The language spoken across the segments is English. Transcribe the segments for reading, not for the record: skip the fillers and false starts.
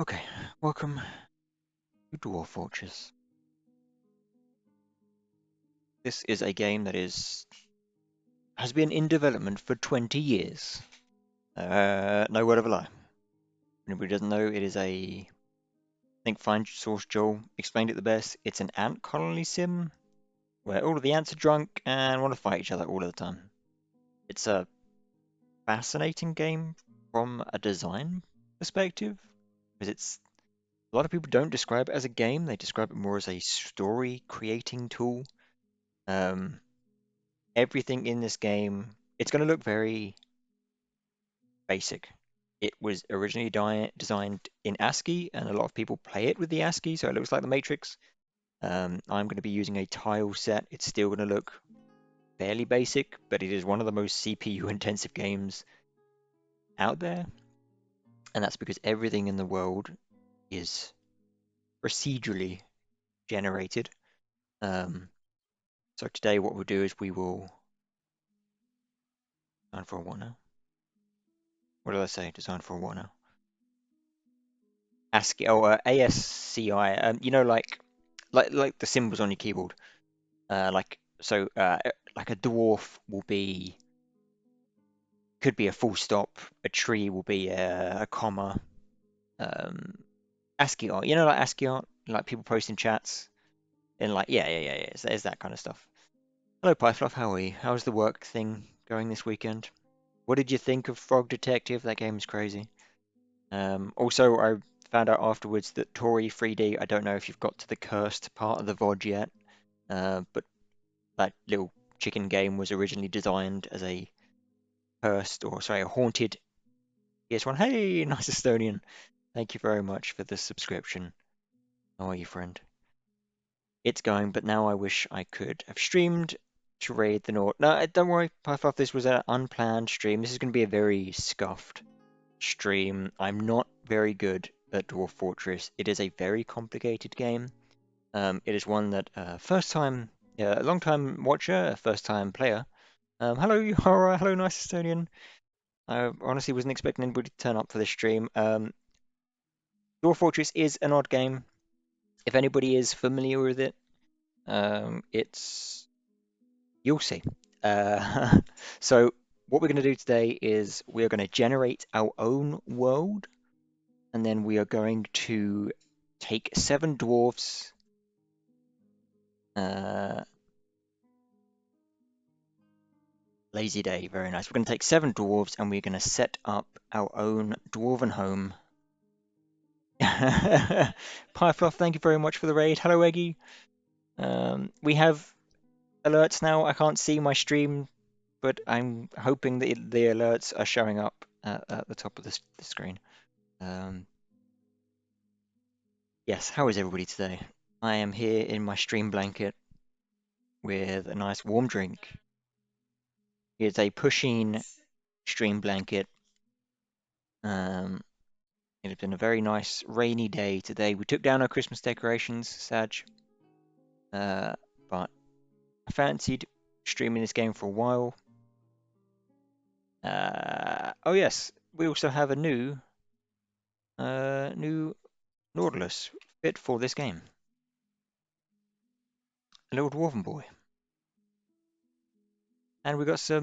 Okay, welcome to Dwarf Fortress. This is a game that has been in development for 20 years. No word of a lie. If anybody doesn't know, it is I think Find Source Joel explained it the best. It's an ant colony sim where all of the ants are drunk and want to fight each other all of the time. It's a fascinating game from a design perspective because a lot of people don't describe it as a game. They describe it more as a story creating tool. Um, Everything in this game, it's going to look very basic. It was originally designed in ASCII, and a lot of people play it with the ASCII, so it looks like the Matrix. I'm going to be using a tile set. It's still going to look fairly basic, but it is one of the most CPU intensive games out there, and that's because everything in the world is procedurally generated. Um, so today what we'll do is we will design for a what now? What did I say? Design for a what now? ASCII, ASCII. Like the symbols on your keyboard. Like a dwarf will be could be a full stop. A tree will be a comma. Um, ASCII art. Like ASCII art, like people post in chats and like yeah. There's that kind of stuff. Hello, Pyfluff. How are you? How's the work thing going this weekend? What did you think of Frog Detective? That game is crazy. Also, I found out afterwards that Tori 3D, I don't know if you've got to the cursed part of the VOD yet, but that little chicken game was originally designed as a a haunted PS1. Hey, nice Estonian. Thank you very much for the subscription. How are you, friend? It's going, but now I wish I could have streamed to raid the North. No, don't worry, Python, this was an unplanned stream. This is going to be a very scuffed stream. I'm not very good at Dwarf Fortress. It is a very complicated game. It is one that first time, long time watcher, first time player. Hello, Yara. Hello, nice Estonian. I honestly wasn't expecting anybody to turn up for this stream. Dwarf Fortress is an odd game. If anybody is familiar with it, it's you'll see. So what we're going to do today is we're going to generate our own world, and then we are going to take 7 dwarves. Lazy day, very nice. We're going to take 7 dwarves and we're going to set up our own dwarven home. Pyfluff, thank you very much for the raid. Hello, Eggy. We have alerts now. I can't see my stream, but I'm hoping that the alerts are showing up at the top of the screen. Yes, how is everybody today? I am here in my stream blanket with a nice warm drink. It's a pushing stream blanket. It has been a very nice rainy day today. We took down our Christmas decorations, Sag. But I fancied streaming this game for a while. Oh yes, we also have a new Nautilus fit for this game. A little dwarven boy. And we got a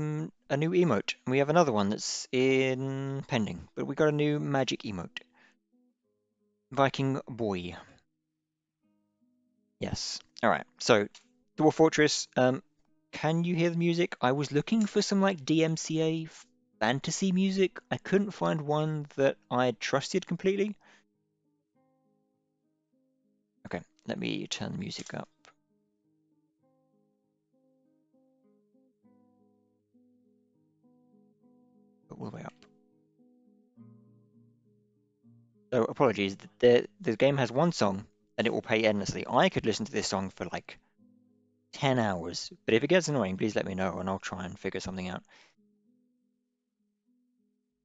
new emote. And we have another one that's in pending, but we got a new magic emote. Viking boy. Yes. Alright, so Dwarf Fortress, can you hear the music? I was looking for some like DMCA fantasy music. I couldn't find one that I trusted completely. Okay, let me turn the music up. All the way up. So apologies, the game has one song and it will play endlessly. I could listen to this song for like 10 hours, but if it gets annoying, please let me know and I'll try and figure something out.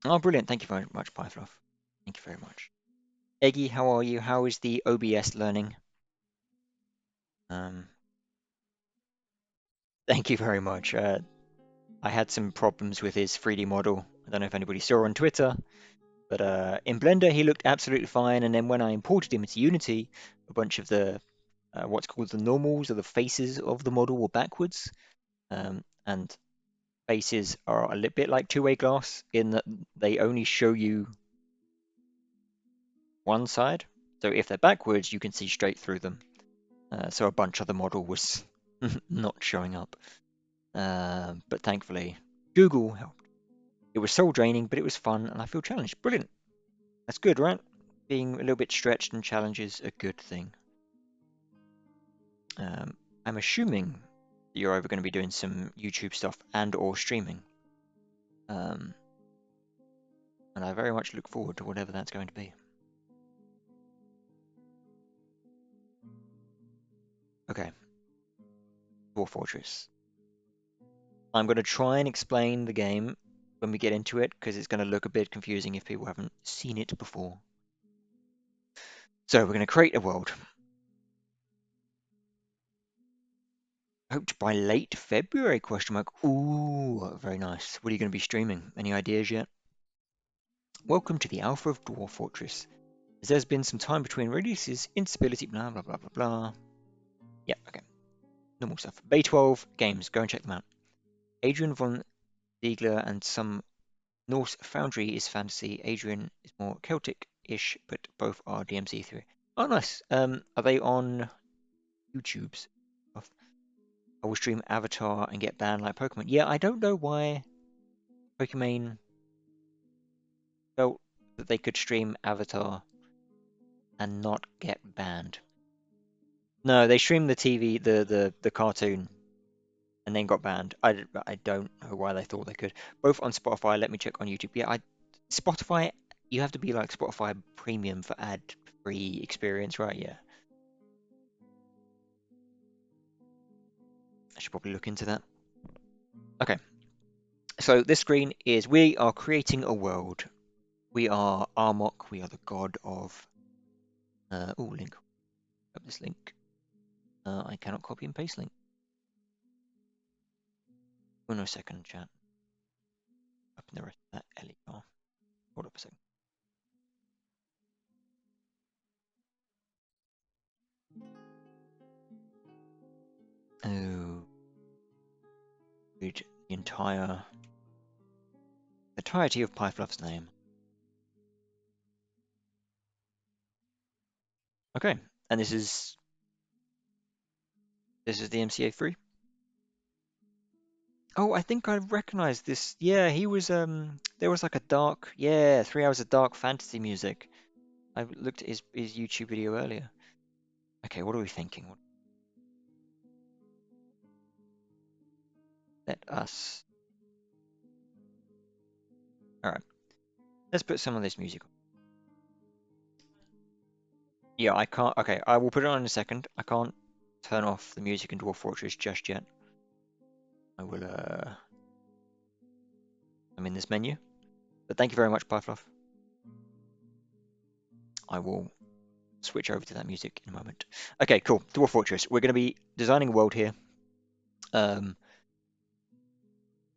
Oh, brilliant. Thank you very much, Pyfluff. Thank you very much. Eggy, how are you? How is the OBS learning? Thank you very much. I had some problems with his 3D model. I don't know if anybody saw on Twitter, But in Blender, he looked absolutely fine. And then when I imported him into Unity, a bunch of the what's called the normals or the faces of the model were backwards. And faces are a little bit like two-way glass in that they only show you one side. So if they're backwards, you can see straight through them. So a bunch of the model was not showing up. But thankfully, Google helped. It was soul draining, but it was fun, and I feel challenged. Brilliant. That's good, right? Being a little bit stretched and challenged is a good thing. I'm assuming you're over going to be doing some YouTube stuff and or streaming. And I very much look forward to whatever that's going to be. Okay. Dwarf Fortress. I'm going to try and explain the game when we get into it, because it's going to look a bit confusing if people haven't seen it before. So we're going to create a world. Hoped by late February, question mark. Ooh, very nice. What are you going to be streaming? Any ideas yet? Welcome to the alpha of Dwarf Fortress. As there's been some time between releases, instability, blah, blah, blah, blah, blah. Yeah, okay. Normal stuff. Bay 12 games. Go and check them out. Adrian von Ziegler and some Norse Foundry is fantasy. Adrian is more Celtic-ish, but both are DMC3. Oh, nice. Are they on YouTube's? I will stream Avatar and get banned like Pokemon. Yeah, I don't know why Pokemon felt that they could stream Avatar and not get banned. No, they streamed the TV, the cartoon, and then got banned. I don't know why they thought they could. Both on Spotify. Let me check on YouTube. Yeah, Spotify. You have to be like Spotify Premium for ad-free experience, right? Yeah. I should probably look into that. Okay. So this screen is we are creating a world. We are Armok. We are the god of. Oh, link. Grab this link. I cannot copy and paste link. Oh no, second chat. Open the rest of that LER. Hold up a second. Oh, read the entirety of Pyfluff's name. Okay, and this is the MCA3. Oh, I think I recognize this. Yeah, he was there was like a dark, yeah, 3 hours of dark fantasy music. I looked at his YouTube video earlier. Okay, what are we thinking? Let us. All right, let's put some of this music on. Yeah, I can't. Okay, I will put it on in a second. I can't turn off the music in Dwarf Fortress just yet. I will. I'm in this menu. But thank you very much, Pyfluff. I will switch over to that music in a moment. Okay, cool. Dwarf Fortress. We're going to be designing a world here.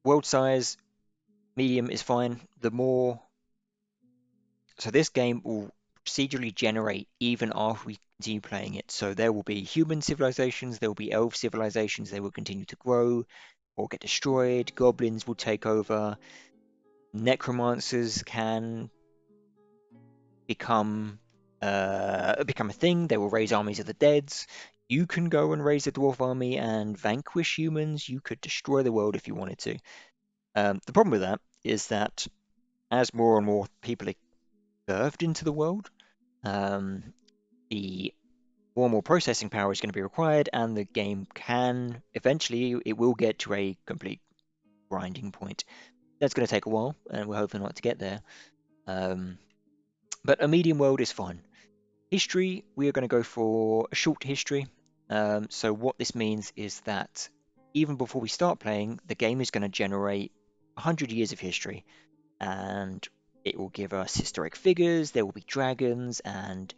World size, medium is fine. So this game will procedurally generate even after we continue playing it. So there will be human civilizations, there will be elf civilizations, they will continue to grow or get destroyed. Goblins will take over. Necromancers can become a thing. They will raise armies of the dead. You can go and raise a dwarf army and vanquish humans. You could destroy the world if you wanted to. The problem with that is that as more and more people are birthed into the world, the more and more processing power is going to be required, and the game can eventually it will get to a complete grinding point. That's going to take a while, and we're hoping not to get there. But a medium world is fine. History, we are going to go for a short history. So what this means is that even before we start playing, the game is going to generate 100 years of history, and it will give us historic figures. There will be dragons and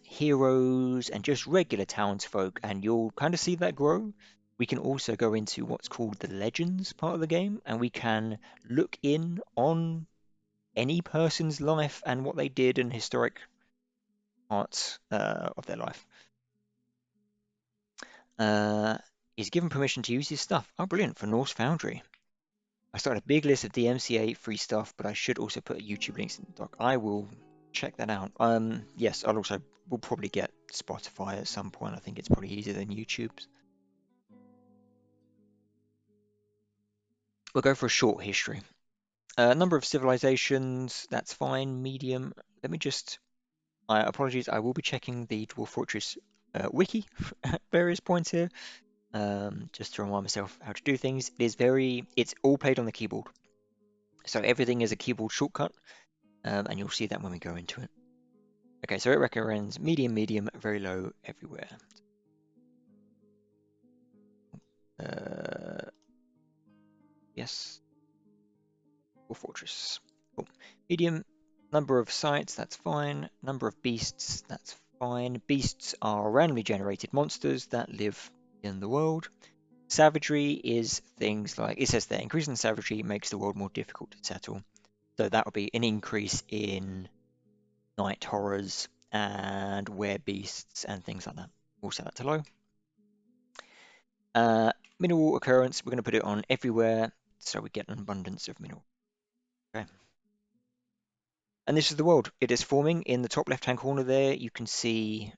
heroes and just regular townsfolk, and you'll kind of see that grow. We can also go into what's called the legends part of the game, and we can look in on any person's life and what they did and historic parts of their life. He's given permission to use his stuff. Oh, brilliant, for Norse Foundry. I started a big list of DMCA free stuff, but I should also put YouTube links in the doc. I will check that out. Yes, we'll probably get Spotify at some point. I think it's probably easier than YouTube's. We'll go for a short history. Number of civilizations, that's fine. Medium. Let me just. Apologies, I will be checking the Dwarf Fortress wiki at various points here, just to remind myself how to do things. It's all played on the keyboard, so everything is a keyboard shortcut, and you'll see that when we go into it. Okay, so it recommends medium, medium, very low, everywhere. Yes, Dwarf Fortress. Cool. Medium, number of sites, that's fine. Number of beasts, that's fine. Beasts are randomly generated monsters that live in the world. Savagery is things like, it says there, increasing savagery makes the world more difficult to settle. So that would be an increase in night horrors and werebeasts and things like that. We'll set that to low. Mineral occurrence, we're going to put it on everywhere so we get an abundance of mineral. Okay. And this is the world. It is forming in the top left-hand corner there. You can see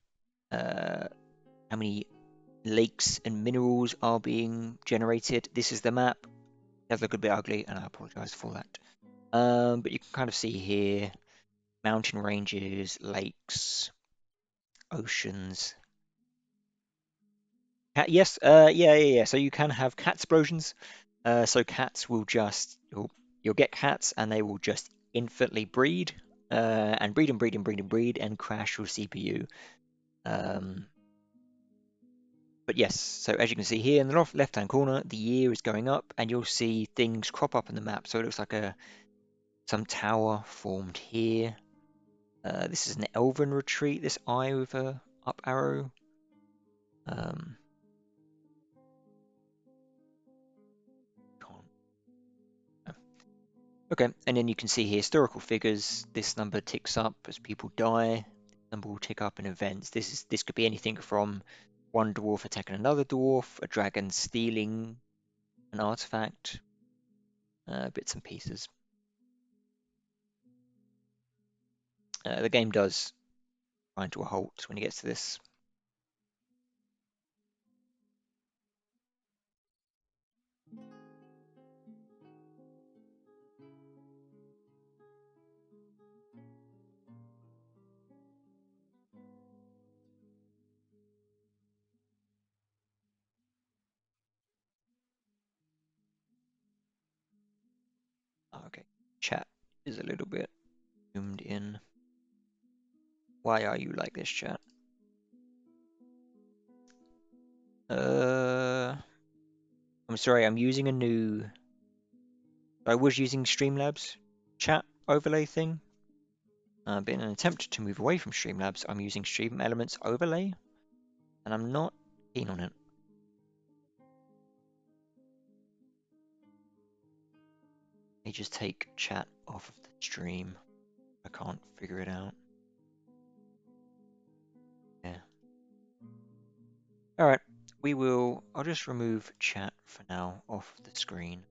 how many lakes and minerals are being generated. This is the map. It does look a bit ugly, and I apologize for that. But you can kind of see here mountain ranges, lakes, oceans. Yes, yeah. So you can have cat explosions. So cats will just you'll get cats, and they will just infinitely breed, and breed and breed and breed and breed, and crash your CPU. But yes, so as you can see here in the left-hand corner, the year is going up, and you'll see things crop up on the map. So it looks like some tower formed here. This is an elven retreat. This eye with a up arrow. Okay, and then you can see here historical figures. This number ticks up as people die. This number will tick up in events. This could be anything from one dwarf attacking another dwarf, a dragon stealing an artifact, bits and pieces. The game does grind to a halt when it gets to this. Okay, chat is a little bit zoomed in. Why are you like this, chat? I'm sorry, I'm using a new. I was using Streamlabs chat overlay thing. But in an attempt to move away from Streamlabs, I'm using Stream Elements overlay, and I'm not keen on it. They just take chat off of the stream. I can't figure it out. Yeah. Alright, I'll just remove chat for now off the screen.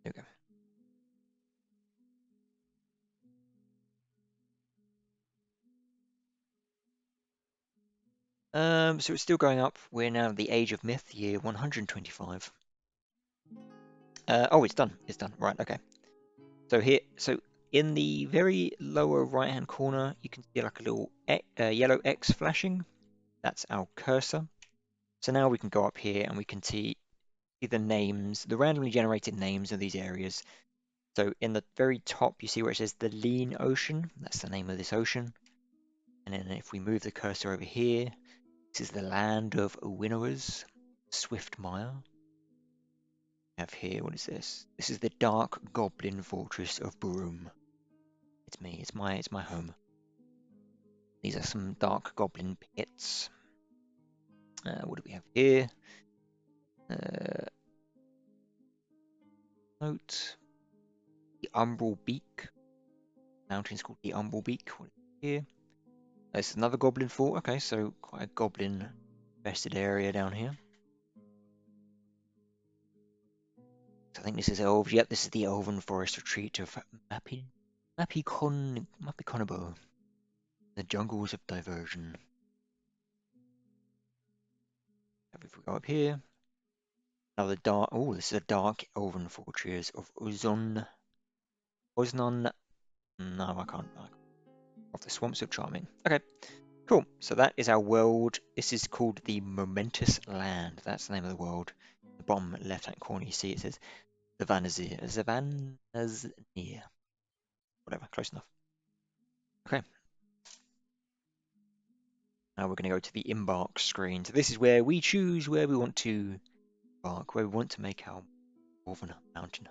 There we go. So it's still going up. We're now at the Age of Myth, year 125. Oh, it's done. It's done. Right, okay. So in the very lower right-hand corner, you can see like a little yellow X flashing. That's our cursor. So now we can go up here and we can see the names, the randomly generated names of these areas. So in the very top, you see where it says the Lean Ocean. That's the name of this ocean. And then if we move the cursor over here, this is the land of winnowers, Swiftmire. We have here, what is this? This is the Dark Goblin Fortress of Broom. It's me, it's my home. These are some Dark Goblin pits. What do we have here? note. The Umbral Beak. Mountain's called the Umbral Beak. What is here? There's another goblin fort. Okay, so quite a goblin infested area down here. So I think this is Elves. Yep, this is the Elven Forest Retreat of Mappiconabo. The Jungles of Diversion. If we go up here, another dark. Oh, this is a dark Elven Fortress of Oznon. No, I can't. Of the Swamps of Charming. Okay, cool. So that is our world. This is called the Momentous Land. That's the name of the world. The bottom left-hand corner, you see it says Zavanazir. Zavanazir. Whatever, close enough. Okay. Now we're going to go to the embark screen. So this is where we choose where we want to embark, where we want to make our Dwarven mountain.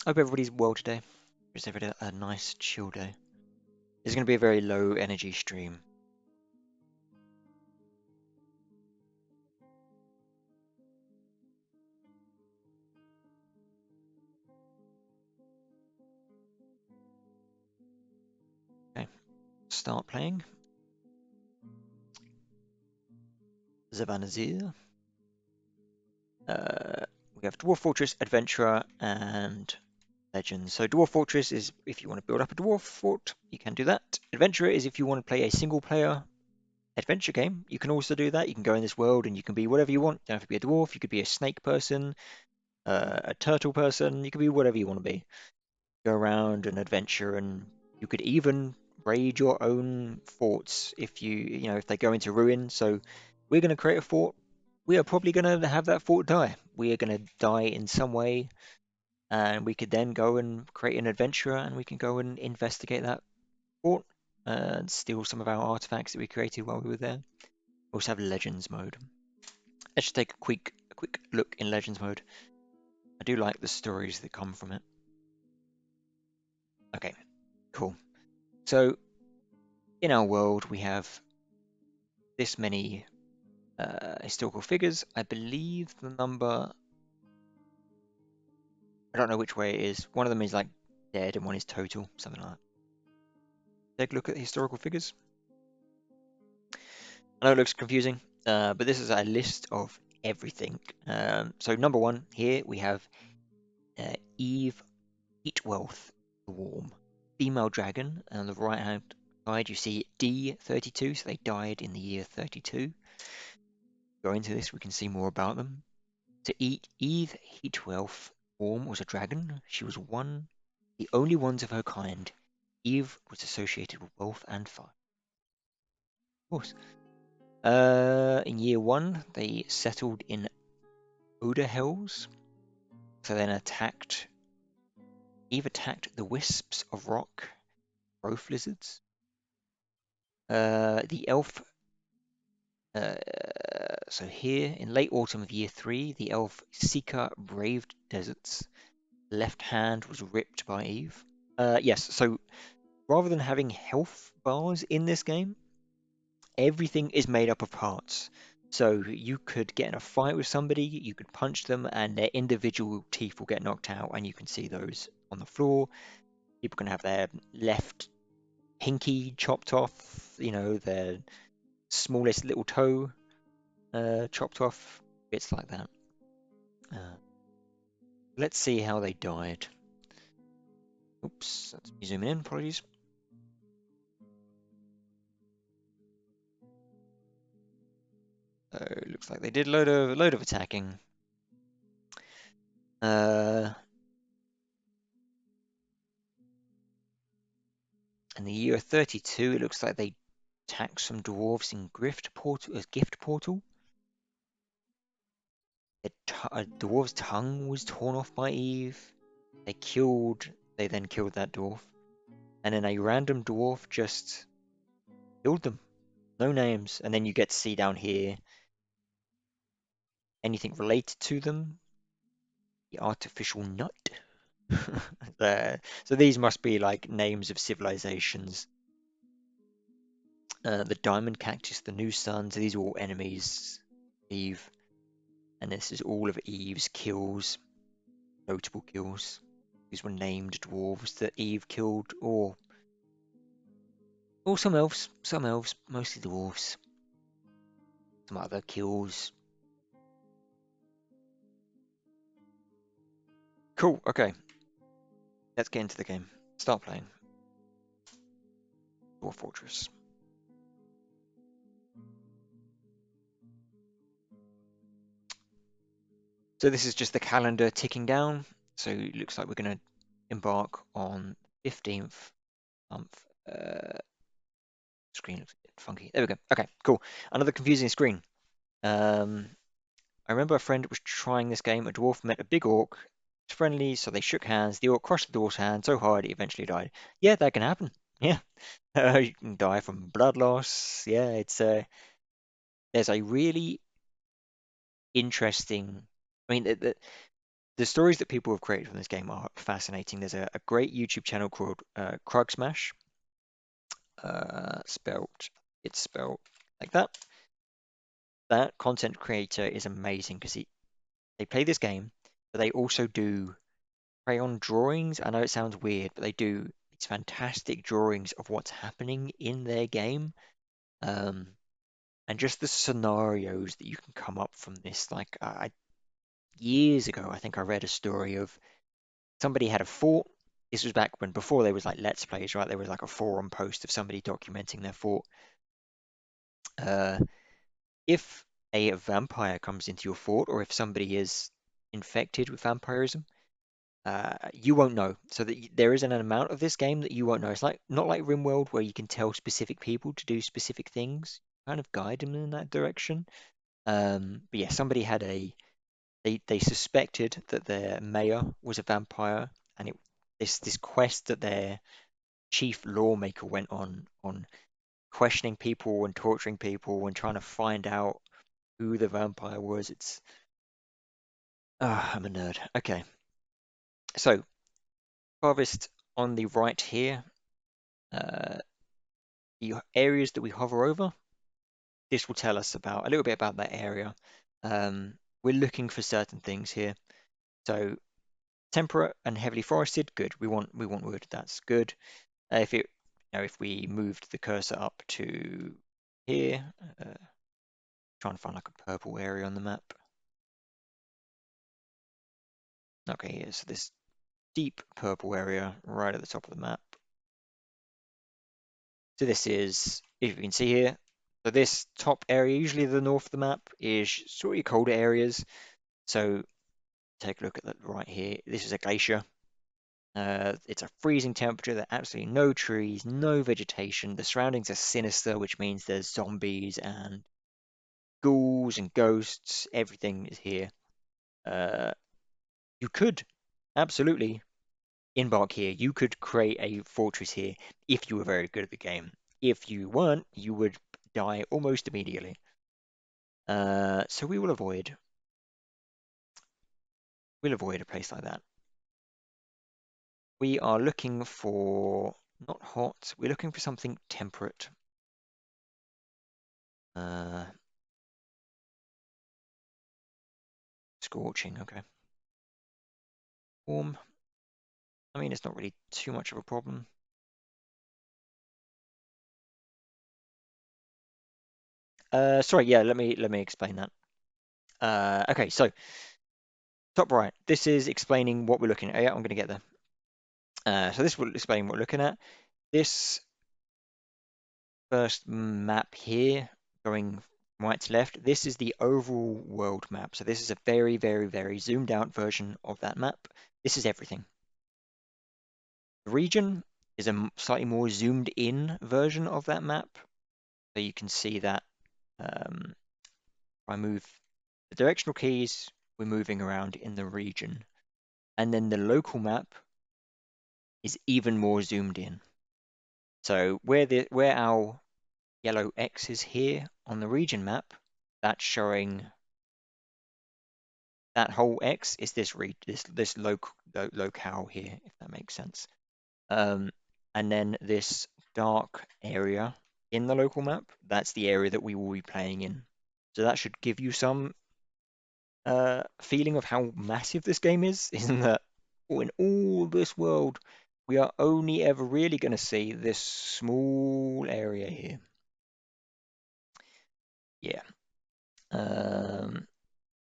Hope everybody's well today. Just having a nice chill day. It's going to be a very low energy stream. Okay, start playing. Zavanazir. We have Dwarf Fortress, Adventurer, and Legends. So Dwarf Fortress is if you want to build up a dwarf fort, you can do that. Adventurer is if you want to play a single player adventure game, you can also do that. You can go in this world and you can be whatever you want. You don't have to be a dwarf, you could be a snake person, a turtle person, you could be whatever you want to be. Go around and adventure, and you could even raid your own forts if if they go into ruin. So we're going to create a fort. We are probably going to have that fort die. We are going to die in some way, and we could then go and create an adventurer, and we can go and investigate that fort and steal some of our artifacts that we created while we were there. We also have Legends mode. Let's just take a quick look in Legends mode. I do like the stories that come from it. Okay, cool. So in our world, we have this many historical figures. I believe the number, I don't know which way it is. One of them is like dead and one is total, something like that. Take a look at the historical figures. I know it looks confusing, but this is a list of everything. So number one here we have Eve Heatwealth the Warm, female dragon, and on the right hand side you see D32, so they died in the year 32. Go into this, we can see more about them. So Eve Heatwealth Warm was a dragon. She was the only ones of her kind. Eve was associated with wealth and fire. Of course. In year one, they settled in Oder Hills. So then Eve attacked the wisps of rock, growth lizards. The elf. So here in late autumn of year three, the elf Seeker braved deserts. Left hand was ripped by Eve. Yes. So rather than having health bars in this game, everything is made up of parts. So you could get in a fight with somebody, you could punch them, and their individual teeth will get knocked out, and you can see those on the floor. People can have their left pinky chopped off, their smallest little toe chopped off, bits like that. Let's see how they died. Oops, let's be zooming in, apologies. Looks like they did a load of attacking. In the year 32, it looks like they attacked some dwarves in gift portal. A dwarf's tongue was torn off by Eve. They then killed that dwarf. And then a random dwarf just killed them. No names. And then you get to see down here anything related to them. The artificial nut. So these must be like names of civilizations. The diamond cactus, the new sun. So these are all enemies. Eve, and this is all of Eve's kills, notable kills. These were named dwarves that Eve killed, or some elves, mostly dwarves. Some other kills. Cool. Okay, let's get into the game. Start playing. Dwarf Fortress. So this is just the calendar ticking down. So it looks like we're going to embark on 15th month. Screen looks a bit funky. There we go. Okay, cool. Another confusing screen. I remember a friend was trying this game. A dwarf met a big orc. It's friendly, so they shook hands. The orc crushed the dwarf's hand so hard it eventually died. Yeah, that can happen. Yeah, you can die from blood loss. Yeah, it's there's a really interesting. I mean, the stories that people have created from this game are fascinating. There's a great YouTube channel called Krug Smash. It's spelled like that. That content creator is amazing because they play this game, but they also do crayon drawings. I know it sounds weird, but they do. It's fantastic drawings of what's happening in their game, um, and just the scenarios that you can come up from this. Like years ago, I think I read a story of somebody had a fort. This was back when before there was like Let's Plays, right? There was like a forum post of somebody documenting their fort. Uh, if a vampire comes into your fort, or if somebody is infected with vampirism, you won't know. So that there is an amount of this game that you won't know. It's like not like Rimworld where you can tell specific people to do specific things, kind of guide them in that direction. But yeah, somebody had they suspected that their mayor was a vampire, and this quest that their chief lawmaker went on questioning people and torturing people and trying to find out who the vampire was. It's I'm a nerd. Okay, so farthest on the right here. Uh, the areas that we hover over, this will tell us about a little bit about that area. We're looking for certain things here. So temperate and heavily forested, good. We want wood, that's good. If we moved the cursor up to here, trying to find like a purple area on the map. Okay, here's this deep purple area right at the top of the map. So this is, if you can see here, so this top area, usually the north of the map, is sort of colder areas. So take a look at that right here. This is a glacier. It's a freezing temperature. There are absolutely no trees, no vegetation. The surroundings are sinister, which means there's zombies and ghouls and ghosts. Everything is here. Uh, you could absolutely embark here. You could create a fortress here if you were very good at the game. If you weren't, you would die almost immediately. So we'll avoid a place like that. We are looking for not hot. We're looking for something temperate. Scorching. Okay. Warm. I mean, it's not really too much of a problem. Sorry. Yeah. Let me explain that. Okay. So top right. This is explaining what we're looking at. Yeah, I'm going to get there. So this will explain what we're looking at. This first map here, going right to left, this is the overall world map. So this is a very, very, very zoomed out version of that map. This is everything. The region is a slightly more zoomed in version of that map. So you can see that if I move the directional keys, we're moving around in the region. And then the local map is even more zoomed in. So where our yellow X is here on the region map, that's showing that whole X is this locale here, if that makes sense. And then this dark area in the local map, that's the area that we will be playing in. So that should give you some feeling of how massive this game is, isn't that in all this world, we are only ever really going to see this small area here. Yeah.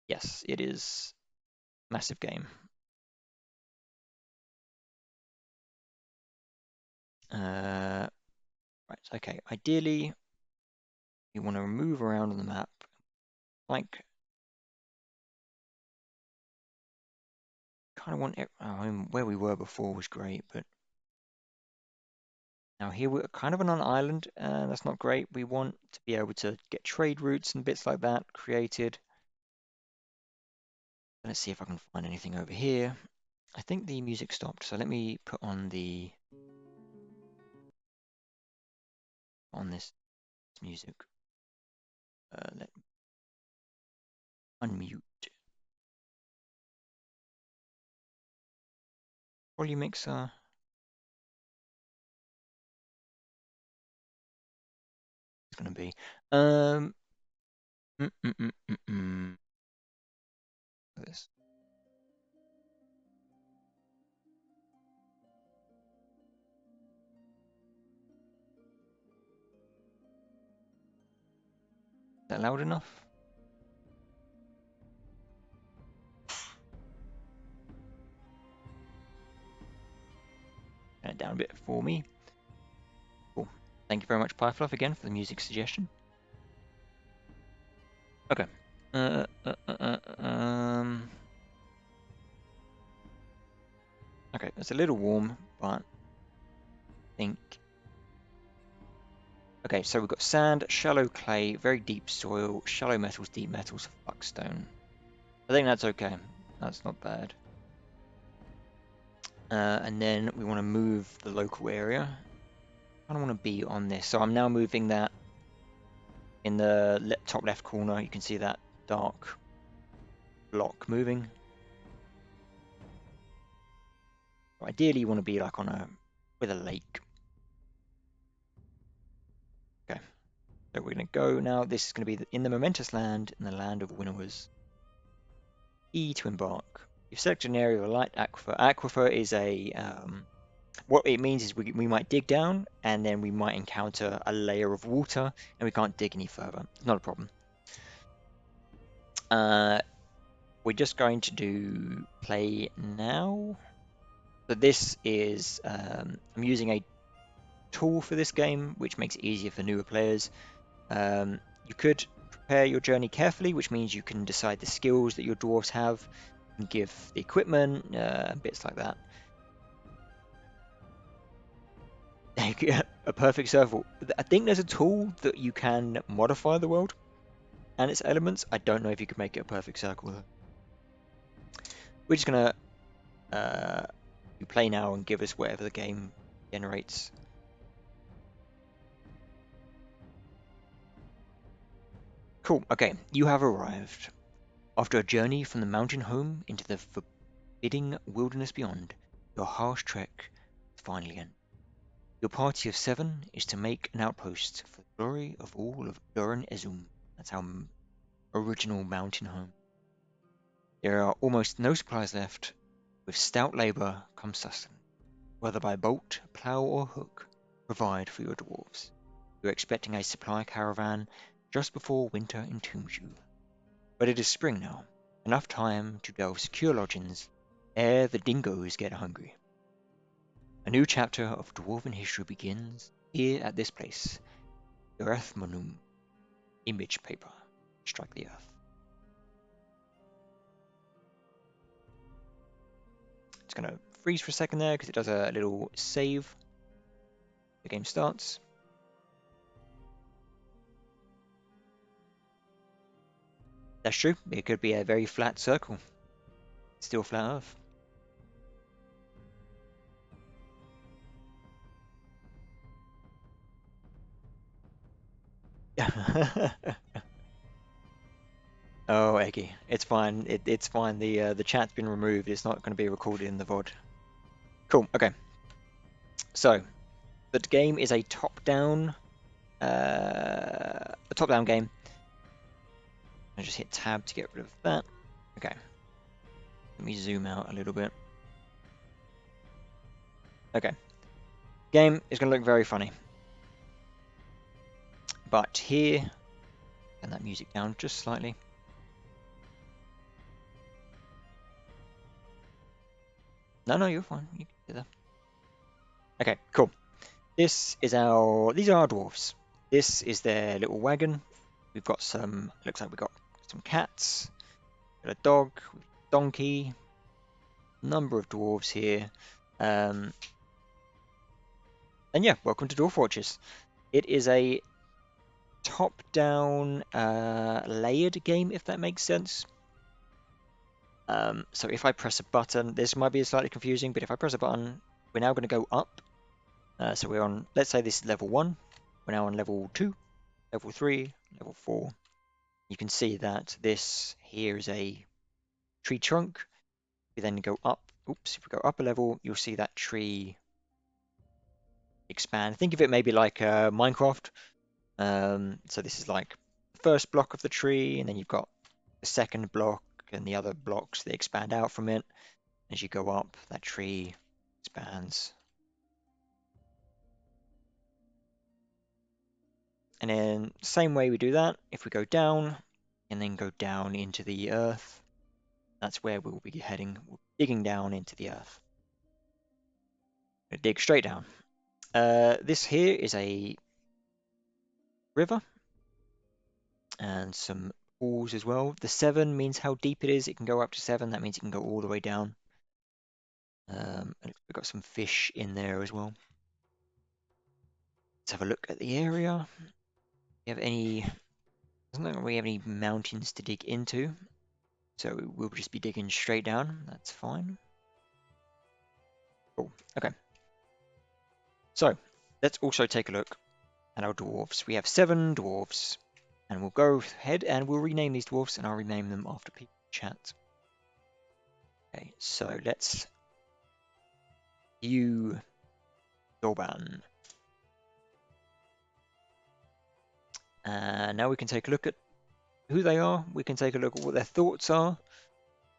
Yes, it is massive game. Right, okay. Ideally, you want to move around on the map. Like, kind of want it. I mean, where we were before was great, but now here we're kind of on an island, and that's not great. We want to be able to get trade routes and bits like that created. Let's see if I can find anything over here. I think the music stopped, so let me put on this music. Let me unmute. Volume mixer. It's gonna be. Mm, mm, mm, mm, mm. This. Is that loud enough? Turn it down a bit for me. Cool. Thank you very much, Pyfluff, again for the music suggestion. Okay. Okay, it's a little warm, but I think. Okay, so we've got sand, shallow clay, very deep soil, shallow metals, deep metals, fuckstone. I think that's okay. That's not bad. And then we want to move the local area. I don't want to be on this, so I'm now moving that in the top left corner. You can see that dark block moving. Ideally, you want to be like with a lake. Okay, so we're going to go now. This is going to be in the momentous land, in the land of winnowers. E to embark. You've selected an area of a light aquifer. Aquifer is a what it means is we might dig down and then we might encounter a layer of water and we can't dig any further. It's not a problem. We're just going to do play now. So this is I'm using a tool for this game, which makes it easier for newer players. You could prepare your journey carefully, which means you can decide the skills that your dwarves have and give the equipment, bits like that. A perfect circle. I think there's a tool that you can modify the world and its elements. I don't know if you could make it a perfect circle though. We're just gonna play now and give us whatever the game generates. Cool, okay, you have arrived. After a journey from the mountain home into the forbidding wilderness beyond, your harsh trek is finally ended. Your party of 7 is to make an outpost for the glory of all of Duran Ezum. That's our original mountain home. There are almost no supplies left. With stout labour comes sustenance. Whether by bolt, plough, or hook, provide for your dwarves. You're expecting a supply caravan just before winter entombs you. But it is spring now, enough time to delve secure lodgings ere the dingoes get hungry. A new chapter of dwarven history begins here at this place. Earth Monum, image paper, strike the earth. It's going to freeze for a second there because it does a little save. The game starts. That's true. It could be a very flat circle. Still flat Earth. Oh, Eggy, it's fine. It's fine. The chat's been removed. It's not going to be recorded in the VOD. Cool. Okay. So the game is a top-down a top-down game. I just hit tab to get rid of that. Okay. Let me zoom out a little bit. Okay. Game is going to look very funny. But here, turn that music down just slightly. No, you're fine. You can do that. Okay, cool. These are our dwarves. This is their little wagon. We've got some, looks like we've got some cats, got a dog, donkey, number of dwarves here. And yeah, welcome to Dwarf Watches. It is a top-down layered game, if that makes sense. So if I press a button, this might be slightly confusing, but if I press a button, we're now going to go up. So we're on, let's say this is level 1. We're now on level 2, level 3, level 4. You can see that this here is a tree trunk. We then go up. Oops, if we go up a level, you'll see that tree expand. Think of it maybe like Minecraft. So this is like the first block of the tree, and then you've got the second block and the other blocks that expand out from it. As you go up, that tree expands. And then same way we do that, if we go down and then go down into the earth, that's where we'll be heading. We're digging down into the earth. Dig straight down. This here is a river and some pools as well. The 7 means how deep it is. It can go up to 7. That means it can go all the way down. And we've got some fish in there as well. Let's have a look at the area. Do you have any? Doesn't look like we have any mountains to dig into, so we'll just be digging straight down. That's fine. Cool. Okay. So let's also take a look at our dwarves. We have 7 dwarves, and we'll go ahead and we'll rename these dwarves, and I'll rename them after people chat. Okay, so let's view Goblin. Now we can take a look at who they are. We can take a look at what their thoughts are.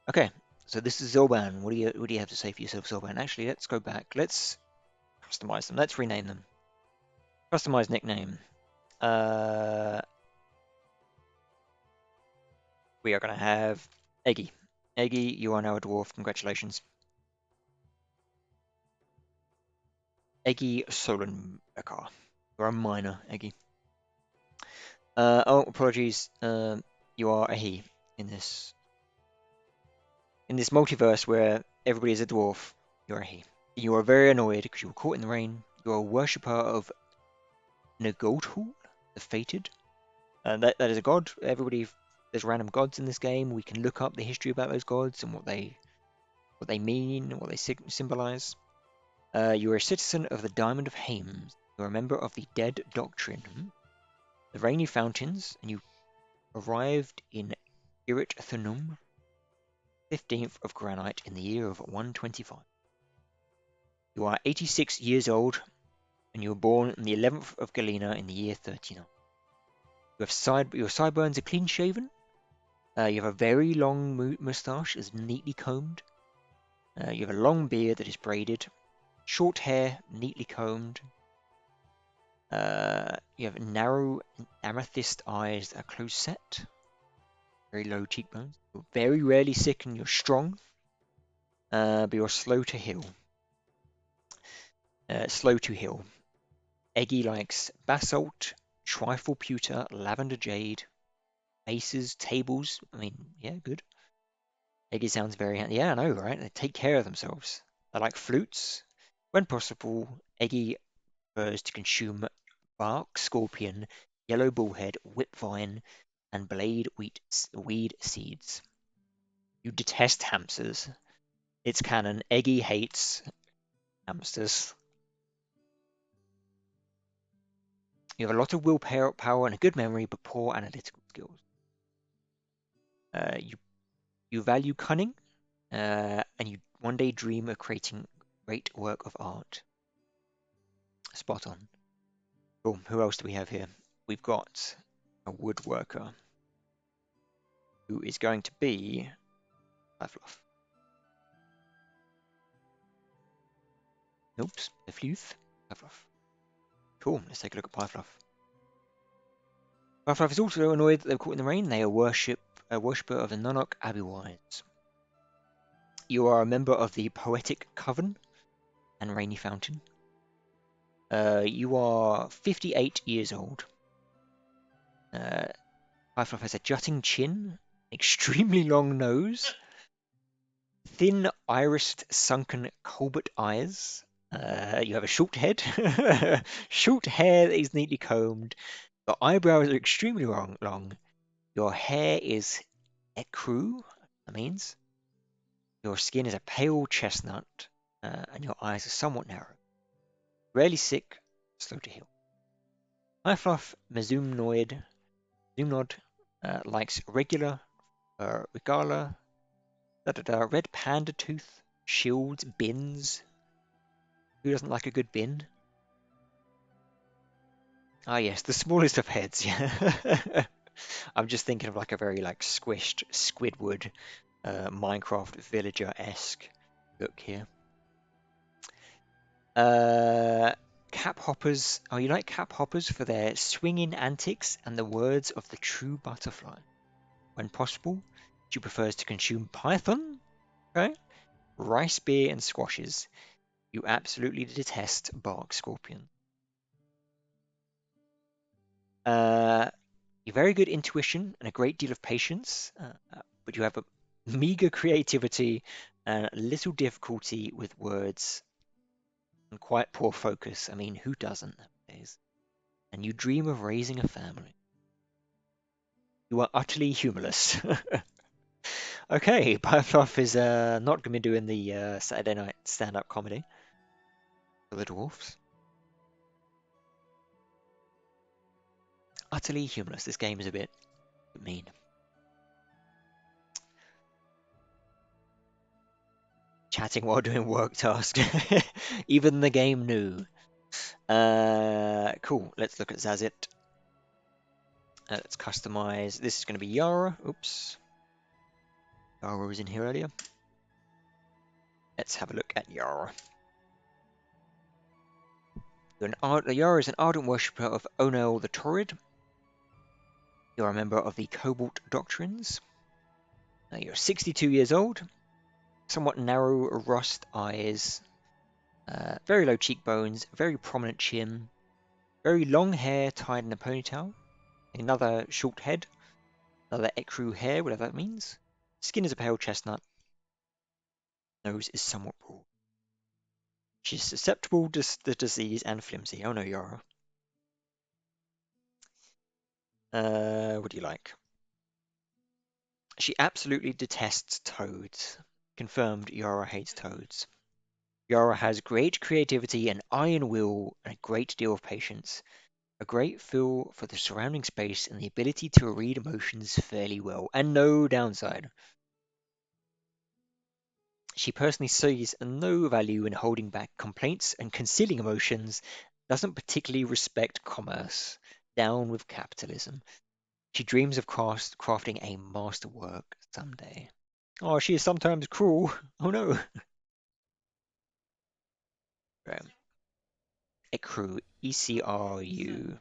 Okay, so this is Zolban. What do you have to say for yourself, Zolban? Actually, let's go back. Let's customize them. Let's rename them. Customize nickname. We are going to have Eggy. Eggy, you are now a dwarf. Congratulations. Eggy Solenbecker. You're a minor, Eggy. Oh, apologies. You are a he in this multiverse where everybody is a dwarf. You're a he. You are very annoyed because you were caught in the rain. You are a worshipper of Nagotl, the Fated. That is a god. There's random gods in this game. We can look up the history about those gods and what they mean, what they symbolize. You are a citizen of the Diamond of Hames. You're a member of the Dead Doctrine, the Rainy Fountains, and you arrived in Irit Thunum, 15th of Granite, in the year of 125. You are 86 years old, and you were born on the 11th of Galena in the year 39. Your sideburns are clean shaven. You have a very long moustache, is neatly combed. You have a long beard that is braided. Short hair, neatly combed. You have narrow amethyst eyes that are close set. Very low cheekbones. You're very rarely sick and you're strong. But you're slow to heal. Eggy likes basalt, trifle pewter, lavender jade, vases, tables. I mean, yeah, good. Eggy sounds very... Yeah, I know, right? They take care of themselves. They like flutes. When possible, Eggy prefers to consume bark, scorpion, yellow bullhead, whipvine, and blade weed seeds. You detest hamsters. It's canon. Eggy hates hamsters. You have a lot of willpower and a good memory, but poor analytical skills. You value cunning, and you one day dream of creating great work of art. Spot on. Cool. Who else do we have here? we've got a woodworker who is going to be Pyfluff. Oops, the Fluth, Pyfluff. Cool, let's take a look at Pyfluff. Pyfluff is also annoyed that they were caught in the rain. They are a worshipper of the Nonok Abiwise. You are a member of the Poetic Coven and Rainy Fountain. You are 58 years old. Pyfluff has a jutting chin, extremely long nose, thin irised sunken cobalt eyes. You have a short head, short hair that is neatly combed. Your eyebrows are extremely long. Your hair is ecru, that means. Your skin is a pale chestnut, and your eyes are somewhat narrow. Rarely sick, slow to heal. Pyfluff Mezumnod likes regular, regala, red panda tooth, shields, bins. Who doesn't like a good bin? Ah, yes, the smallest of heads. Yeah. I'm just thinking of like a very like squished Squidward, Minecraft villager-esque look here. Cap hoppers. Oh, you like cap hoppers for their swinging antics and the words of the true butterfly. When possible, she prefers to consume python, okay, rice beer, and squashes. You absolutely detest bark scorpion. You very good intuition and a great deal of patience, but you have a meager creativity and little difficulty with words and quite poor focus. I mean, who doesn't nowadays? And you dream of raising a family. You are utterly humorless. Okay, Pyfluff is not going to be doing the Saturday night stand-up comedy for the dwarfs. Utterly humorless. This game is a bit mean. Chatting while doing work tasks. Even the game knew. Cool. Let's look at Zazit. Let's customize. This is going to be Yara. Oops. Yara was in here earlier. Let's have a look at Yara. Yara is an ardent worshipper of Onel the Torrid. You're a member of the Cobalt Doctrines. You're 62 years old. Somewhat narrow rust eyes. Very low cheekbones. Very prominent chin. Very long hair tied in a ponytail. Another short head. Another ecru hair, whatever that means. Skin is a pale chestnut. Nose is somewhat broad. She's susceptible to the disease and flimsy. Oh no, Yara. What do you like? She absolutely detests toads. Confirmed, Yara hates toads. Yara has great creativity and iron will and a great deal of patience. A great feel for the surrounding space and the ability to read emotions fairly well, and no downside. She personally sees no value in holding back complaints and concealing emotions, doesn't particularly respect commerce. Down with capitalism. She dreams of crafting a masterwork someday. Oh, she is sometimes cruel. Oh no. Ecru, ECRU.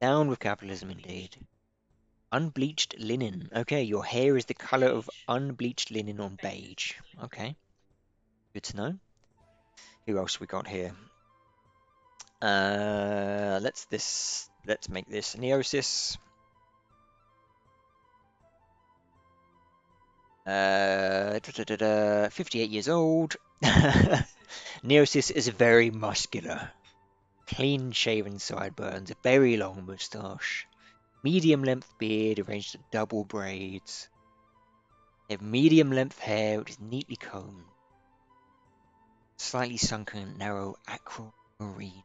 Down with capitalism indeed. Unbleached linen. Okay, your hair is the color of unbleached linen on beige. Okay, good to know. Who else we got here? Let's make this Neosis. 58 years old. Neosis is very muscular. Clean shaven sideburns, a very long moustache. Medium length beard arranged in double braids. They have medium length hair which is neatly combed. Slightly sunken, narrow aquamarine.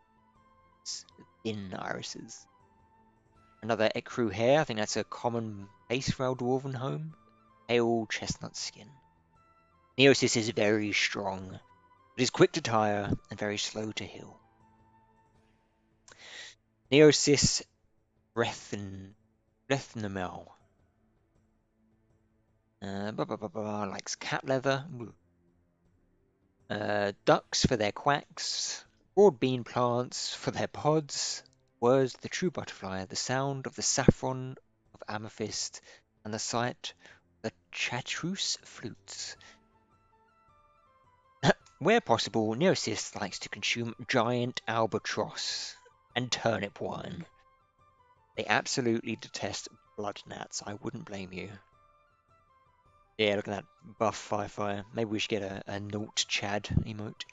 Thin irises. Another ecru hair, I think that's a common face for our dwarven home. Pale chestnut skin. Neosis is very strong, but is quick to tire and very slow to heal. Neosis Rethnamel. Likes cat leather. Ducks for their quacks. Broad bean plants for their pods. Words the true butterfly. The sound of the saffron of amethyst. And the sight of the chartreuse flutes. Where possible, Neocyst likes to consume giant albatross and turnip wine. They absolutely detest blood gnats. I wouldn't blame you. Yeah, look at that buff Fire. Maybe we should get a Naught Chad emote.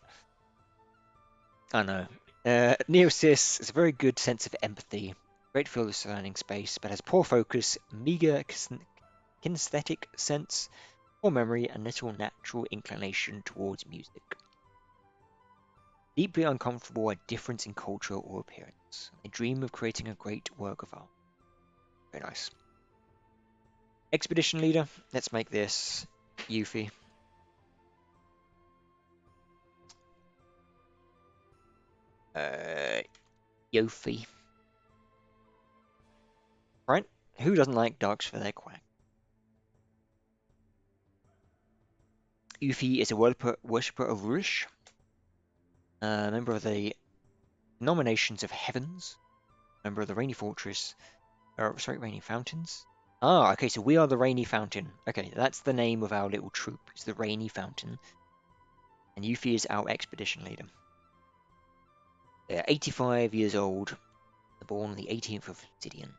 I know. Neocyst has a very good sense of empathy, great field of surrounding space, but has poor focus, meager kinesthetic sense, poor memory, and little natural inclination towards music. Deeply uncomfortable at difference in culture or appearance. They dream of creating a great work of art. Very nice. Expedition leader. Let's make this Yuffie. Yuffie. Right? Who doesn't like ducks for their quack? Yuffie is a worshipper of Rush, member of the Nominations of Heavens, member of the Rainy Fortress, Rainy Fountains. Ah, okay, so we are the Rainy Fountain. Okay, that's the name of our little troop. It's the Rainy Fountain. And Yuffie is our expedition leader. They're 85 years old. They're born on the 18th of Obsidian.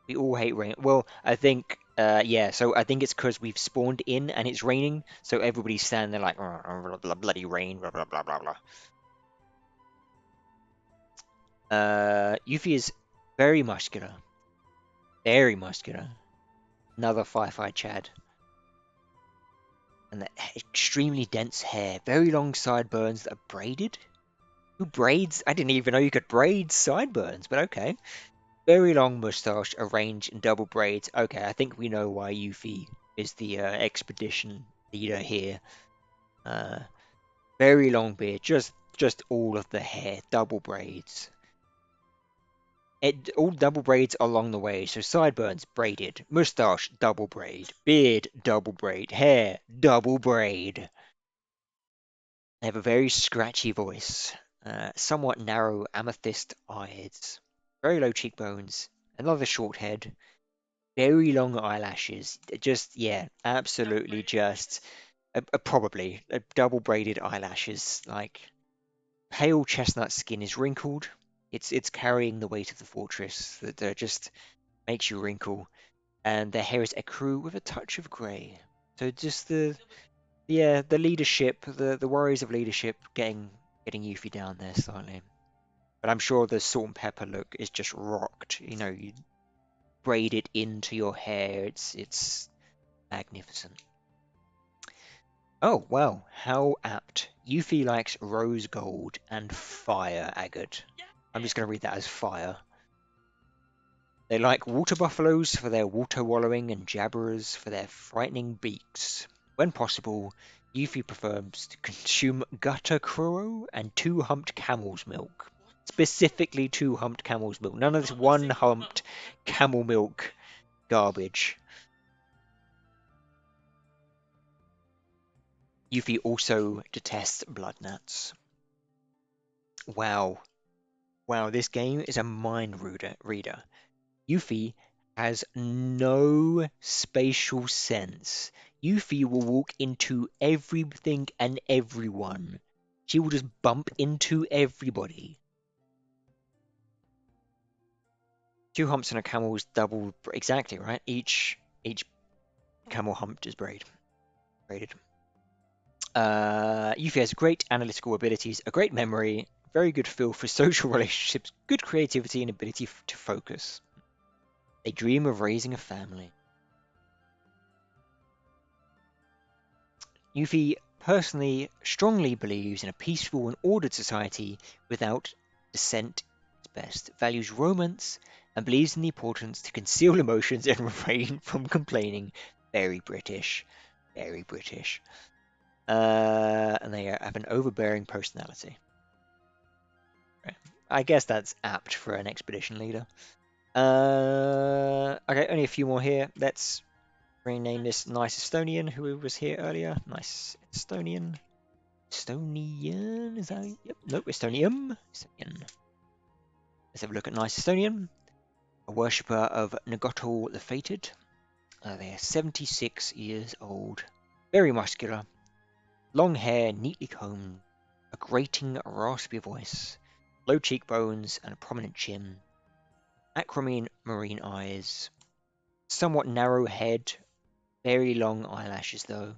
We all hate rain. Well, I think, yeah, so I think it's because we've spawned in and it's raining, so everybody's standing there like, bloody rain, blah, blah, blah, blah, blah. Yuffie is very muscular. Very muscular. Another Fire Chad. And the extremely dense hair. Very long sideburns that are braided. Who braids? I didn't even know you could braid sideburns, but okay. Very long moustache arranged in double braids. Okay, I think we know why Yuffie is the expedition leader here. Very long beard, just all of the hair, double braids. All double braids along the way. So sideburns braided, moustache double braid, beard double braid, hair double braid. They have a very scratchy voice, somewhat narrow amethyst eyes, very low cheekbones, another short head, very long eyelashes. Just, yeah, absolutely just, probably, double braided eyelashes. Like, pale chestnut skin is wrinkled. It's carrying the weight of the fortress that just makes you wrinkle. And their hair is ecru with a touch of grey. So just the leadership, the worries of leadership getting Yuffie down there slightly. But I'm sure the salt and pepper look is just rocked. You know, you braid it into your hair. It's magnificent. Oh, wow. How apt. Yuffie likes rose gold and fire agate. I'm just going to read that as fire. They like water buffaloes for their water wallowing and jabberers for their frightening beaks. When possible, Yuffie prefers to consume gutter cruro and two-humped camel's milk. Specifically two-humped camel's milk. None of this one-humped camel milk garbage. Yuffie also detests blood gnats. Wow. Wow, this game is a mind reader. Yuffie has no spatial sense. Yuffie will walk into everything and everyone. She will just bump into everybody. Two humps on a camel's double... Exactly, right? Each camel hump is braided. Yuffie has great analytical abilities, a great memory, very good feel for social relationships, good creativity and ability to focus. They dream of raising a family. Yuffie personally strongly believes in a peaceful and ordered society without dissent is best, values romance, and believes in the importance to conceal emotions and refrain from complaining. Very British. Very British. And they have an overbearing personality. I guess that's apt for an expedition leader. Okay, only a few more here. Let's rename this Nice Estonian, who was here earlier. Nice Estonian. Estonian, is that? Yep. Nope, Estonium. Estonian. Let's have a look at Nice Estonian. A worshipper of Nagotl the Fated. They are 76 years old. Very muscular. Long hair, neatly combed. A grating, raspy voice. Low cheekbones and a prominent chin. Aquamarine marine eyes. Somewhat narrow head. Very long eyelashes, though.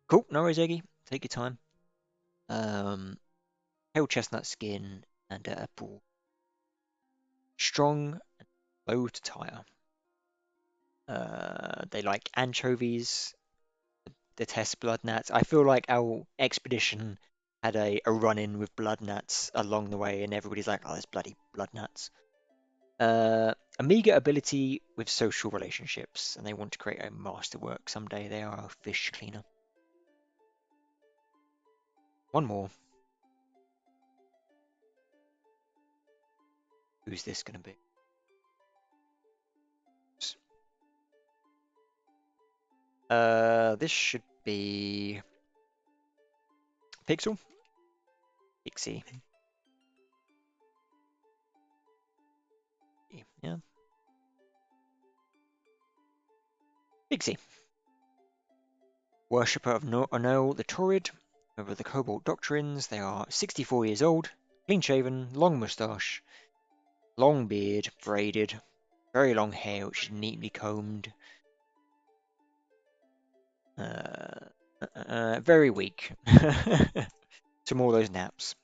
Cool, no worries, Eggy. Take your time. Pale chestnut skin and a broad. Strong and low to tire. They like anchovies, detest blood gnats. I feel like our expedition had a run-in with blood gnats along the way, and everybody's like, oh, there's bloody blood gnats. A meager ability with social relationships, and they want to create a masterwork someday. They are a fish cleaner. One more. Who's this going to be? This should be Pixel. Pixie. Yeah. Pixie. Worshipper of Onel the Torrid, over the Cobalt Doctrines. They are 64 years old, clean-shaven, long moustache, long beard, braided, very long hair which is neatly combed. Very weak from all those naps.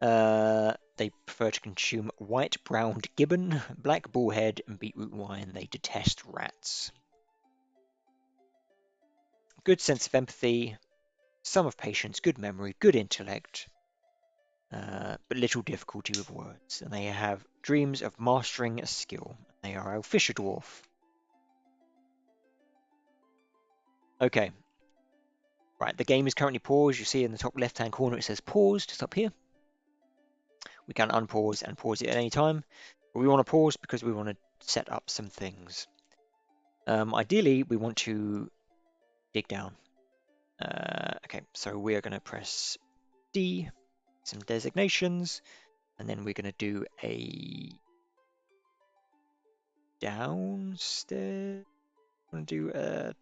They prefer to consume white-browned gibbon, black bullhead, and beetroot wine. They detest rats. Good sense of empathy, some of patience, good memory, good intellect, but little difficulty with words. And they have dreams of mastering a skill. They are a fisher dwarf. Okay. Right, the game is currently paused. You see in the top left-hand corner it says paused. It's up here. We can unpause and pause it at any time. But we want to pause because we want to set up some things. Ideally, we want to dig down. Okay, so we are going to press D, some designations, and then we're going to do a downstairs. I'm going to do a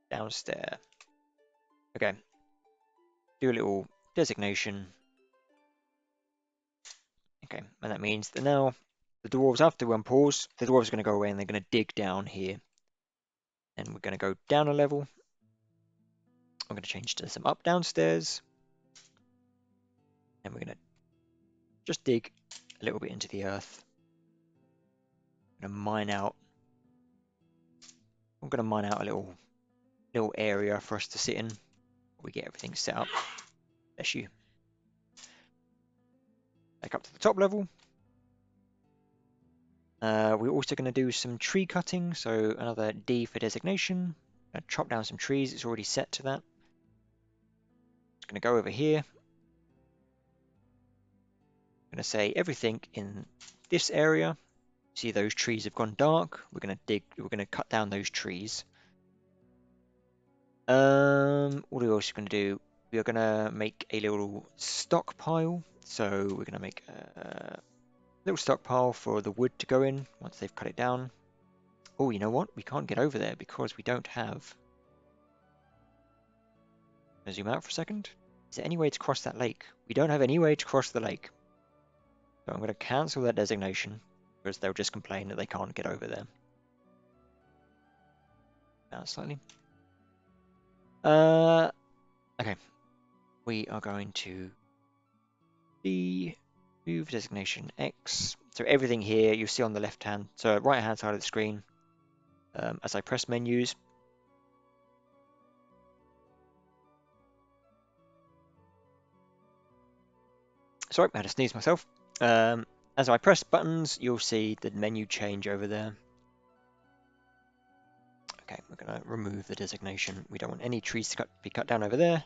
downstairs. Okay, do a little designation. Okay, and that means that now the dwarves, after we unpause, the dwarves are going to go away and they're going to dig down here. And we're going to go down a level. I'm going to change to some up downstairs. And we're going to just dig a little bit into the earth. I'm going to mine out. I'm going to mine out a little area for us to sit in. We get everything set up. Bless you. Back up to the top level. We're also going to do some tree cutting, so another D for designation. Chop down some trees, it's already set to that. It's going to go over here. I'm going to say everything in this area. See those trees have gone dark. We're going to cut down those trees. What are we also going to do? We are going to make a little stockpile. So we're going to make a little stockpile for the wood to go in once they've cut it down. Oh, you know what? We can't get over there because we don't have... I'll zoom out for a second. Is there any way to cross that lake? We don't have any way to cross the lake. So I'm going to cancel that designation because they'll just complain that they can't get over there. Down slightly. Okay. We are going to move designation X. So everything here you see on the left hand, so right hand side of the screen, as I press menus. Sorry, I had to sneeze myself. As I press buttons, you'll see the menu change over there. Okay, we're going to remove the designation. We don't want any trees to be cut down over there.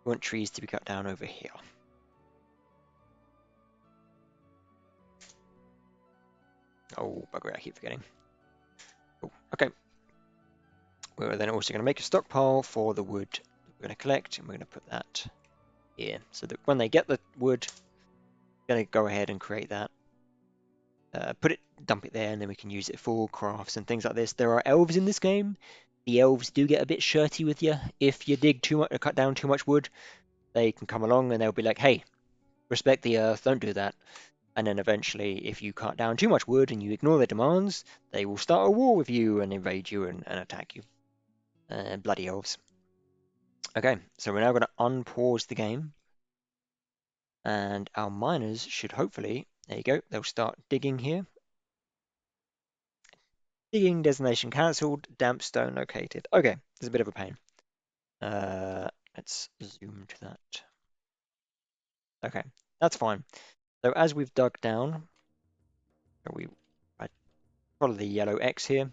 We want trees to be cut down over here. Oh, bugger, I keep forgetting. Oh, okay. We're then also going to make a stockpile for the wood that we're going to collect, and we're going to put that here, so that when they get the wood, we're going to go ahead and create that. Dump it there, and then we can use it for crafts and things like this. There are elves in this game. The elves do get a bit shirty with you. If you dig too much or cut down too much wood, they can come along and they'll be like, hey, respect the earth, don't do that. And then eventually, if you cut down too much wood and you ignore their demands, they will start a war with you and invade you and attack you. Bloody elves. Okay, so we're now going to unpause the game. And our miners should hopefully, there you go, they'll start digging here. Digging designation cancelled, damp stone located. Okay, there's a bit of a pain. Let's zoom to that. Okay, that's fine. So as we've dug down, I follow the yellow X here.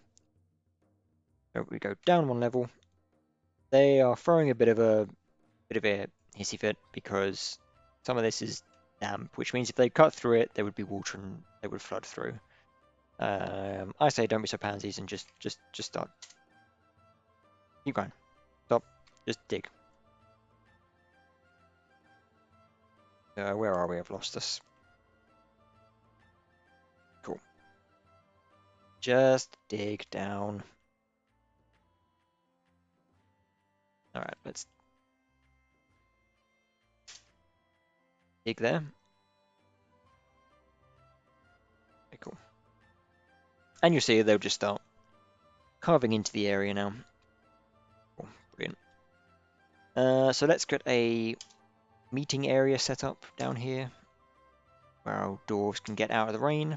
So we go down one level. They are throwing a bit of a hissy fit because some of this is damp, which means if they cut through it, there would be water and they would flood through. I say don't be so pansies and just start. Keep going. Stop. Just dig. Where are we? I've lost us. Cool. Just dig down. Alright, let's dig there. Okay, cool. And you'll see they'll just start carving into the area now. Cool. Brilliant. So let's get a meeting area set up down here where our dwarves can get out of the rain.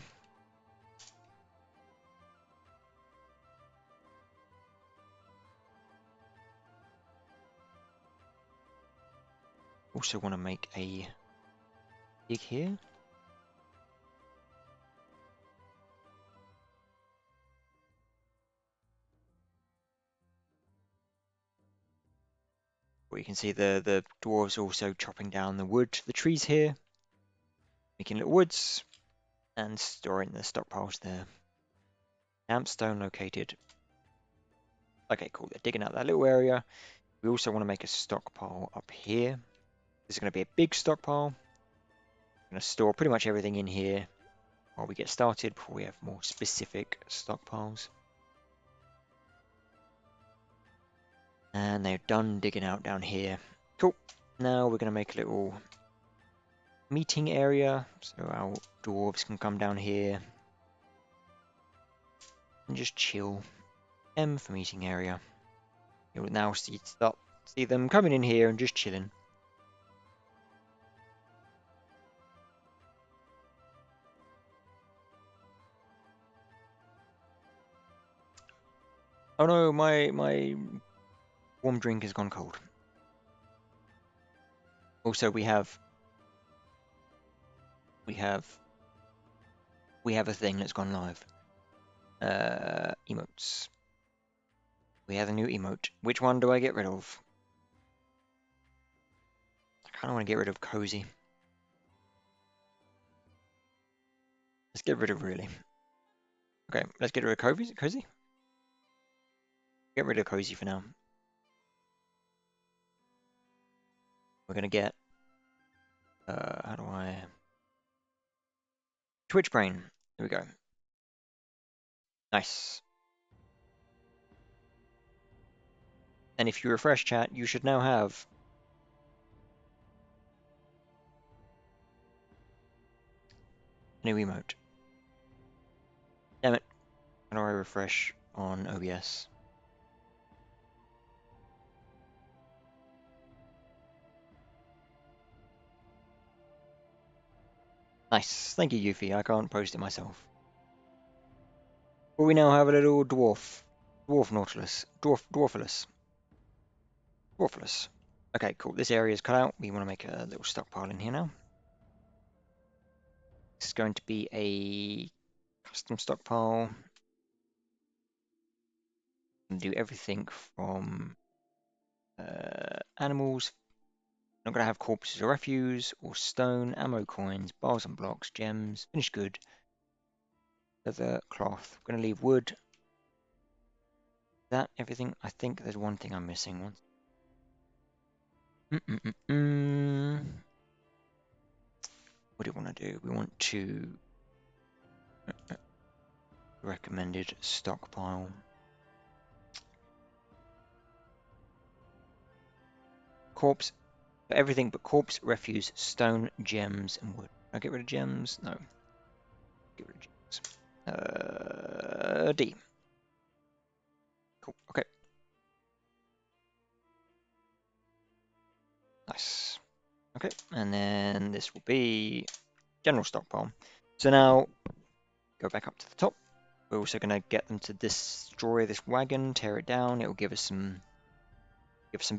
Also want to make a dig here. Where you can see the dwarves also chopping down the wood, the trees here, making little woods, and storing the stockpiles there. Damp stone located. Okay, cool. They're digging out that little area. We also want to make a stockpile up here. This is going to be a big stockpile. I'm going to store pretty much everything in here while we get started before we have more specific stockpiles. And they're done digging out down here. Cool. Now we're going to make a little meeting area so our dwarves can come down here and just chill. M for meeting area. You'll now see them coming in here and just chilling. Oh no, my warm drink has gone cold. Also, we have a thing that's gone live. Emotes. We have a new emote. Which one do I get rid of? I kind of want to get rid of cozy. Let's get rid of really. Okay, let's get rid of cozy. Get rid of cozy for now. We're gonna get how do I Twitch brain. There we go. Nice. And if you refresh chat, you should now have a new emote. Damn it. How do I refresh on OBS? Nice. Thank you, Yuffie. I can't post it myself. But we now have a little dwarf. Dwarf Nautilus. Dwarfulus. Dwarfulus. Okay, cool. This area is cut out. We want to make a little stockpile in here now. This is going to be a custom stockpile. Do everything from animals, Not gonna have corpses or refuse, or stone, ammo coins, bars and blocks, gems, finished good, leather, cloth. I'm gonna leave wood. That everything. I think there's one thing I'm missing. One. What do we want to do? We want to recommended stockpile. Corpse. Everything but corpse, refuse, stone, gems, and wood. I get rid of gems? No. Get rid of gems. D. Cool. Okay. Nice. Okay. And then this will be general stockpile. So now, go back up to the top. We're also going to get them to destroy this wagon, tear it down. It will give us some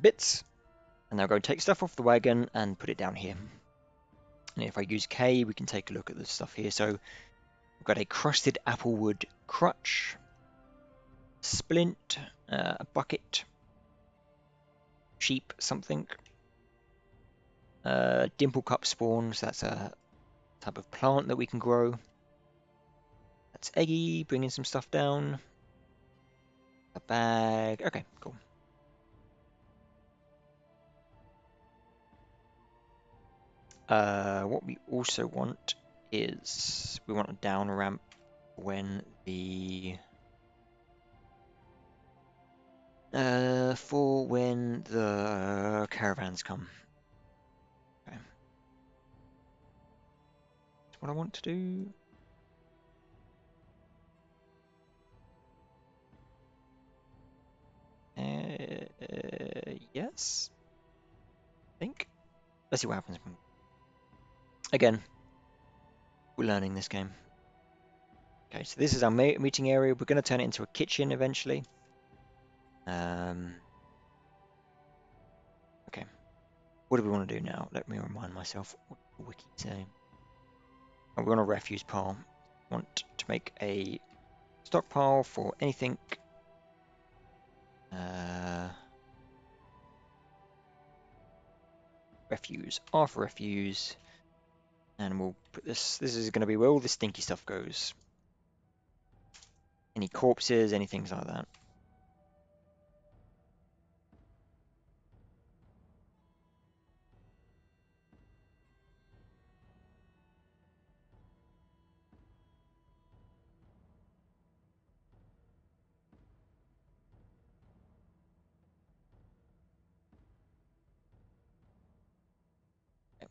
bits. And now go take stuff off the wagon and put it down here. And if I use K, we can take a look at the stuff here. So we've got a crusted applewood crutch, splint, a bucket, sheep something, dimple cup spawns. That's a type of plant that we can grow. That's eggy, bringing some stuff down. A bag. Okay, cool. What we also want is we want a down ramp when the for when the caravans come. Okay. That's what I want to do. Yes. I think. Let's see what happens. Again, we're learning this game. Okay, so this is our meeting area. We're going to turn it into a kitchen eventually. Okay. What do we want to do now? Let me remind myself. What did the wiki say? Oh, we're on a refuse pile. Want to make a stockpile for anything. Refuse. R for refuse. And we'll put this. This is going to be where all the stinky stuff goes. Any corpses, any things like that.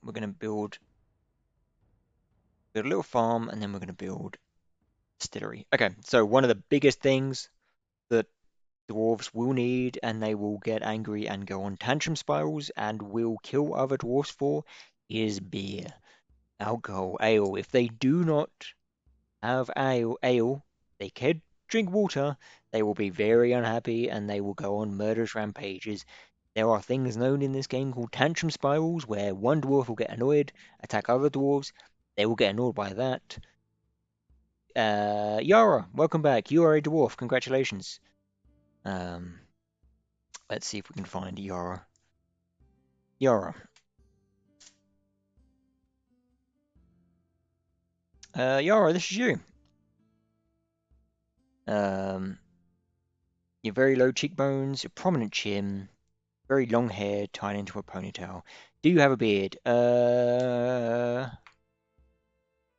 We're going to build a little farm, and then we're going to build distillery. Okay, so one of the biggest things that dwarves will need, and they will get angry and go on tantrum spirals and will kill other dwarves for, is beer, alcohol, ale. If they do not have ale, they can drink water, they will be very unhappy and they will go on murderous rampages. There are things known in this game called tantrum spirals, where one dwarf will get annoyed, attack other dwarves, they will get annoyed by that. Yara, welcome back. You are a dwarf. Congratulations. Let's see if we can find Yara. Yara. Yara, this is you. Your very low cheekbones, your prominent chin, very long hair tied into a ponytail. Do you have a beard?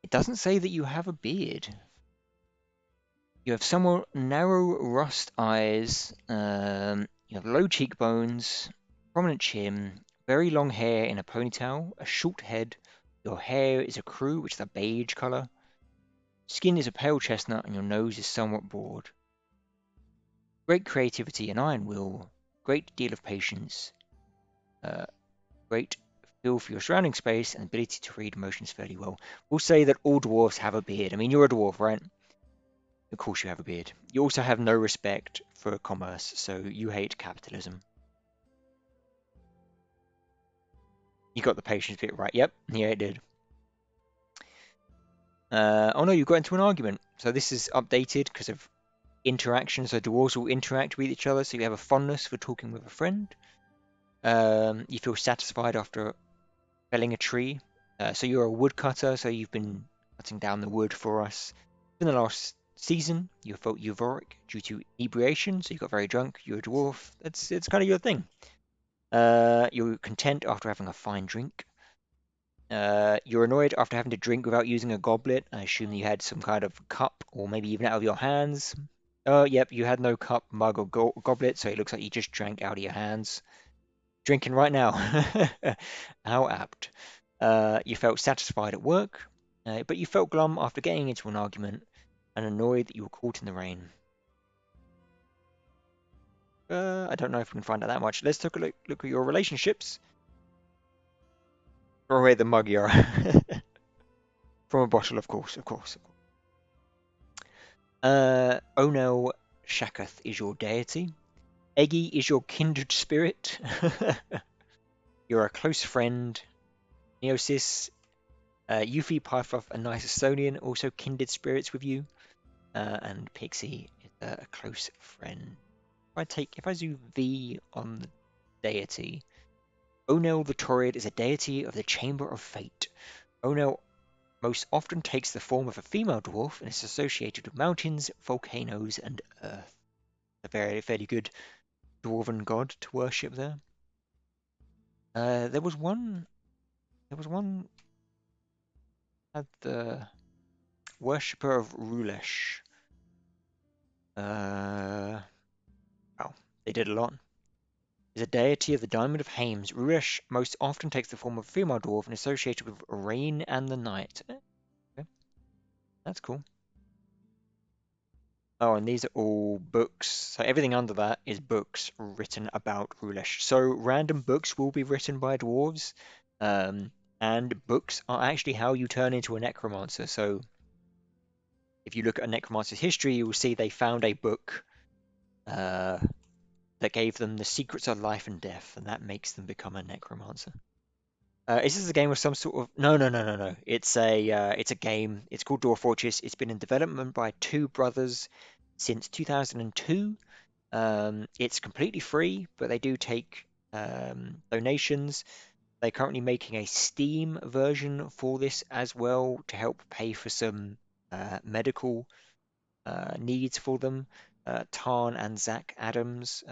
It doesn't say that you have a beard. You have somewhat narrow rust eyes. You have low cheekbones, prominent chin, very long hair in a ponytail, a short head. Your hair is a crew, which is a beige color. Skin is a pale chestnut, and your nose is somewhat broad. Great creativity and iron will. Great deal of patience. Great feel for your surrounding space and ability to read emotions fairly well. We'll say that all dwarves have a beard. I mean, you're a dwarf, right? Of course you have a beard. You also have no respect for commerce, so you hate capitalism. You got the patience bit right. Yep, yeah, it did. Oh no, you got into an argument. So this is updated because of interaction. So dwarves will interact with each other, so you have a fondness for talking with a friend. You feel satisfied after felling a tree. So you're a woodcutter, so you've been cutting down the wood for us. In the last season, you felt euphoric due to inebriation, so you got very drunk. You're a dwarf. It's kind of your thing. You're content after having a fine drink. You're annoyed after having to drink without using a goblet. I assume you had some kind of cup, or maybe even out of your hands. Oh, yep, you had no cup, mug, or goblet, so it looks like you just drank out of your hands. Drinking right now. How apt. You felt satisfied at work, but you felt glum after getting into an argument and annoyed that you were caught in the rain. I don't know if we can find out that much. Let's take a look at your relationships. Throw away the mug, Yara. From a bottle, of course, of course. Onel Shakath is your deity. Eggy is your kindred spirit. You're a close friend. Neosis, Yuffie, Pythoth, and Nysestonian, also kindred spirits with you. And Pixie is a close friend. If I do V on the deity, Onel the Torrid is a deity of the Chamber of Fate. Onel most often takes the form of a female dwarf and is associated with mountains, volcanoes, and earth. A fairly good dwarven god to worship there. There was one had the worshipper of Rulesh. Wow, they did a lot. Is a deity of the Diamond of Hames. Rulesh most often takes the form of a female dwarf and is associated with rain and the night. Okay, that's cool. Oh, and these are all books. So everything under that is books written about Rulesh. So random books will be written by dwarves. And books are actually how you turn into a necromancer. So if you look at a necromancer's history, you will see they found a book uh, that gave them the secrets of life and death, and that makes them become a necromancer. Is this a game with some sort of... No, no, no, no, no. It's a game. It's called Dwarf Fortress. It's been in development by two brothers since 2002. It's completely free, but they do take donations. They're currently making a Steam version for this as well to help pay for some medical needs for them. Tarn and Zach Adams,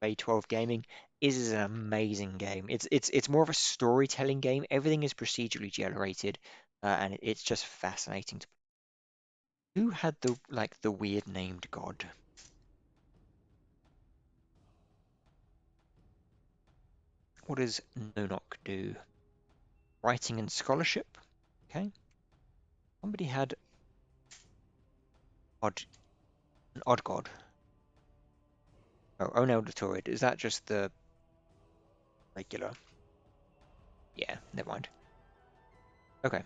Bay12 Gaming, is an amazing game. It's more of a storytelling game. Everything is procedurally generated, and it's just fascinating. Who had the weird named god? What does Nonok do? Writing and scholarship. Okay. Somebody had an odd god. Oh, Onel the Torrid. Is that just the regular? Yeah, never mind. Okay.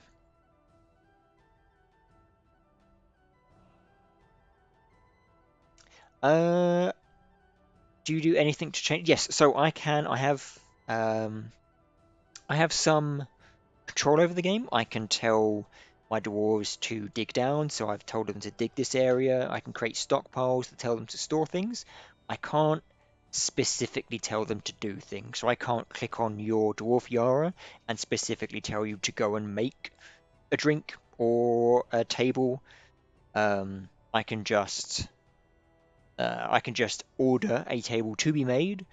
Do you do anything to change? Yes, so I can. I have some control over the game. I can tell my dwarves to dig down, so I've told them to dig this area. I can create stockpiles to tell them to store things. I can't specifically tell them to do things. So I can't click on your dwarf Yara and specifically tell you to go and make a drink or a table. I can just order a table to be made,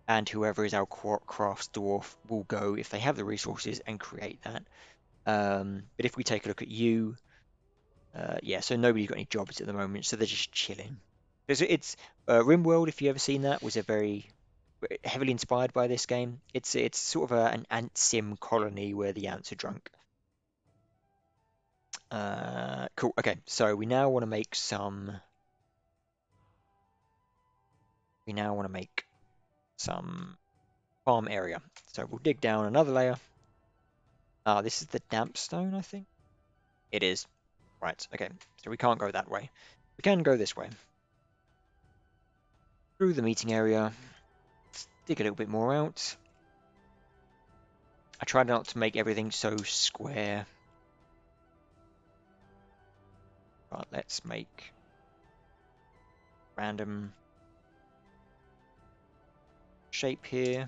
and whoever is our crafts dwarf will go, if they have the resources, and create that. But if we take a look at you, yeah, so nobody's got any jobs at the moment, so they're just chilling. It's Rimworld, if you ever seen that, was a very heavily inspired by this game. It's sort of an ant sim colony where the ants are drunk. Cool. Okay, so we now want to make some. We now want to make some farm area. So we'll dig down another layer. This is the damp stone, I think. It is. Right, okay. So we can't go that way. We can go this way. Through the meeting area. Let's dig a little bit more out. I tried not to make everything so square. But let's make random shape here.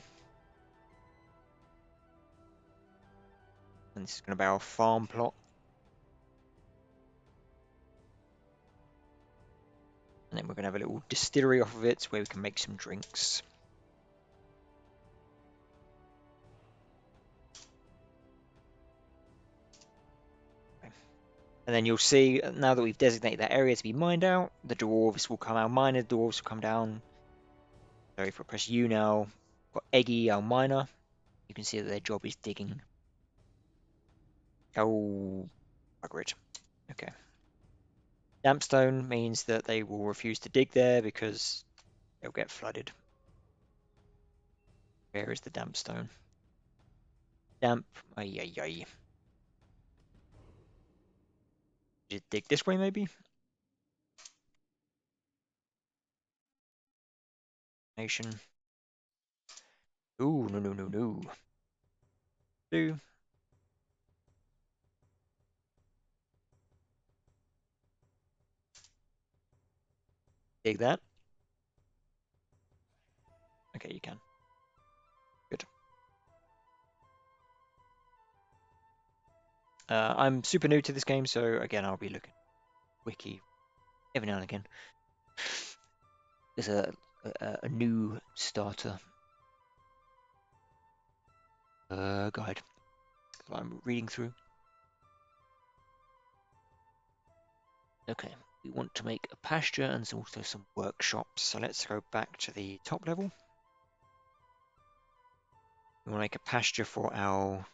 And this is going to be our farm plot. And then we're going to have a little distillery off of it where we can make some drinks. And then you'll see, now that we've designated that area to be mined out, the dwarves will come, our miner dwarves will come down. So if I press U now, we've got Eggy, our miner. You can see that their job is digging. Oh, bugger it. Okay. Dampstone means that they will refuse to dig there because they'll get flooded. Where is the dampstone? Damp, ay, ay, ay. Just dig this way, maybe? Nation. Ooh, no, no, no, no. Do. Dig that. Okay, you can. Good. I'm super new to this game, so again, I'll be looking wiki every now and again. There's a new starter guide that I'm reading through. Okay, we want to make a pasture and also some workshops. So let's go back to the top level. We want to make a pasture for our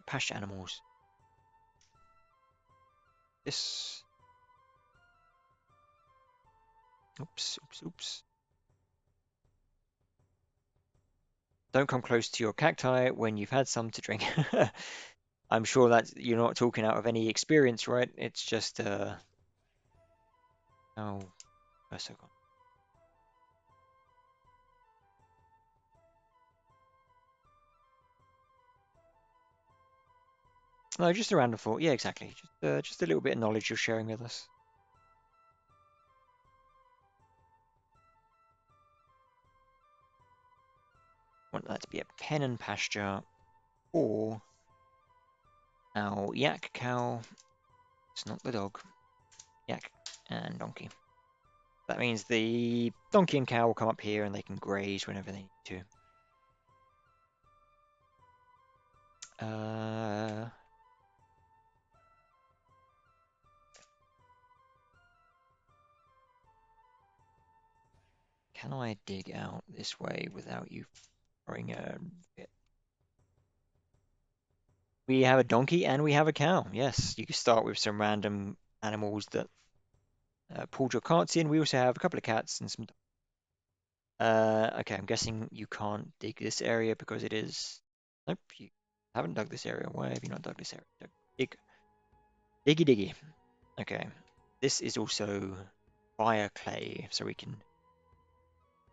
pasture animals. This. Oops, oops, oops. Don't come close to your cacti when you've had some to drink. I'm sure that you're not talking out of any experience, right? It's just oh, where's so gone? No, just a random thought. Yeah, exactly. Just a little bit of knowledge you're sharing with us. Want that to be a pen and pasture, or our yak cow. It's not the dog. Yak and donkey. That means the donkey and cow will come up here and they can graze whenever they need to. Can I dig out this way without you throwing a bit? We have a donkey and we have a cow. Yes, you can start with some random animals that pulled your carts in. We also have a couple of cats and some. Okay, I'm guessing you can't dig this area because it is. Nope, you haven't dug this area. Why have you not dug this area? Dig. Diggy diggy. Okay, this is also fire clay, so we can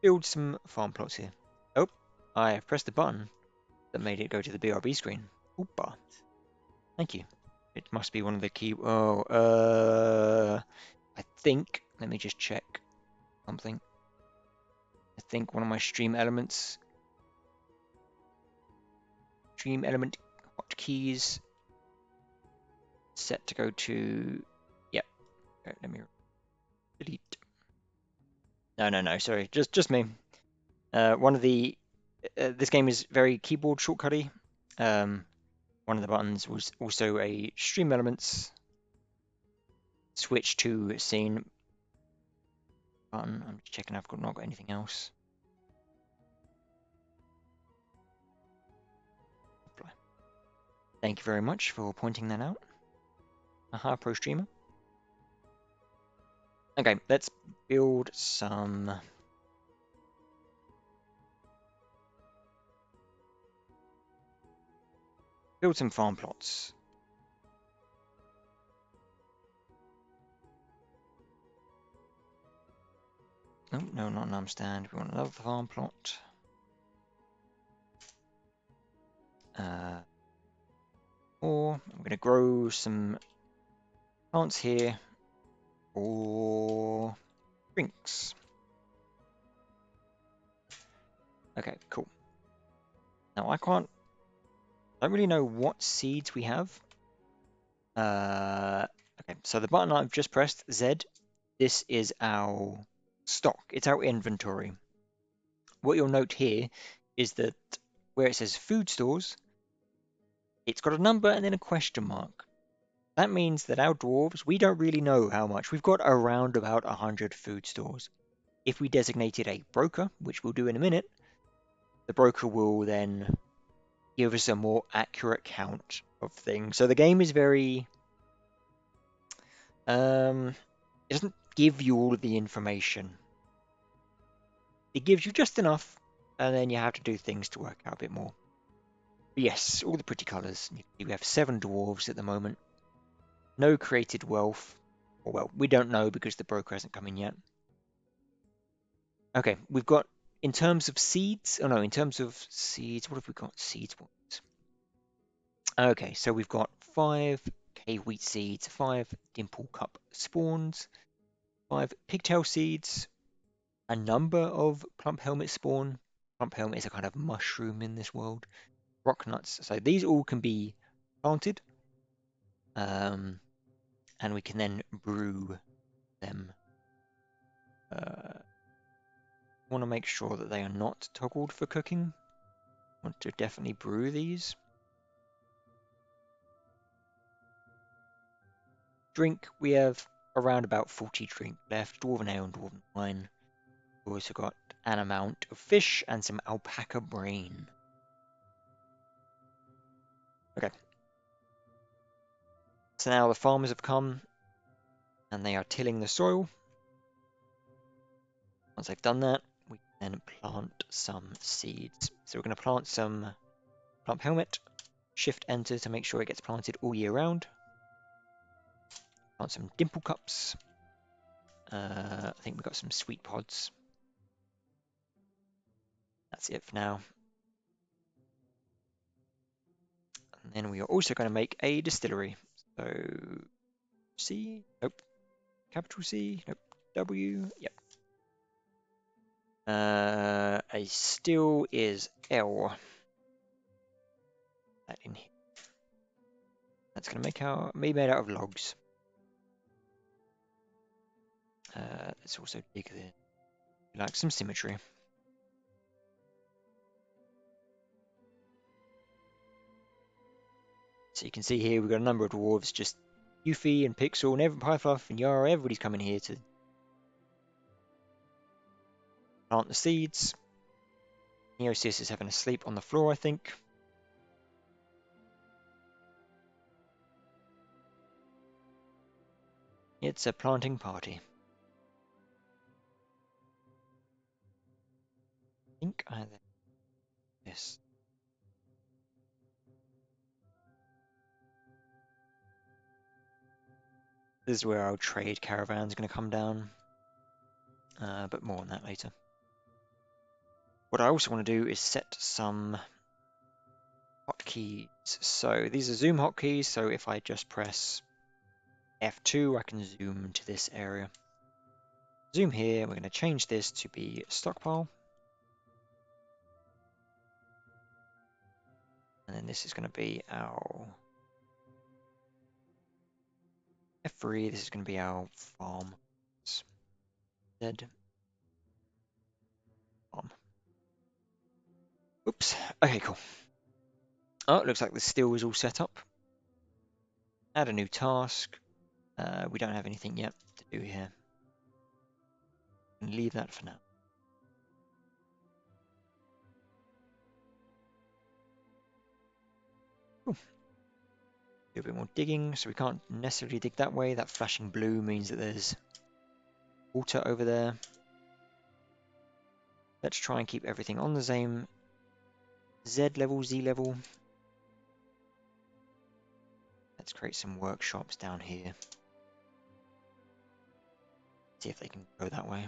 build some farm plots here. Oh, I have pressed the button that made it go to the BRB screen. Oopa. Thank you. It must be one of the key. Oh, I think. Let me just check something. I think one of my stream elements. Stream element hotkeys set to go to. Yep. Okay, let me delete. No. Sorry, just me. One of the. This game is very keyboard shortcutty. One of the buttons was also a stream elements switch to scene button. I'm just checking I've not got anything else. Thank you very much for pointing that out. Aha, pro streamer. Okay, let's build some. Build some farm plots. Oh, no, not an arm stand. We want another farm plot. Or I'm going to grow some plants here for drinks. Okay, cool. Now I don't really know what seeds we have. Okay, so the button I've just pressed, Z, this is our stock. It's our inventory. What you'll note here is that where it says food stores, it's got a number and then a question mark. That means that our dwarves, we don't really know how much. We've got around about 100 food stores. If we designated a broker, which we'll do in a minute, the broker will then give us a more accurate count of things. So the game is very... it doesn't give you all of the information. It gives you just enough, and then you have to do things to work out a bit more. But yes, all the pretty colours. We have 7 dwarves at the moment. No created wealth. Or, well, we don't know because the broker hasn't come in yet. Okay, we've got, in terms of seeds, what have we got seeds-wise? Okay, so we've got 5 K-wheat seeds, 5 dimple cup spawns, 5 pigtail seeds, a number of plump helmet spawn. Plump helmet is a kind of mushroom in this world. Rock nuts. So these all can be planted, and we can then brew them. Want to make sure that they are not toggled for cooking. Want to definitely brew these. Drink, we have around about 40 drink left. Dwarven ale and dwarven wine. We've also got an amount of fish and some alpaca brain. Okay. So now the farmers have come and they are tilling the soil. Once they've done that, we can then plant some seeds. So we're going to plant some plump helmet. Shift enter to make sure it gets planted all year round. Plant some dimple cups. I think we've got some sweet pods. That's it for now. And then we are also going to make a distillery. So C, nope. Capital C, nope. W, yep. A still is L. That in here. That's going to make our be made out of logs. Let's also dig there. Like some symmetry. So you can see here we've got a number of dwarves, just Yuffie and Pixel and Pyfluff and Yara, everybody's coming here to plant the seeds. Neosis is having a sleep on the floor, I think. It's a planting party. I think I this. This is where our trade caravan is going to come down. But more on that later. What I also want to do is set some hotkeys. So these are zoom hotkeys, so if I just press F2, I can zoom to this area. Zoom here, we're going to change this to be stockpile. And then this is going to be our F3, this is going to be our farm. Z. Farm. Oops, okay, cool. Oh, it looks like the still is all set up. Add a new task. We don't have anything yet to do here. And leave that for now. Cool. Do a bit more digging, so we can't necessarily dig that way. That flashing blue means that there's water over there. Let's try and keep everything on the same Z level, Z level. Let's create some workshops down here. See if they can go that way.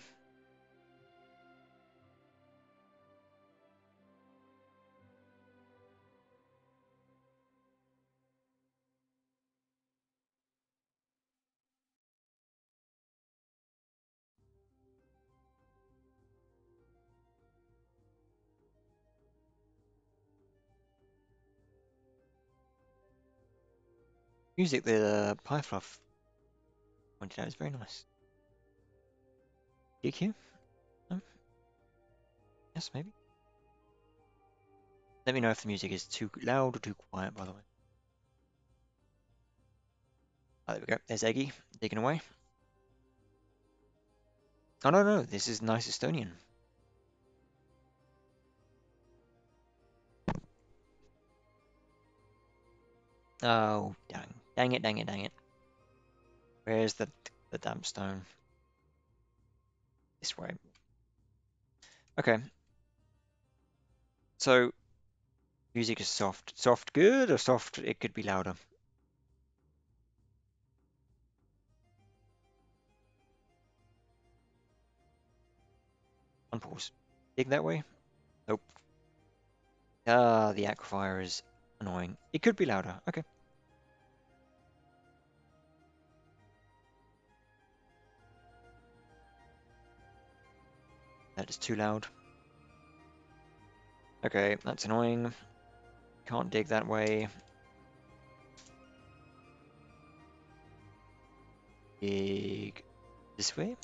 Music the Pie Fluff pointed out is very nice. DQ? No? Yes, maybe. Let me know if the music is too loud or too quiet, by the way. Oh, there we go. There's Eggy digging away. Oh, no, no, this is nice Estonian. Oh, dang. Dang it, dang it, dang it. Where's the damp stone? This way. Okay. So, music is soft. Soft good or soft it could be louder? Unpause. Dig that way? Nope. Ah, the aquifer is annoying. It could be louder. Okay. That is too loud. Okay, that's annoying. Can't dig that way. Dig this way?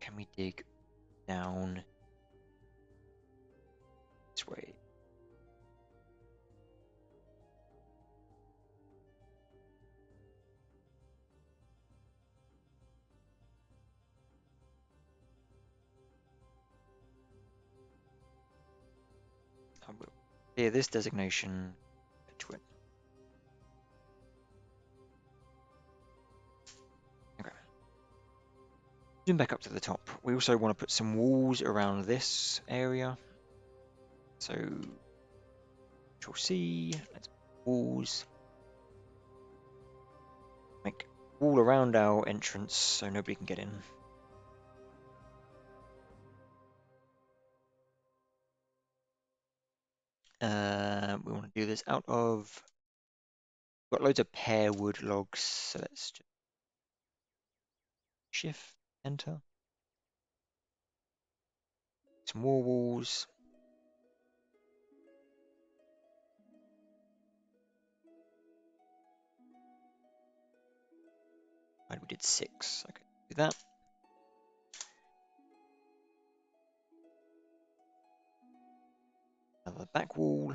Can we dig down this way? I will clear this designation to it. Okay. Zoom back up to the top. We also want to put some walls around this area. So, Control C, let's walls. Make wall around our entrance so nobody can get in. We want to do this out of. Got loads of pear wood logs, so let's just shift, enter. Some more walls. Right, we did 6. Okay, do that. Another back wall.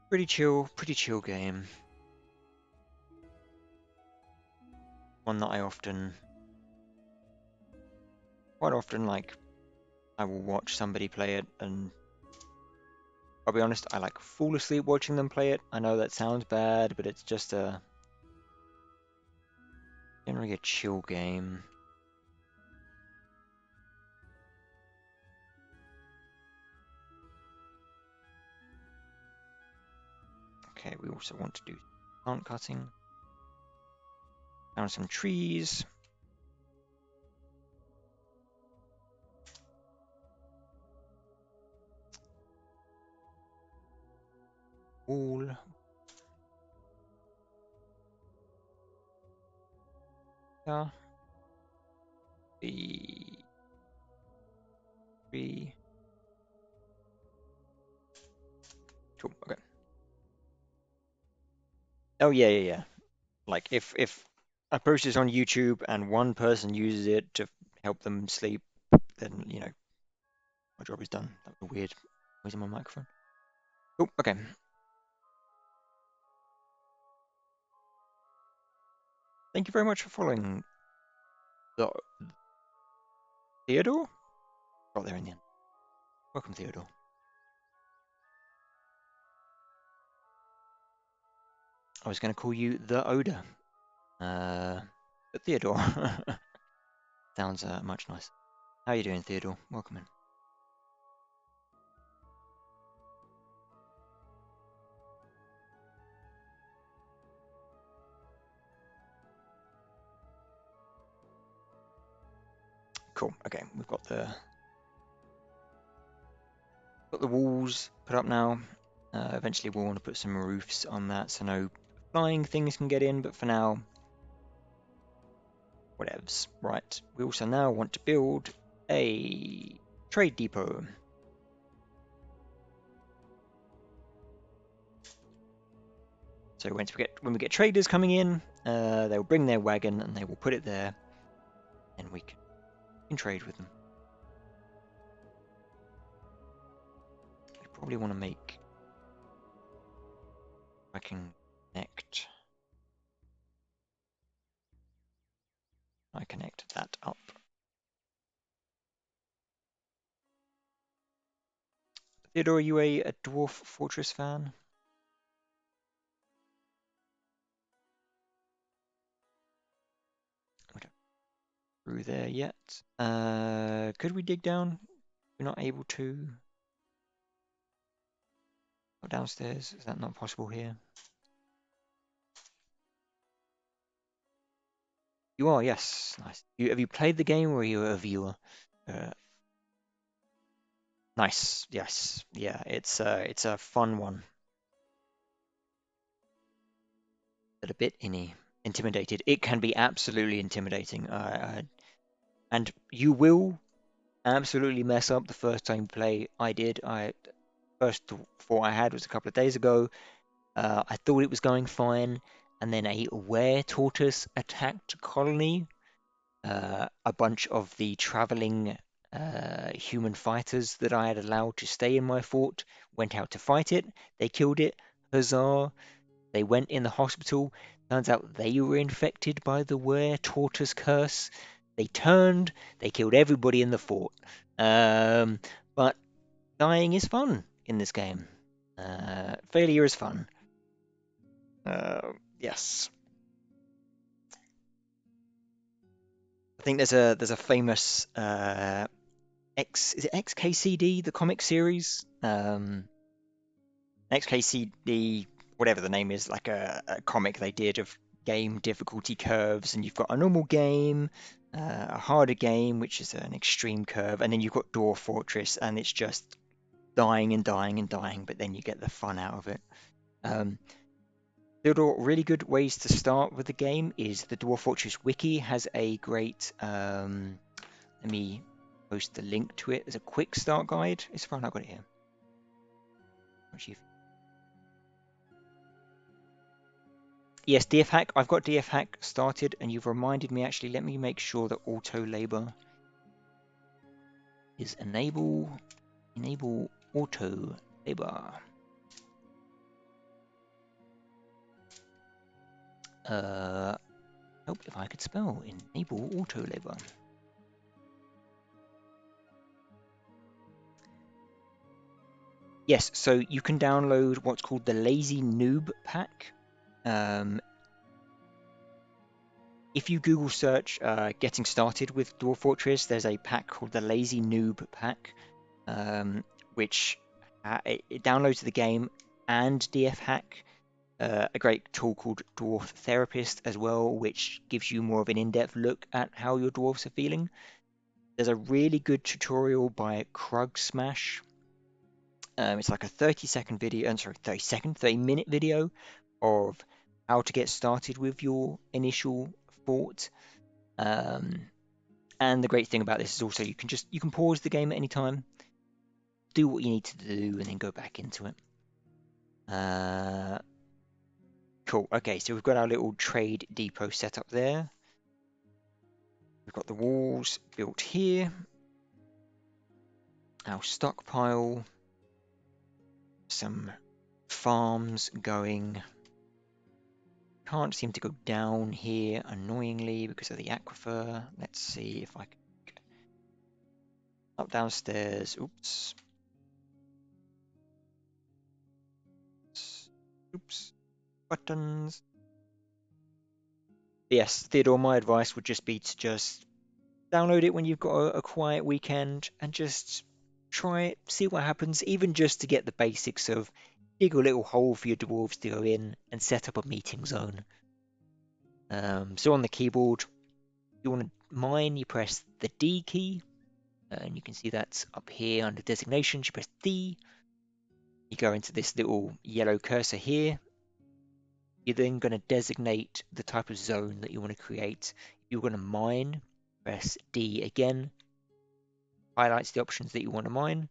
Pretty chill game. One that quite often, like, I will watch somebody play it, and I'll be honest, I like fall asleep watching them play it. I know that sounds bad, but it's just generally a chill game. Okay, we also want to do plant cutting. Down some trees. Wall. Yeah. The tree. Cool. Okay. Oh yeah. Like if I post this on YouTube and one person uses it to help them sleep, then my job is done. That was a weird noise on my microphone. Oh, okay. Thank you very much for following the Theodore. Got there in the end. Welcome, Theodore. I was going to call you the Odor, but Theodore sounds much nicer. How you doing, Theodore? Welcome in. Cool. Okay, we've got the walls put up now. Eventually, we'll want to put some roofs on that so no flying things can get in. But for now, whatevs. Right. We also now want to build a trade depot. So when we get traders coming in, they will bring their wagon and they will put it there, and we can trade with them. We probably want to make. I can connect. I connect that up. Theodore, are you a Dwarf Fortress fan? Through there yet. Could we dig down? We're not able to. Or downstairs? Is that not possible here? You are, yes. Nice. Have you played the game or are you a viewer? Uh, nice. Yes. Yeah. It's a fun one. But a bit intimidated. It can be absolutely intimidating. And you will absolutely mess up the first time you play. I did. First thought I had was a couple of days ago. I thought it was going fine, and then a were tortoise attacked a colony. A bunch of the traveling human fighters that I had allowed to stay in my fort went out to fight it. They killed it. Huzzah! They went in the hospital. Turns out they were infected by the were tortoise curse. They turned. They killed everybody in the fort. But dying is fun in this game. Failure is fun. Yes. I think there's a famous is it XKCD, the comic series? XKCD, whatever the name is, like a comic they did of game difficulty curves, and you've got a normal game, a harder game, which is an extreme curve, and then you've got Dwarf Fortress, and it's just dying and dying and dying, but then you get the fun out of it. Theodore, really good ways to start with the game is the Dwarf Fortress wiki has a great. Let me post the link to it as a quick start guide. It's fine, I've got it here. Yes, DF hack. I've got DF hack started, and you've reminded me. Actually, let me make sure that auto labor is enable auto labor. Hope if I could spell enable auto labor. Yes, so you can download what's called the Lazy Noob pack. If you Google search getting started with Dwarf Fortress, there's a pack called the Lazy Noob pack, which it downloads the game and DF hack. A great tool called Dwarf Therapist as well, which gives you more of an in-depth look at how your dwarfs are feeling. There's a really good tutorial by Krug Smash. It's like a 30-second video, 30-minute video of how to get started with your initial fort. And the great thing about this is also you can pause the game at any time, do what you need to do, and then go back into it. Cool. Okay, so we've got our little trade depot set up there. We've got the walls built here. Our stockpile. Some farms going. Can't seem to go down here, annoyingly, because of the aquifer. Let's see if I can. Up downstairs. Oops. Oops. Buttons. Yes, Theodore, my advice would just be to just Download it when you've got a quiet weekend and just try it, see what happens, even just to get the basics of dig a little hole for your dwarves to go in and set up a meeting zone. So on the keyboard, you want to mine, you press the D key, and you can see that's up here under designations. You press D, you go into this little yellow cursor here. You're then going to designate the type of zone that you want to create. If you're going to mine, press D again, highlights the options that you want to mine.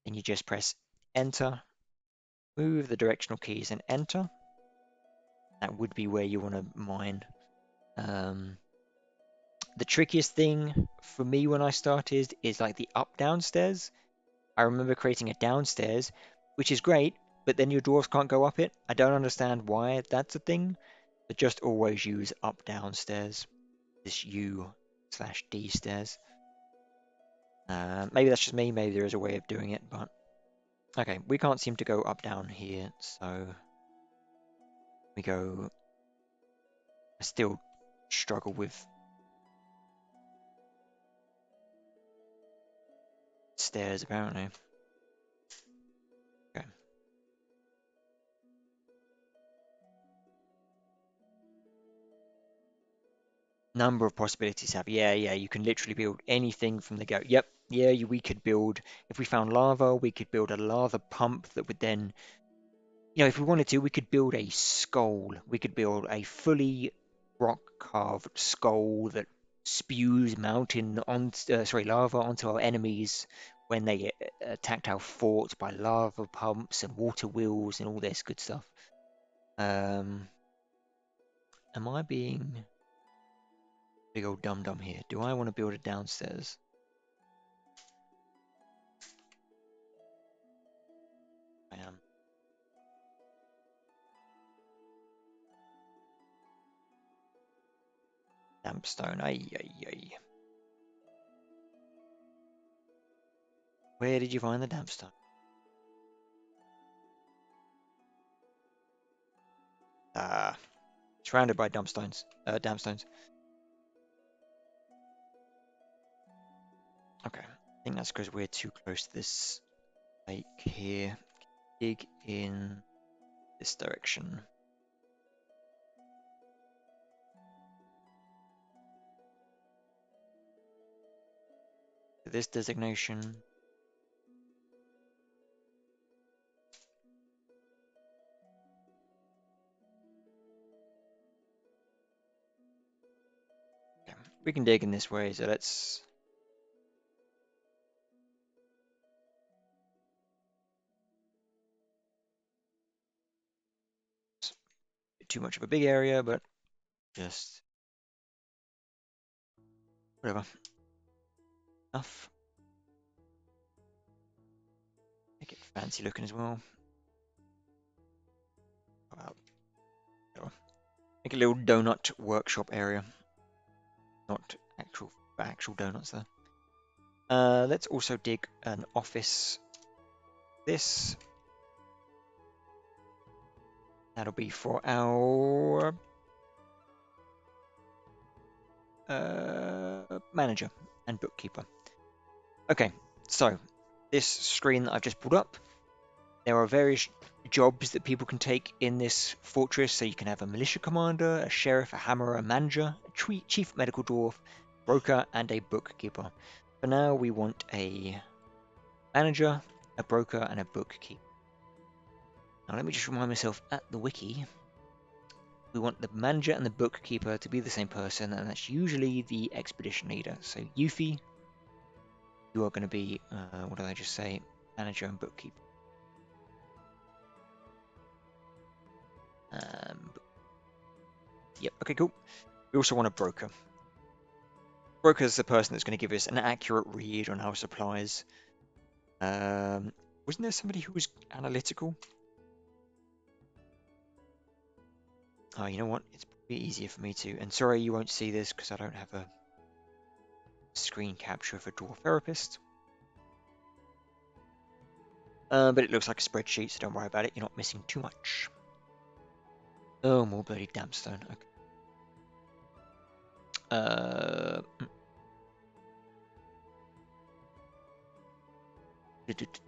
Then you just press enter, move the directional keys and enter. That would be where you want to mine. The trickiest thing for me when I started is like the up-down stairs. I remember creating a downstairs, which is great, but then your dwarves can't go up it. I don't understand why that's a thing, but just always use up-down stairs. This U/D stairs. Maybe that's just me, maybe there is a way of doing it, but okay, we can't seem to go up down here, so we go. I still struggle with stairs apparently. Okay. Number of possibilities have. Yeah, you can literally build anything from the go. Yep, yeah, we could build, if we found lava, we could build a lava pump that would then, if we wanted to, we could build a skull. We could build a fully rock carved skull that spews lava onto our enemies when they attacked our fort by lava pumps and water wheels and all this good stuff. Am I being big old dum-dum here? Do I want to build it downstairs? I am. Dampstone, ay. Where did you find the dampstone? Surrounded by dampstones. Okay, I think that's because we're too close to this lake here. Dig in this direction. This designation. Okay, we can dig in this way, so let's. Too much of a big area, but just whatever. Enough. Make it fancy looking as well. About make a little donut workshop area. Not actual donuts there. Let's also dig an office. This. That'll be for our manager and bookkeeper. Okay, so this screen that I've just pulled up, there are various jobs that people can take in this fortress. So you can have a militia commander, a sheriff, a hammerer, a manager, a chief medical dwarf, broker, and a bookkeeper. For now, we want a manager, a broker, and a bookkeeper. Now let me just remind myself at the wiki, we want the manager and the bookkeeper to be the same person, and that's usually the expedition leader. So Yuffie, you are going to be, what did I just say? Manager and bookkeeper. Yep, okay, cool. We also want a broker. Broker is the person that's going to give us an accurate read on our supplies. Wasn't there somebody who was analytical? Oh, you know what? It's probably easier for me to. And sorry, you won't see this because I don't have a screen capture of a dwarf therapist. But it looks like a spreadsheet, so don't worry about it. You're not missing too much. Oh, more bloody dampstone. Okay.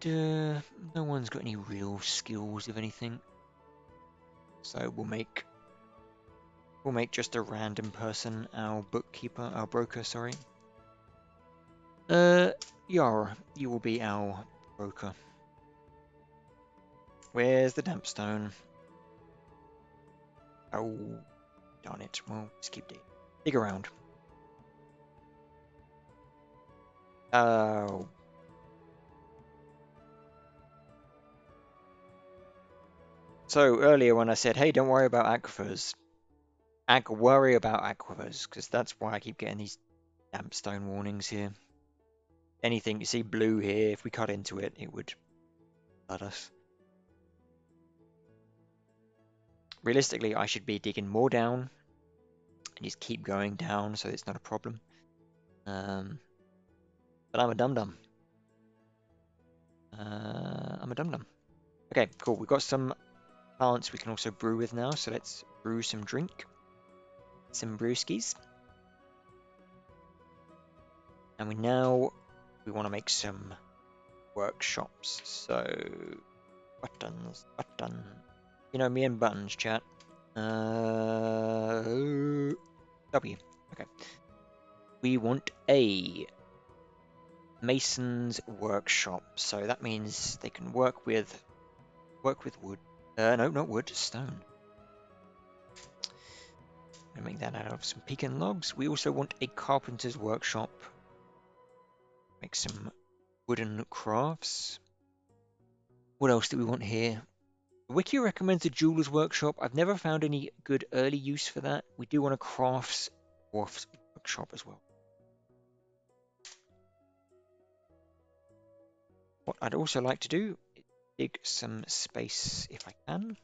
No one's got any real skills of anything, so we'll make just a random person our bookkeeper, our broker. Sorry. Yara, you will be our broker. Where's the damp stone? Oh, darn it. Well, just keep digging. Dig around. Oh. So earlier when I said, hey, don't worry about aquifers, worry about aquifers, because that's why I keep getting these damp stone warnings here. Anything you see blue here, if we cut into it, it would flood us. Realistically, I should be digging more down and just keep going down so it's not a problem. But I'm a dum-dum. I'm a dum-dum. Okay, cool. We've got some plants we can also brew with now, so let's brew some drink. Some brewskis. And we want to make some workshops. So buttons. You know me and buttons, chat. W. Okay. We want a mason's workshop. So that means they can work with wood. No, not wood, stone. I'm gonna make that out of some pecan logs. We also want a carpenter's workshop. Make some wooden crafts. What else do we want here? The wiki recommends a jeweler's workshop. I've never found any good early use for that. We do want a crafts workshop as well. What I'd also like to do is dig some space if I can.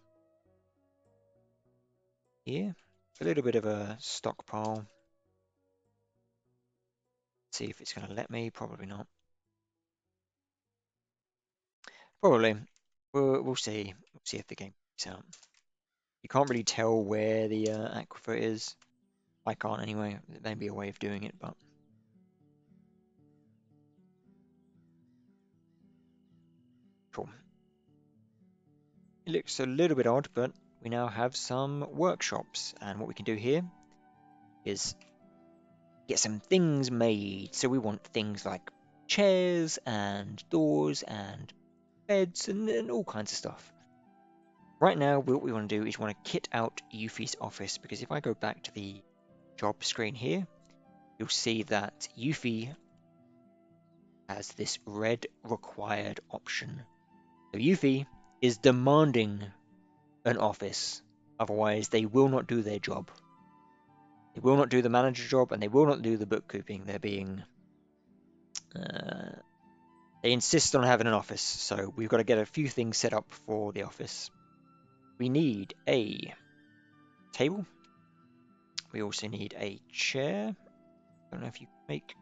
Here. A little bit of a stockpile. See if it's going to let me. Probably not. Probably. We'll see. We'll see if the game works out. You can't really tell where the aquifer is. I can't anyway. There may be a way of doing it, but... Cool. It looks a little bit odd, but we now have some workshops. And what we can do here is get some things made. So we want things like chairs and doors and beds and all kinds of stuff. Right now, what we want to do is we want to kit out Yuffie's office, because if I go back to the job screen here, you'll see that Yuffie has this red required option. So Yuffie is demanding an office, otherwise they will not do their job. They will not do the manager job, and they will not do the bookkeeping. They're being... they insist on having an office, so we've got to get a few things set up for the office. We need a table. We also need a chair. I don't know if you can make...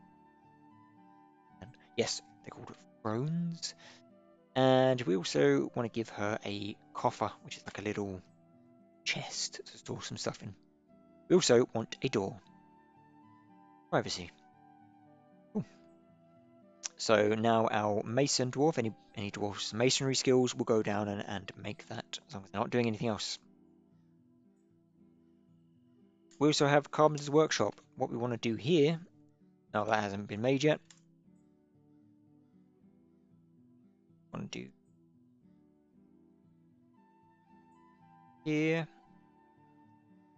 Yes, they're called thrones. And we also want to give her a coffer, which is like a little chest to store some stuff in. We also want a door. Privacy. Cool. So now our mason dwarf, any dwarf's masonry skills, will go down and make that, as long as they're not doing anything else. We also have Carpenter's Workshop. What we want to do here, now that hasn't been made yet, want to do here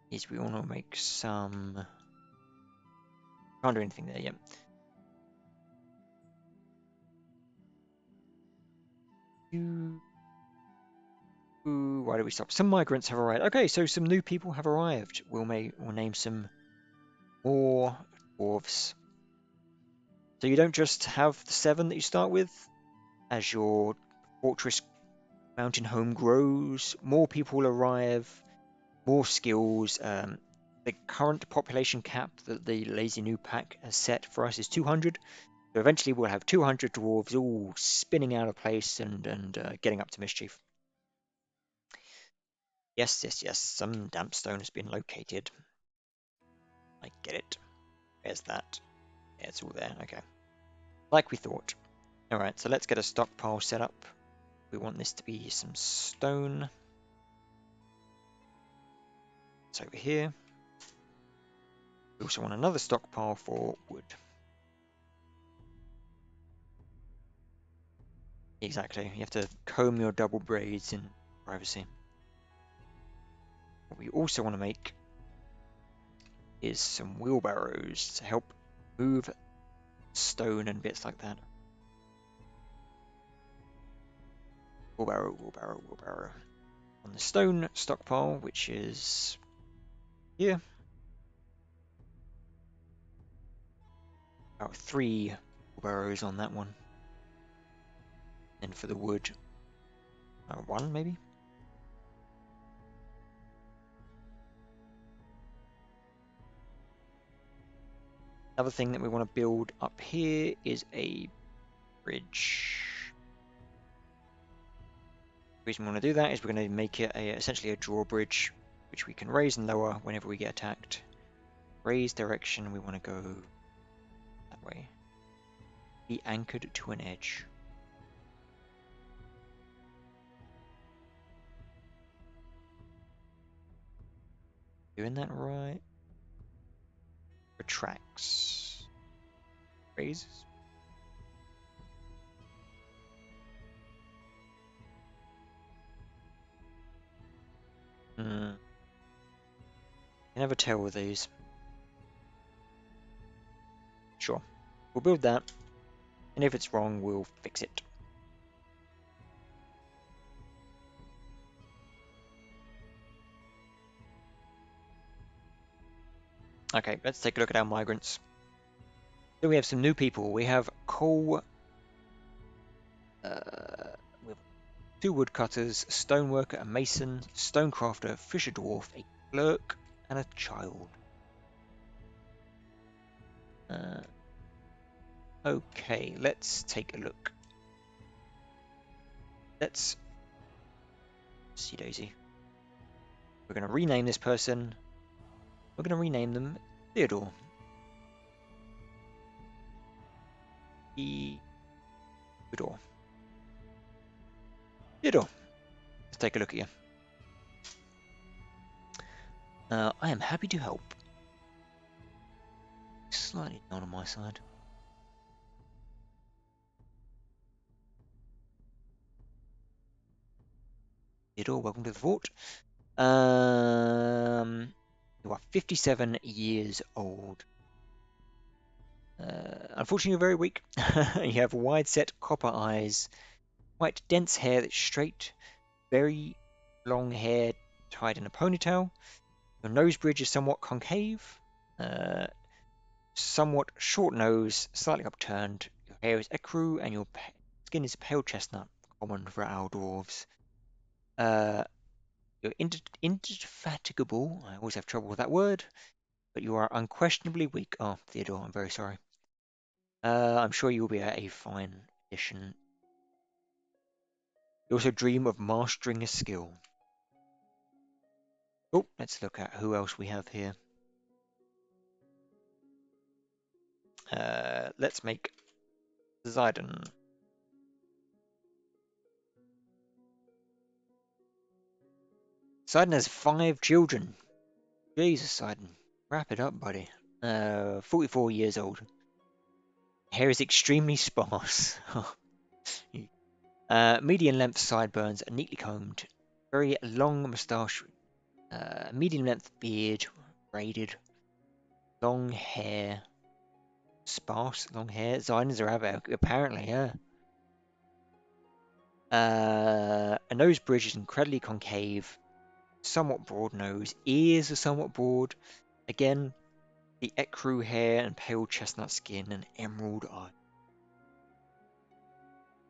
is we want to make some... Can't do anything there yet. Why did we stop? Some migrants have arrived. Okay, so some new people have arrived. We'll name some more dwarves. So you don't just have the 7 that you start with. As your fortress mountain home grows, more people arrive, more skills. The current population cap that the Lazy New Pack has set for us is 200. So eventually we'll have 200 dwarves all spinning out of place and getting up to mischief. Yes. Some damp stone has been located. I get it. Where's that? Yeah, it's all there. Okay. Like we thought. Alright, so let's get a stockpile set up. We want this to be some stone. It's over here. We also want another stockpile for wood. Exactly, you have to comb your double braids in privacy. What we also want to make is some wheelbarrows to help move stone and bits like that. Wheelbarrow, wheelbarrow, wheelbarrow. On the stone stockpile, which is here. About 3 wheelbarrows on that one. And for the wood, 1 maybe? Another thing that we want to build up here is a bridge. The reason we want to do that is we're going to make it essentially a drawbridge, which we can raise and lower whenever we get attacked. Raise direction, we want to go that way. Be anchored to an edge. Doing that right. Retracts. Raises. You never tell with these. Sure. We'll build that. And if it's wrong, we'll fix it. Okay, let's take a look at our migrants. So we have some new people. We have coal. We have 2 woodcutters, stoneworker, a mason, stonecrafter, fisher dwarf, a clerk, and a child. Okay, let's take a look. Let's see Daisy. We're going to rename this person. We're going to rename them Theodore. Theodore. Theodore. Let's take a look at you. I am happy to help. Slightly down on my side. Theodore, welcome to the fort. You are 57 years old. Unfortunately, you're very weak. You have wide-set copper eyes, quite dense hair that's straight, very long hair tied in a ponytail. Your nose bridge is somewhat concave, somewhat short nose, slightly upturned. Your hair is ecru, and your skin is pale chestnut, common for our dwarves. You're indefatigable. I always have trouble with that word, but you are unquestionably weak. Oh, Theodore, I'm very sorry. I'm sure you will be a fine addition. You also dream of mastering a skill. Oh, let's look at who else we have here. Let's make Zidon. Sidon has 5 children. Jesus, Sidon. Wrap it up, buddy. 44 years old. Hair is extremely sparse. Medium length sideburns are neatly combed. Very long moustache. Medium length beard. Braided. Long hair. Sparse long hair. Zidons are apparently, yeah. A nose bridge is incredibly concave. Somewhat broad nose. Ears are somewhat broad. Again, the ecru hair and pale chestnut skin and emerald eye.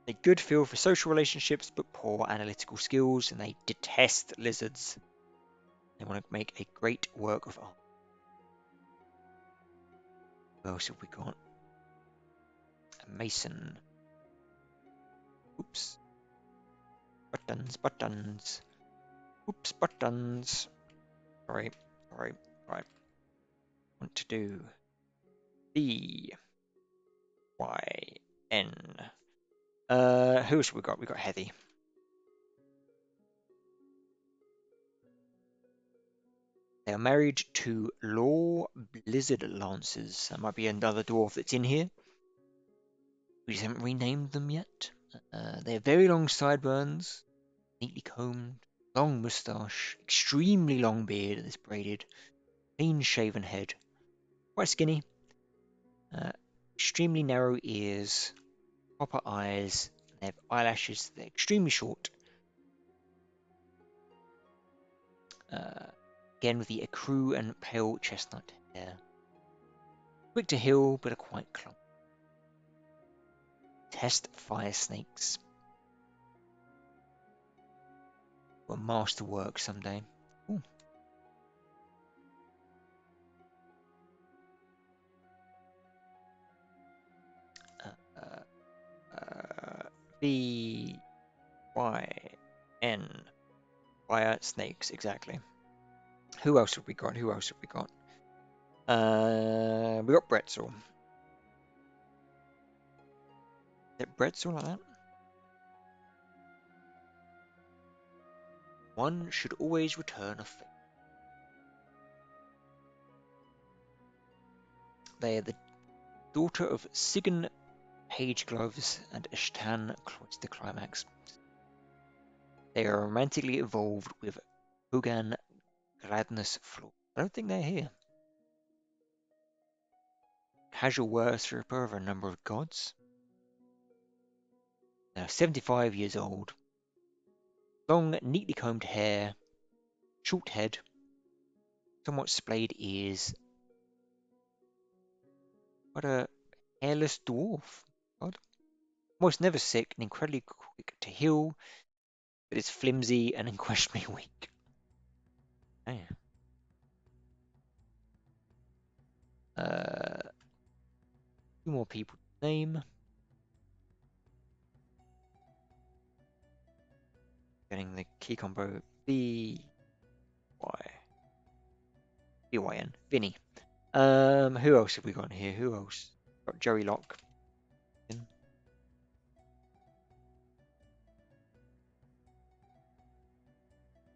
A good feel for social relationships, but poor analytical skills, and they detest lizards. They want to make a great work of art. What else have we got? A mason. Oops. Buttons, buttons. Oops, buttons. Sorry. Want to do B Y N Who else we got? We got Heathy. They are married to Law Blizzard Lancers. That might be another dwarf that's in here. We just haven't renamed them yet. They have very long sideburns, neatly combed, long moustache, extremely long beard that's braided, clean shaven head, quite skinny, extremely narrow ears, copper eyes. They have eyelashes. They're extremely short. Again with the ecru and pale chestnut hair. Quick to heal, but are quite clumsy. Test fire snakes. Will masterwork someday. Ooh. V-Y-N. Fire snakes, exactly. Who else have we got? Who else have we got? We got Bretzel. Is it Bretzel like that? One should always return a favor. They are the daughter of Sigyn Page Gloves and Ishtan Cloister Climax. They are romantically involved with Hogan Gladness Floor. I don't think they're here. Casual worshipper of a number of gods. They're 75 years old. Long, neatly combed hair, short head, somewhat splayed ears. What a hairless dwarf. God. Almost never sick and incredibly quick to heal, but is flimsy and unquestionably weak. Damn. Two more people to name. Getting the key combo B-Y-B-Y-N. Vinny. Who else have we got here? Who else? Got Joey Locke.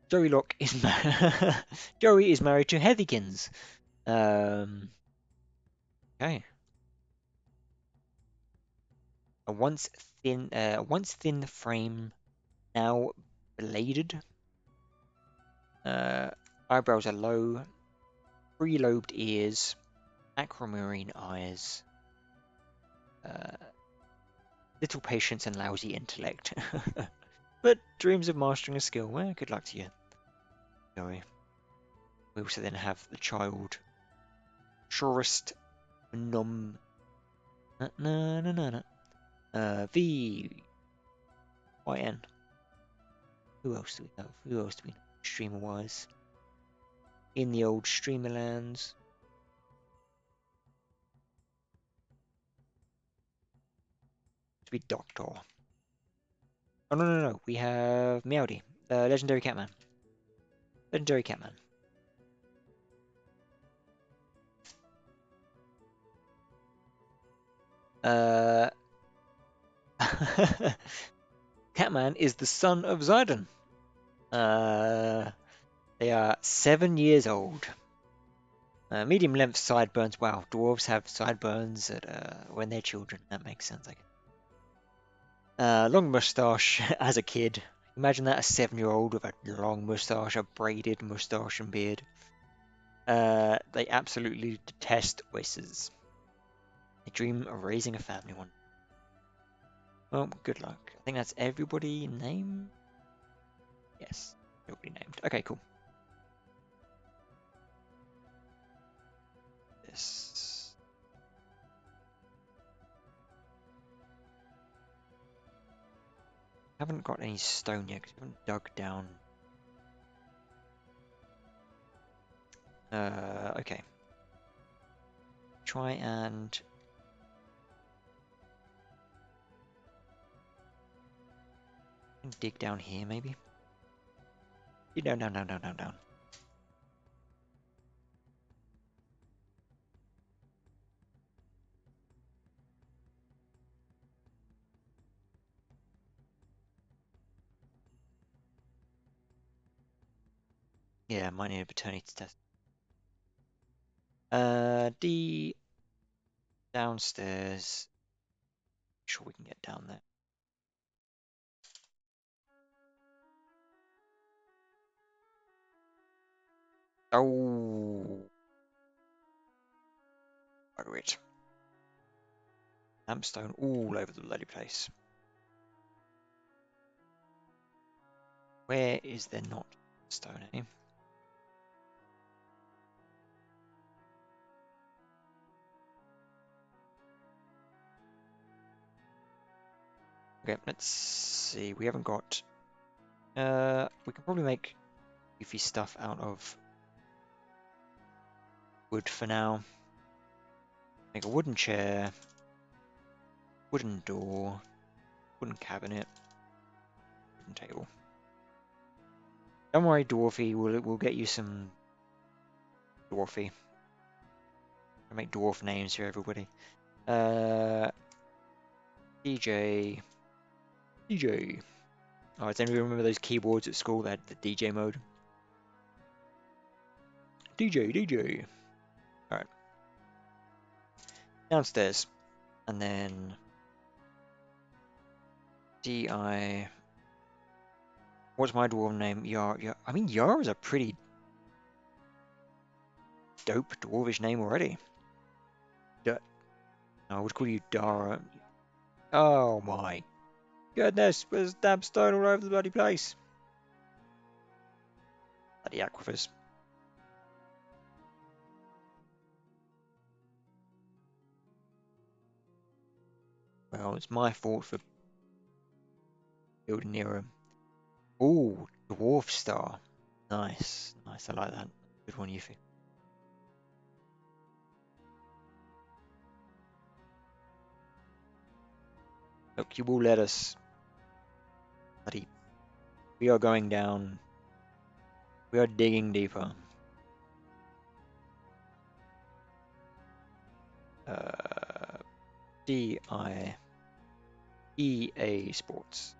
Joey Locke is Joey is married to Heathykins. Okay. A once thin frame, now bladed. Eyebrows are low, three-lobed ears, aquamarine eyes, little patience and lousy intellect. But dreams of mastering a skill. Well, good luck to you, Joey. We also then have the child, Surest Nom. V-Y-N. Who else do we have? Who else do we know? Streamer-wise. In the old Streamerlands. To be Doctor. Oh, no. We have Meowdy. Legendary Catman. Legendary Catman. Catman is the son of Zidon. They are 7 years old. Medium length sideburns. Wow, dwarves have sideburns when they're children. That makes sense, I guess. Long moustache as a kid. Imagine that, a 7-year-old with a long moustache, a braided moustache and beard. They absolutely detest oysters. They dream of raising a family one. Well, good luck. I think that's everybody named. Yes, everybody named. Okay, cool. This. Haven't got any stone yet because we haven't dug down. Okay. Try and dig down here, maybe. Down. Yeah, might need a paternity test. D downstairs. Sure we can get down there. Oh, it. Lampstone all over the bloody place. Where is there not stone, eh? Okay, let's see. We haven't got. We can probably make goofy stuff out of wood for now. Make a wooden chair, wooden door, wooden cabinet, wooden table. Don't worry, Dwarfy. We'll get you some Dwarfy. I make dwarf names for everybody. DJ. DJ. Oh, does anybody remember those keyboards at school that had the DJ mode? DJ, DJ. Alright. Downstairs. And then DI. What's my dwarf name? Yar. I mean, Yar is a pretty dope dwarvish name already. I would call you Dara. Oh my goodness, there's damn stone all over the bloody place. Bloody aquifers. Well, it's my fault for building near him. Ooh, dwarf star. Nice, nice. I like that. Good one, Yuffie. Look, you will let us. Bloody. We are going down. We are digging deeper. DIEA Sports.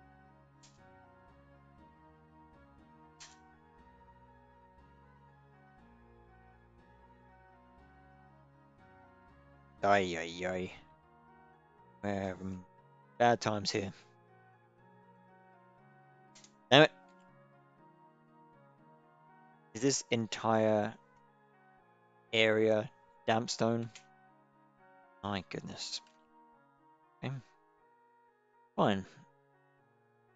Ay, ay, ay. We're having bad times here. Damn it. Is this entire area dampstone? My goodness. Okay. Fine.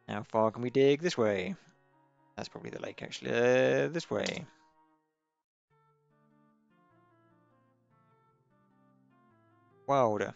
How far can we dig? This way. That's probably the lake, actually. This way. Wilder.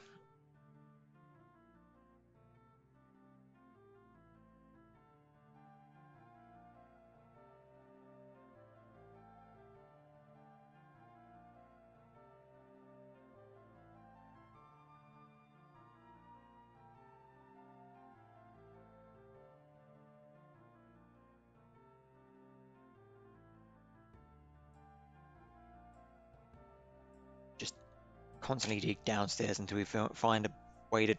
Just constantly dig downstairs until we find a way to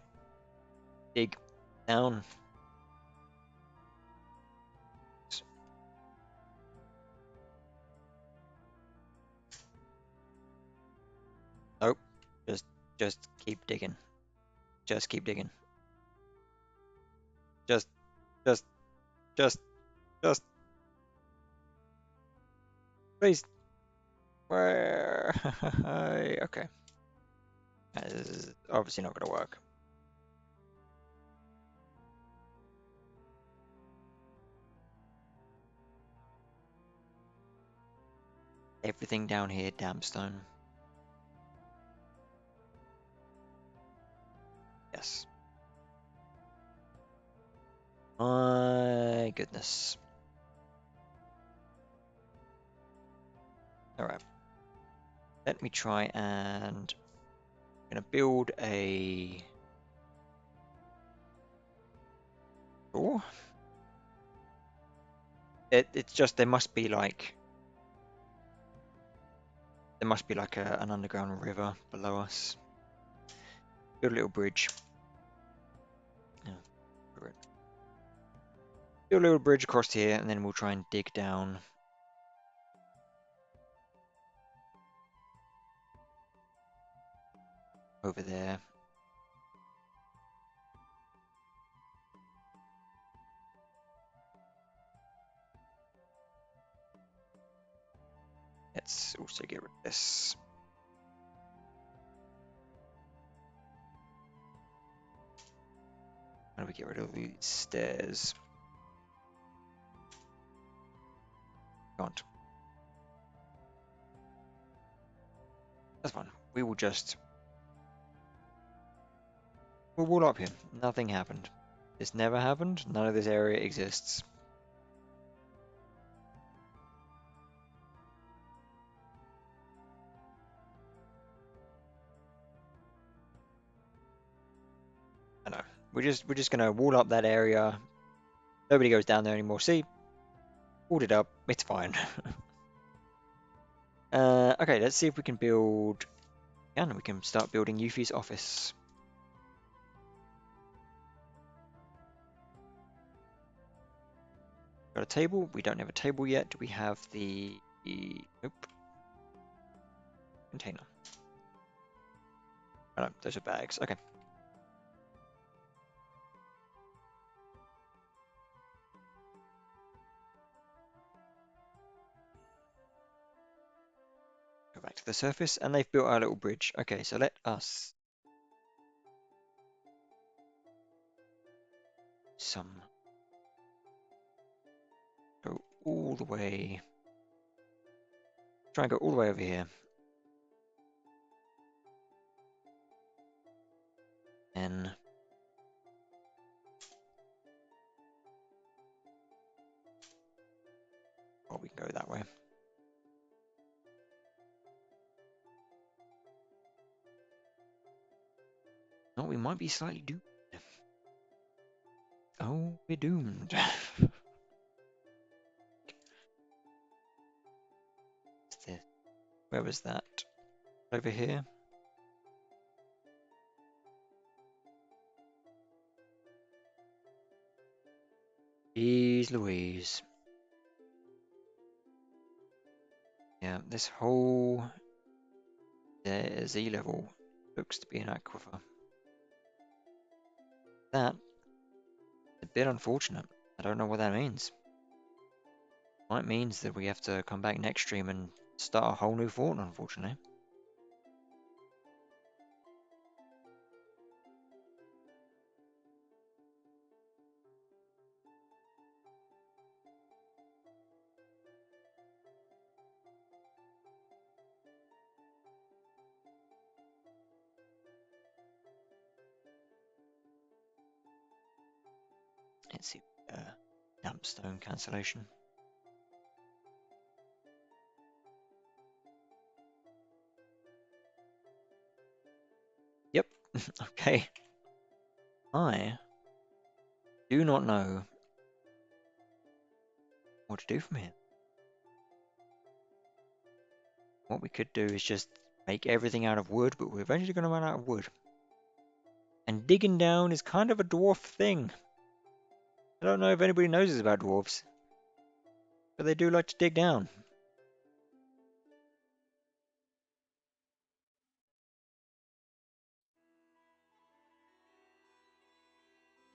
dig down. Nope. Just keep digging. Just keep digging. Just, just, just, please. Where? Okay. This is obviously not going to work. Everything down here, dampstone. Yes. My goodness. Alright. Let me try and I'm gonna build a door. It's just there must be like an underground river below us. Build a little bridge. Yeah. Build a little bridge across here, and then we'll try and dig down over there. Let's also get rid of this. How do we get rid of these stairs? Can't. That's fine. We will just... We'll wall up here. Nothing happened. This never happened. None of this area exists. I know. We're just gonna wall up that area. Nobody goes down there anymore. See? Walled it up. It's fine. Okay, let's see if we can build... And we can start building Yuffie's office. Got a table? We don't have a table yet. Do we have the... Nope. Container. Oh no, those are bags. Okay. Go back to the surface, and they've built our little bridge. Okay, so let us... Go all the way... Try and go all the way over here. And... Oh, we can go that way. Oh, we might be slightly doomed. Oh, we're doomed. What's this? Where was that? Over here? Jeez Louise. Yeah, this whole Z level looks to be an aquifer. That's a bit unfortunate. I don't know what that means. Might means that we have to come back next stream and start a whole new fort, unfortunately. Let's see. Dampstone cancellation. Yep. Okay. I do not know what to do from here. What we could do is just make everything out of wood, but we're eventually going to run out of wood. And digging down is kind of a dwarf thing. I don't know if anybody knows this about dwarves, but they do like to dig down.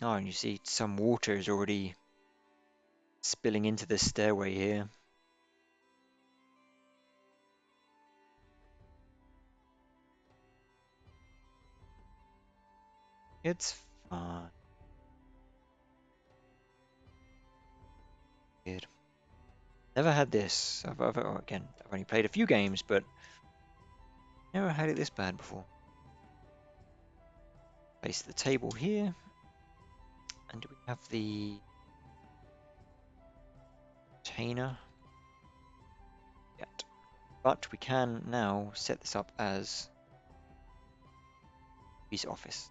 Oh, and you see some water is already spilling into this stairway here. It's fine. Good. Never had this. Again, I've only played a few games, but never had it this bad before. Place the table here. And do we have the container? Yet. But we can now set this up as his office.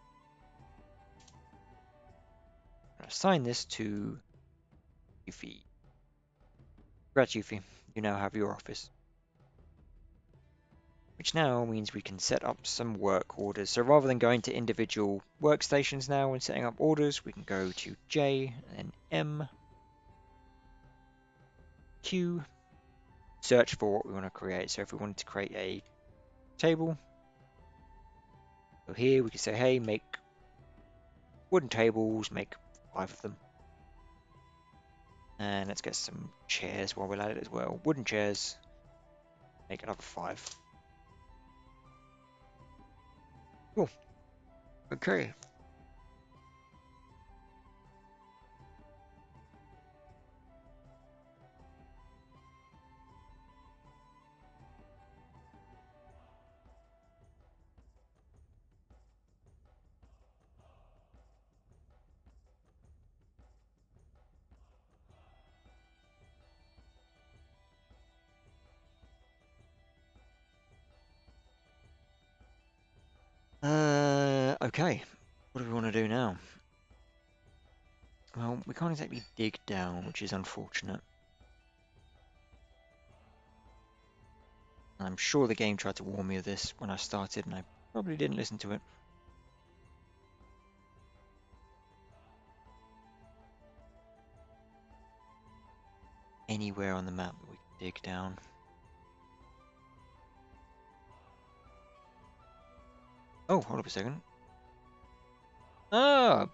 I'm going to assign this to Yuffie. Congrats, Yuffie. You now have your office. Which now means we can set up some work orders. So rather than going to individual workstations now and setting up orders, we can go to J and M, Q, search for what we want to create. So if we wanted to create a table, So here we can say, hey, make wooden tables, make 5 of them. And let's get some chairs while we're at it as well. Wooden chairs, make another 5. Cool. Okay. Okay. What do we want to do now? Well, we can't exactly dig down, which is unfortunate. I'm sure the game tried to warn me of this when I started, and I probably didn't listen to it. Anywhere on the map that we can dig down. Oh, hold up a second. Ah,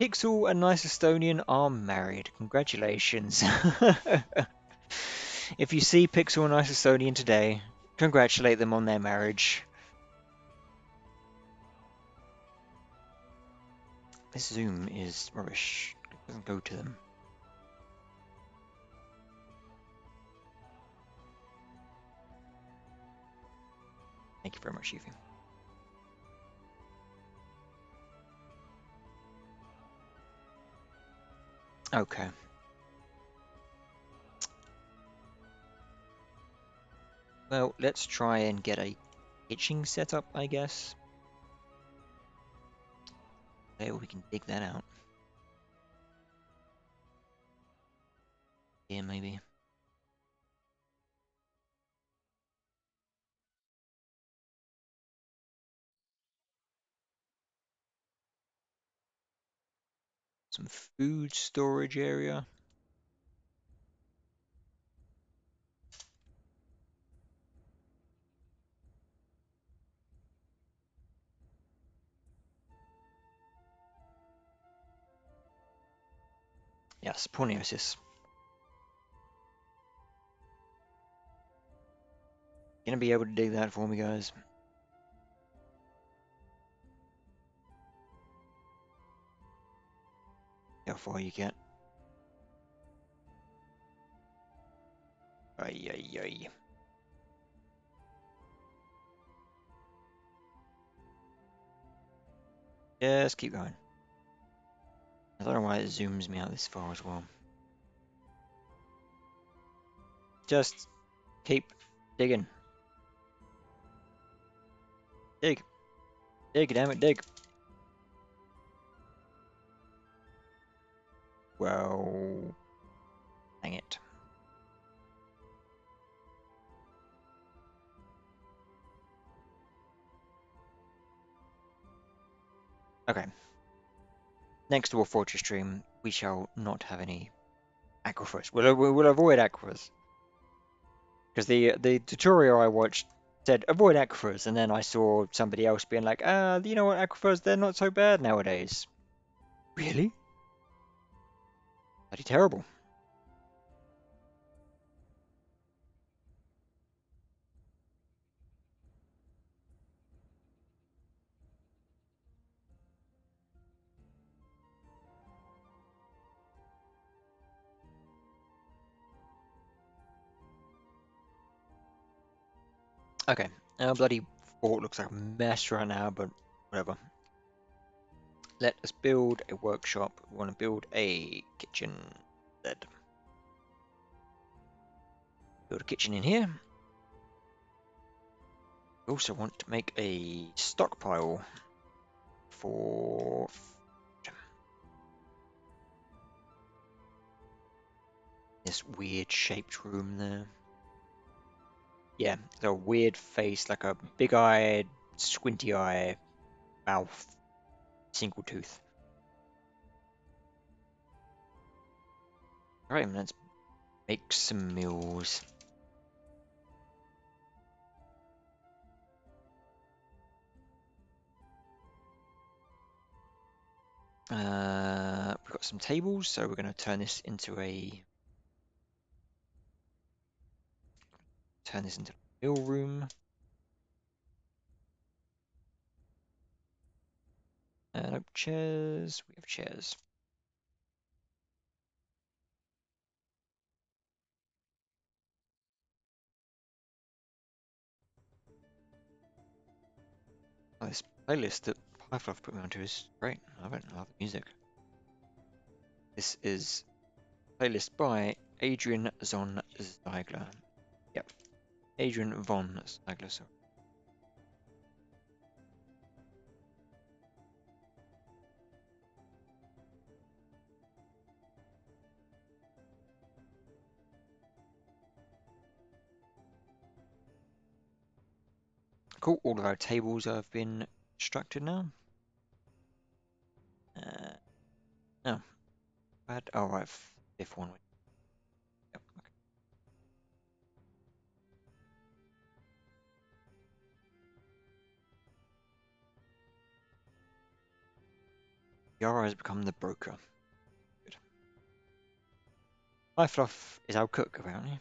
Pixel and Nice Estonian are married. Congratulations. If you see Pixel and Nice Estonian today, congratulate them on their marriage. This zoom is rubbish. It doesn't go to them. Thank you very much, Yuffie. Okay. Well, let's try and get a kitchen set up, I guess. Okay, well, we can dig that out. Yeah, maybe. Some food storage area. Yes, Porniosis. Gonna be able to dig that for me, guys. How far you get? Ay, ay, ay. Just keep going. I don't know why it zooms me out this far as well. Just keep digging. Dig. Dig, damn it, dig. Well, dang it. Okay. Next to a fortress stream, we shall not have any aquifers. We'll avoid aquifers. Because the tutorial I watched said avoid aquifers, and then I saw somebody else being like, you know what, aquifers, they're not so bad nowadays. Really? Bloody terrible. Okay, our bloody fort looks like a mess right now, but whatever. Let us build a workshop. We want to build a kitchen. Build a kitchen in here. We also want to make a stockpile for this weird shaped room there. Yeah, a weird face, like a big-eyed, squinty eye, mouth, single tooth. Alright, let's make some meals. We've got some tables, so we're going to turn this into a meal room. Nope, chairs. We have chairs. Oh, this playlist that Pyfluff put me onto is great. I love the music. This is a playlist by Adrian von Ziegler. Yep, Adrian von Ziegler. Sorry. Cool. All of our tables have been constructed now. No, bad. Oh, right, fifth one. Yep. Okay. Yara has become the broker. Good. Pyfluff is our cook, apparently.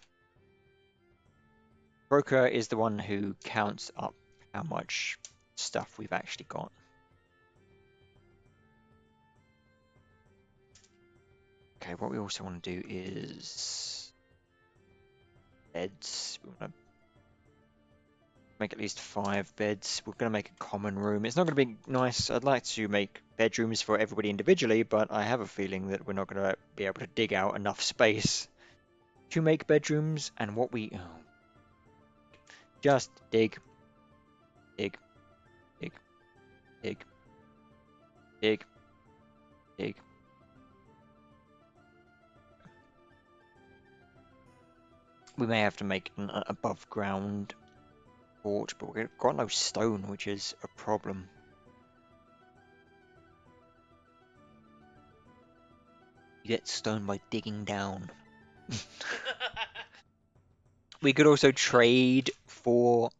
Broker is the one who counts up how much stuff we've actually got. Okay, what we also want to do is beds. We want to make at least 5 beds. We're going to make a common room. It's not going to be nice. I'd like to make bedrooms for everybody individually, but I have a feeling that we're not going to be able to dig out enough space to make bedrooms. And what we... Oh, just dig, dig, dig, dig, dig, dig. We may have to make an above ground fort, but we've got no stone, which is a problem. You get stone by digging down. We could also trade for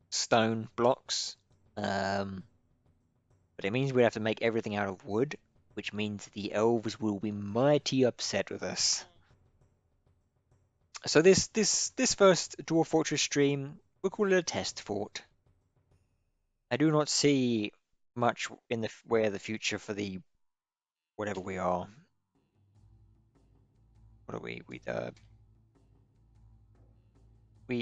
stone blocks, but it means we have to make everything out of wood, which means the elves will be mighty upset with us. So this first Dwarf Fortress stream, we'll call it a test fort. I do not see much in the future for the whatever we are. What are we? We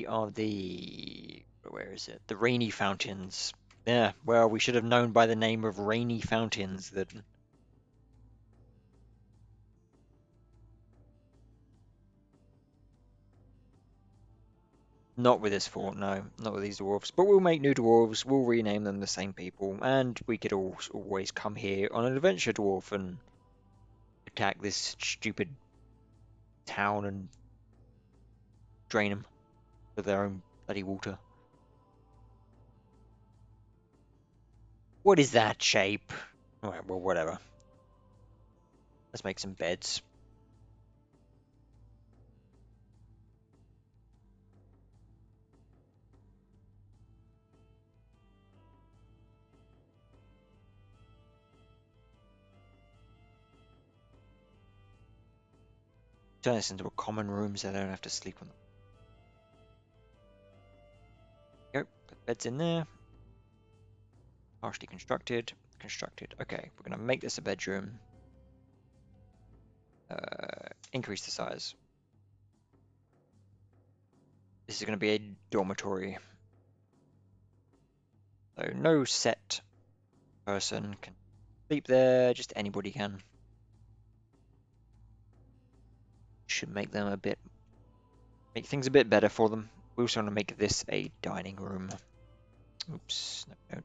are the where is it? The Rainy Fountains. Yeah, well, we should have known by the name of Rainy Fountains that. Not with this fort, no, not with these dwarves. But we'll make new dwarves. We'll rename them the same people, and we could always come here on an adventure dwarf and attack this stupid town and drain them with their own bloody water. What is that shape? Alright, well, whatever. Let's make some beds. Turn this into a common room so they don't have to sleep on them. Go, put beds in there. Partially constructed. Constructed. Okay, we're going to make this a bedroom. Increase the size. This is going to be a dormitory. So no set person can sleep there, just anybody can. Should make them make things a bit better for them. We also want to make this a dining room. Oops, no.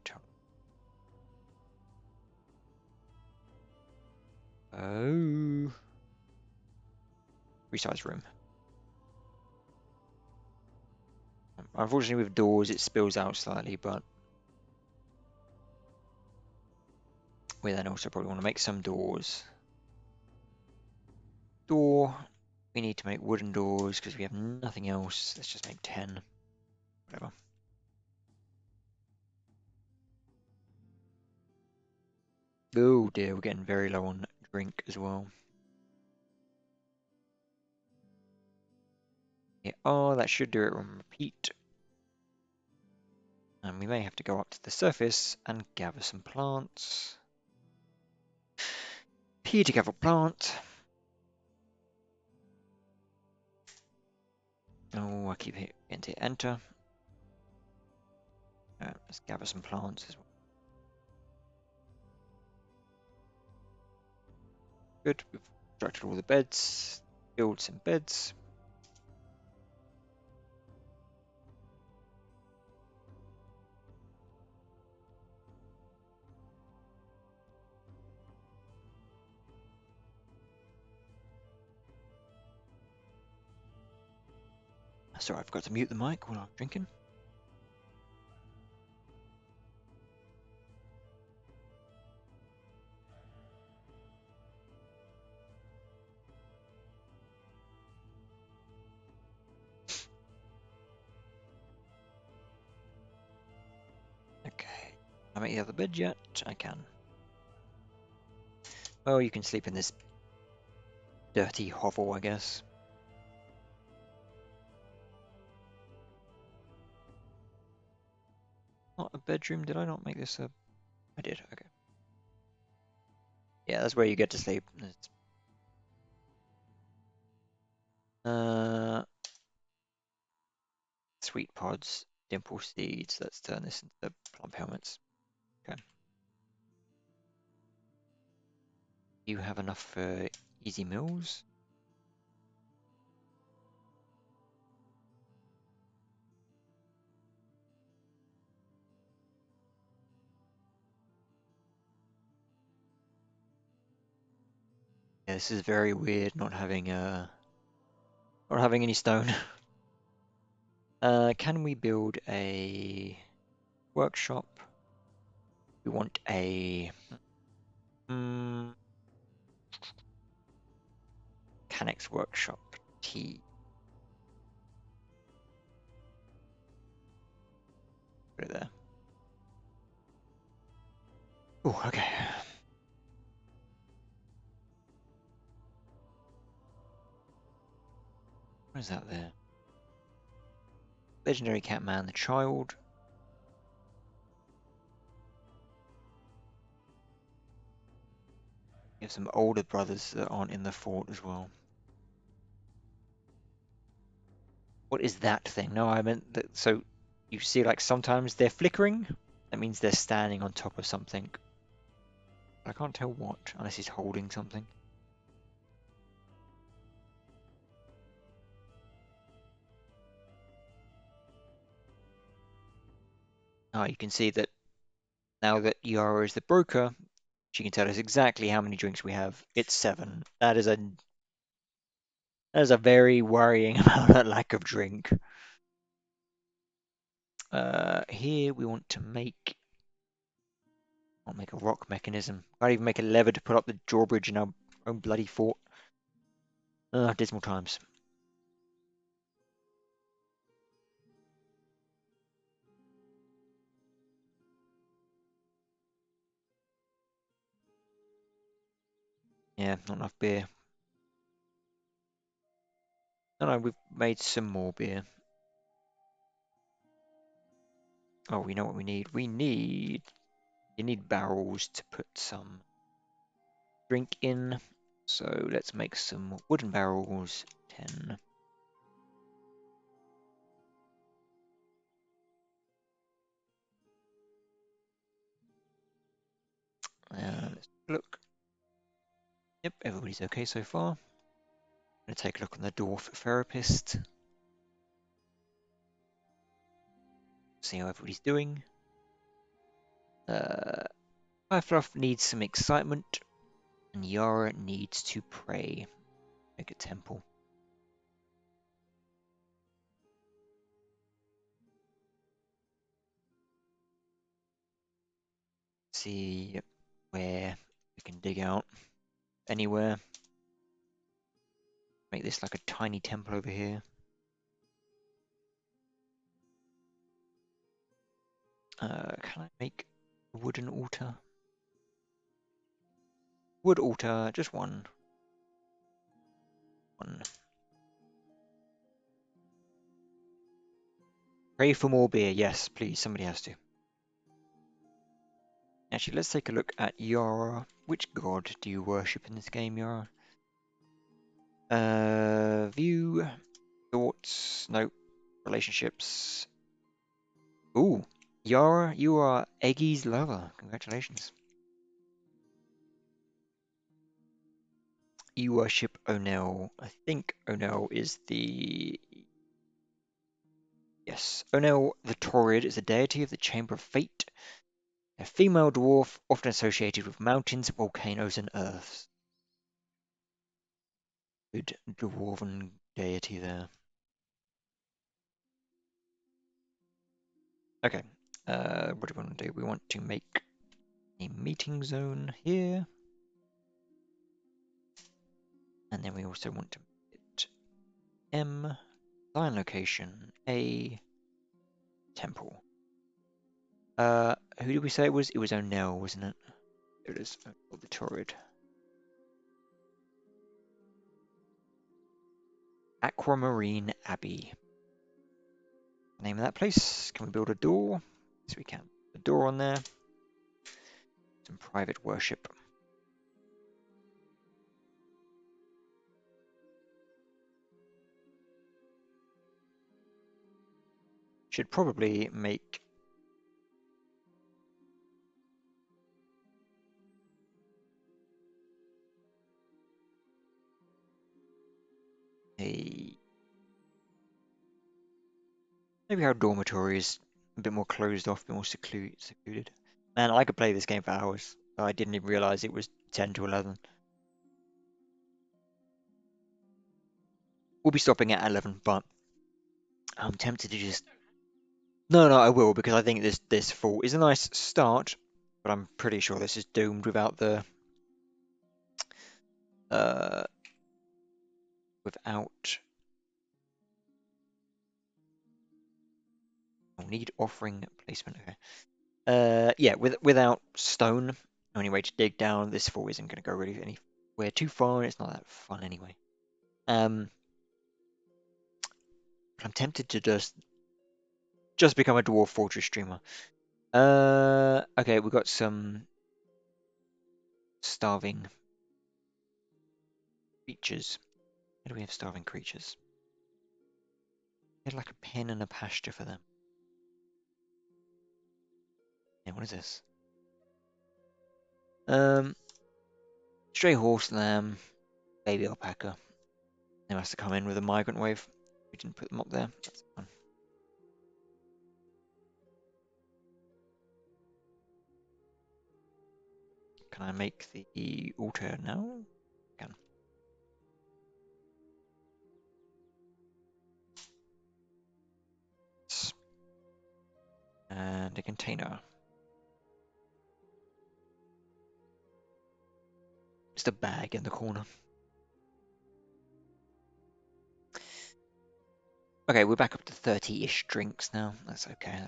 Oh. Resize room. Unfortunately with doors it spills out slightly, but we then also probably want to make some doors. Door. We need to make wooden doors because we have nothing else. Let's just make 10. Whatever. Oh dear, we're getting very low on drink as well. Yeah, oh, that should do it on repeat. And we may have to go up to the surface and gather some plants. P to gather plant. Oh, I keep hitting to enter. Let's gather some plants as well. Good, we've constructed all the beds, build some beds. Sorry, I forgot to mute the mic while I was drinking. Okay, can I make the other bed yet? I can. Oh, you can sleep in this dirty hovel, I guess. Not a bedroom, did I not make this a... I did, okay. Yeah, that's where you get to sleep. Sweet pods, dimple seeds. Let's turn this into plump helmets. Okay. You have enough for easy meals? Yeah, this is very weird not having any stone. Can we build a workshop? We want a mechanics workshop T. Put it there. Oh, okay. What is that there? Legendary Catman, the child. We have some older brothers that aren't in the fort as well. What is that thing? No, I meant that. So you see, like sometimes they're flickering. That means they're standing on top of something. I can't tell what, unless he's holding something. Ah, you can see that now that Yara is the broker, she can tell us exactly how many drinks we have. It's 7. That is a very worrying amount of lack of drink. Here we want to make. I'll make a rock mechanism. Can't even make a lever to put up the drawbridge in our own bloody fort. Dismal times. Yeah, not enough beer. No, we've made some more beer. Oh, we know what we need. You need barrels to put some drink in. So let's make some wooden barrels. 10. Let's look. Yep, everybody's okay so far. I'm gonna take a look on the Dwarf therapist. See how everybody's doing. Firefluff needs some excitement, and Yara needs to pray. Make a temple. See where we can dig out. Anywhere. Make this like a tiny temple over here. Can I make a wooden altar? Wood altar, just one. One. Pray for more beer. Yes, please. Somebody has to. Actually, let's take a look at Yara. Which god do you worship in this game, Yara? View. Thoughts. Nope. Relationships. Ooh. Yara, you are Eggy's lover. Congratulations. You worship Onel. I think Onel is the... Yes. Onel the Torrid is a deity of the Chamber of Fate. A female dwarf often associated with mountains, volcanoes, and earths. Good dwarven deity there. Okay. What do we want to do? We want to make a meeting zone here. And then we also want to make it M, line location, A, temple. Who did we say it was? It was O'Neill, wasn't it? There it is. Oh, the Torrid. Aquamarine Abbey. Name of that place. Can we build a door? Yes, we can. A door on there. Some private worship. Should probably make a... Maybe our dormitory is a bit more closed off, a bit more secluded. Man, I could play this game for hours. I didn't even realize it was 10 to 11. We'll be stopping at 11, but I'm tempted to just... No, I will, because I think this fall is a nice start, but I'm pretty sure this is doomed without the... without... I'll need offering placement, okay. Yeah, without stone, only way to dig down, this fall isn't going to go really anywhere too far, and it's not that fun anyway. But I'm tempted to just become a Dwarf Fortress streamer. Okay, we've got some starving creatures. Where do we have starving creatures? Get like a pen and a pasture for them. Yeah, what is this? Stray horse, lamb, baby alpaca. They must have come in with a migrant wave. We didn't put them up there. That's fun. Can I make the altar now? Can. And a container. Just a bag in the corner. Okay, we're back up to 30-ish drinks now. That's okay.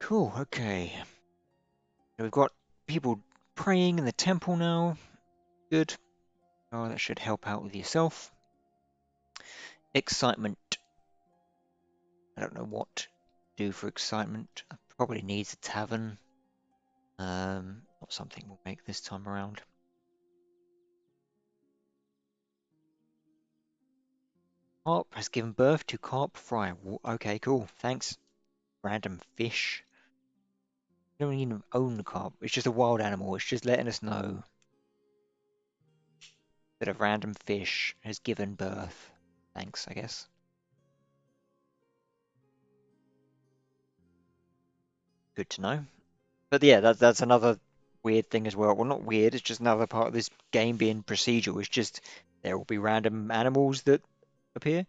Cool, okay. We've got people praying in the temple now. Good. Oh, that should help out with yourself. Excitement. I don't know what to do for excitement. Probably needs a tavern. Not something we'll make this time around. Carp has given birth to carp fry. Okay, cool. Thanks. Random fish. We don't even own the carp. It's just a wild animal. It's just letting us know. instead of random fish has given birth. Thanks, I guess. Good to know. But yeah, that's another weird thing as well. Well, not weird, it's just another part of this game being procedural. It's just there will be random animals that appear.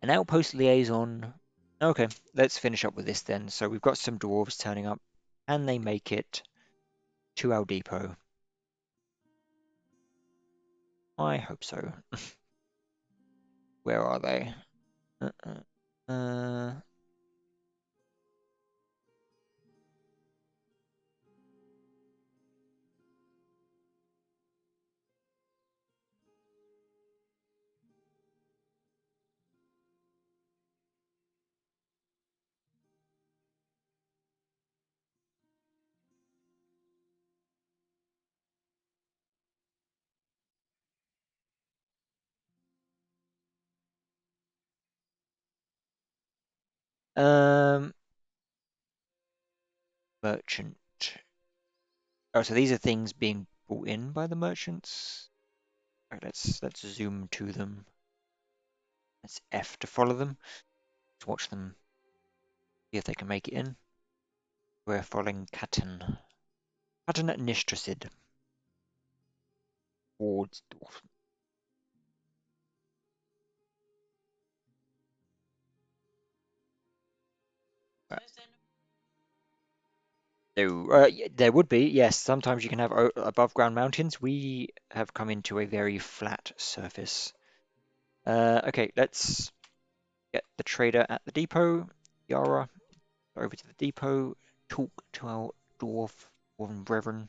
An outpost liaison. Okay, let's finish up with this then. So we've got some dwarves turning up. Can they make it to our depot? I hope so. Where are they? Uh, uh, uh, um, merchant. Oh, so these are things being brought in by the merchants. Right, let's zoom to them. Let's F to follow them. Let's watch them. See if they can make it in. We're following Katten. Katten at Nistrasid. Towards Dwarf. No, there would be, yes. Sometimes you can have above ground mountains. We have come into a very flat surface. Okay, let's get the trader at the depot. Yara, over to the depot. Talk to our dwarven brethren.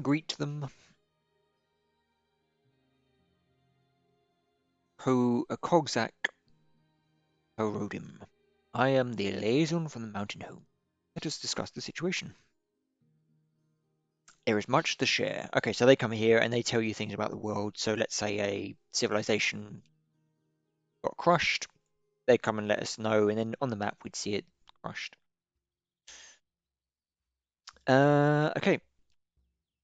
Greet them. Kogzak Horodim. I am the liaison from the mountain home. Let us discuss the situation. There is much to share. Okay, so they come here and they tell you things about the world. So let's say a civilization got crushed. They come and let us know, and then on the map we'd see it crushed. Okay.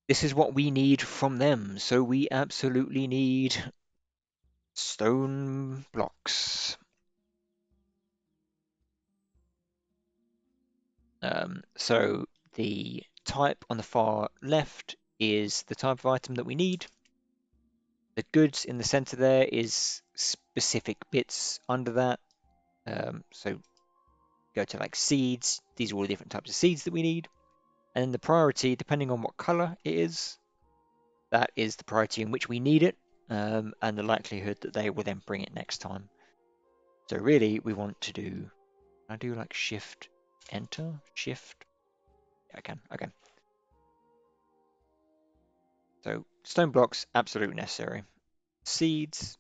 This is what we need from them. So we absolutely need stone blocks. So the type on the far left is the type of item that we need. The goods in the center there is specific bits under that. So go to like seeds. These are all the different types of seeds that we need. And then the priority, depending on what color it is, that is the priority in which we need it, and the likelihood that they will then bring it next time. So really, we want to do, can I do like shift, enter, shift? Yeah, I can, okay. So stone blocks, absolutely necessary. Seeds,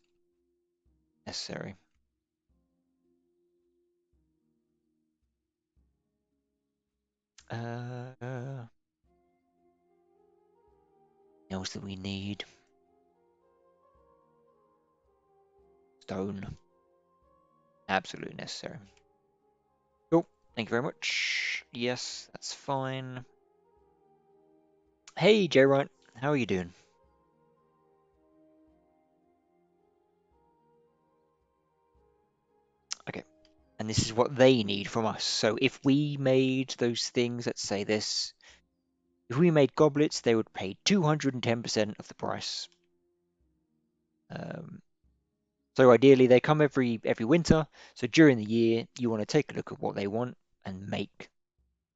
necessary. Else that we need. Stone, absolutely necessary. Cool, thank you very much. Yes, that's fine. Hey, J Wright, how are you doing? Okay, and this is what they need from us. So if we made those things, let's say this, if we made goblets, they would pay 210% of the price. So ideally, they come every winter. So during the year, you want to take a look at what they want and make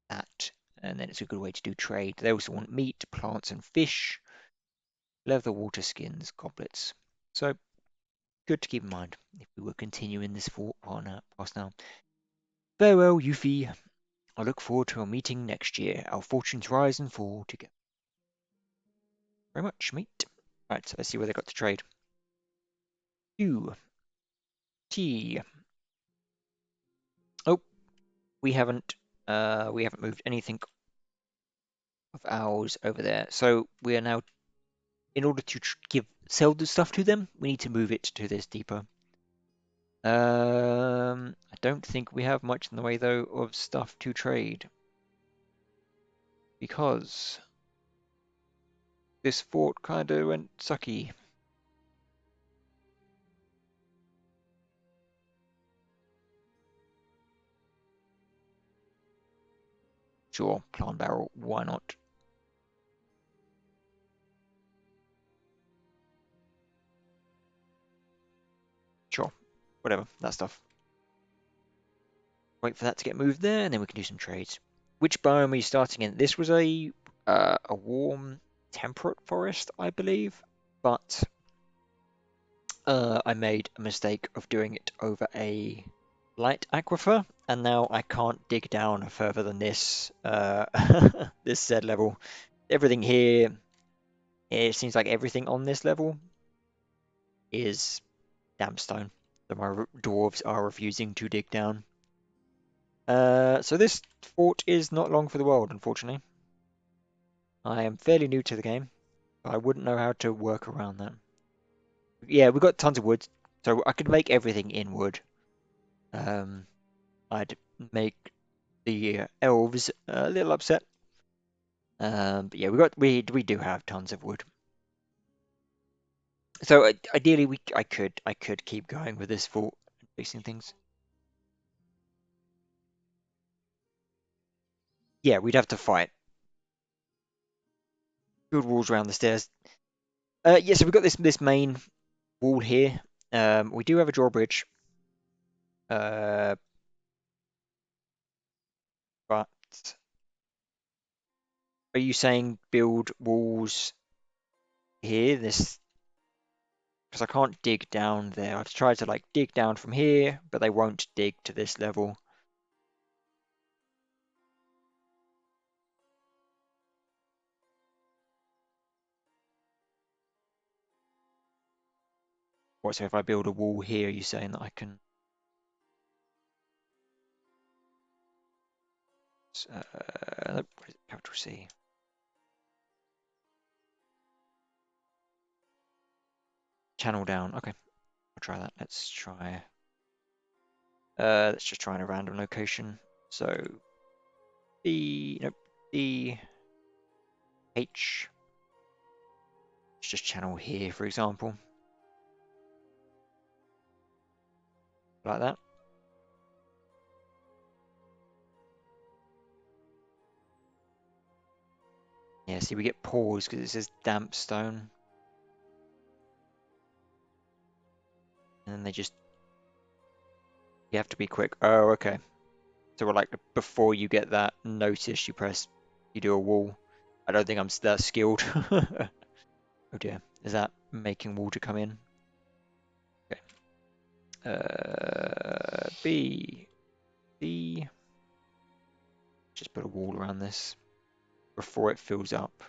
that, and then it's a good way to do trade. They also want meat, plants, and fish, leather, water skins, goblets. So good to keep in mind if we were continuing this for past now. Farewell, Yuffie. I look forward to our meeting next year. Our fortunes rise and fall together. Very much, mate. Right, so let's see where they got to trade. U T. Oh, we haven't moved anything of ours over there. So we are now, in order to sell the stuff to them, we need to move it to this depot. I don't think we have much in the way though of stuff to trade. because this fort kind of went sucky. Sure, plant barrel, why not? Sure, whatever, that stuff. Wait for that to get moved there, and then we can do some trades. Which biome are you starting in? This was a warm temperate forest, I believe, but I made a mistake of doing it over a light aquifer, and now I can't dig down further than this this said level. Everything here, it seems like everything on this level is dampstone. So my dwarves are refusing to dig down. So this fort is not long for the world, unfortunately. I am fairly new to the game, so I wouldn't know how to work around that. Yeah, we've got tons of wood, so I could make everything in wood. I'd make the elves a little upset. But yeah, we do have tons of wood. So ideally, I could keep going with this fort, fixing things. Yeah, we'd have to fight. Build walls around the stairs. Yeah, so we've got this main wall here. We do have a drawbridge. But are you saying build walls here? This because I can't dig down there. I've tried to like dig down from here, but they won't dig to this level. What, so if I build a wall here, are you saying that I can what is it, capital C? Channel down. Okay, I'll try that. Let's just try in a random location. So B, nope, D, H. Let's just channel here, for example, like that. Yeah, see, we get pause because it says damp stone. And then you have to be quick. Oh, okay. So we're like, before you get that notice, you do a wall. I don't think I'm that skilled. Oh dear. Is that making water come in? Okay. B, B. Just put a wall around this before it fills up.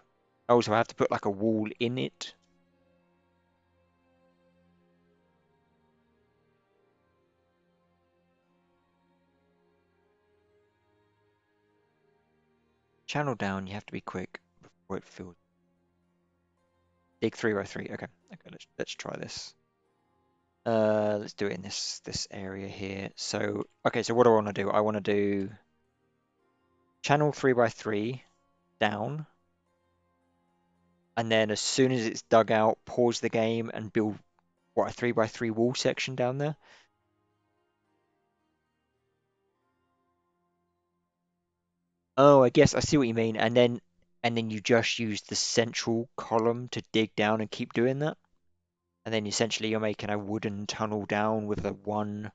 Oh, so I have to put like a wall in it. Channel down, you have to be quick before it fills. Dig 3 by 3. Okay, let's try this. Let's do it in this area here. So okay, so what do I want to do? I want to do channel 3 by 3 down, and then as soon as it's dug out, pause the game and build what, a 3 by 3 wall section down there. Oh, I guess I see what you mean. And then you just use the central column to dig down and keep doing that. And then essentially you're making a wooden tunnel down with a one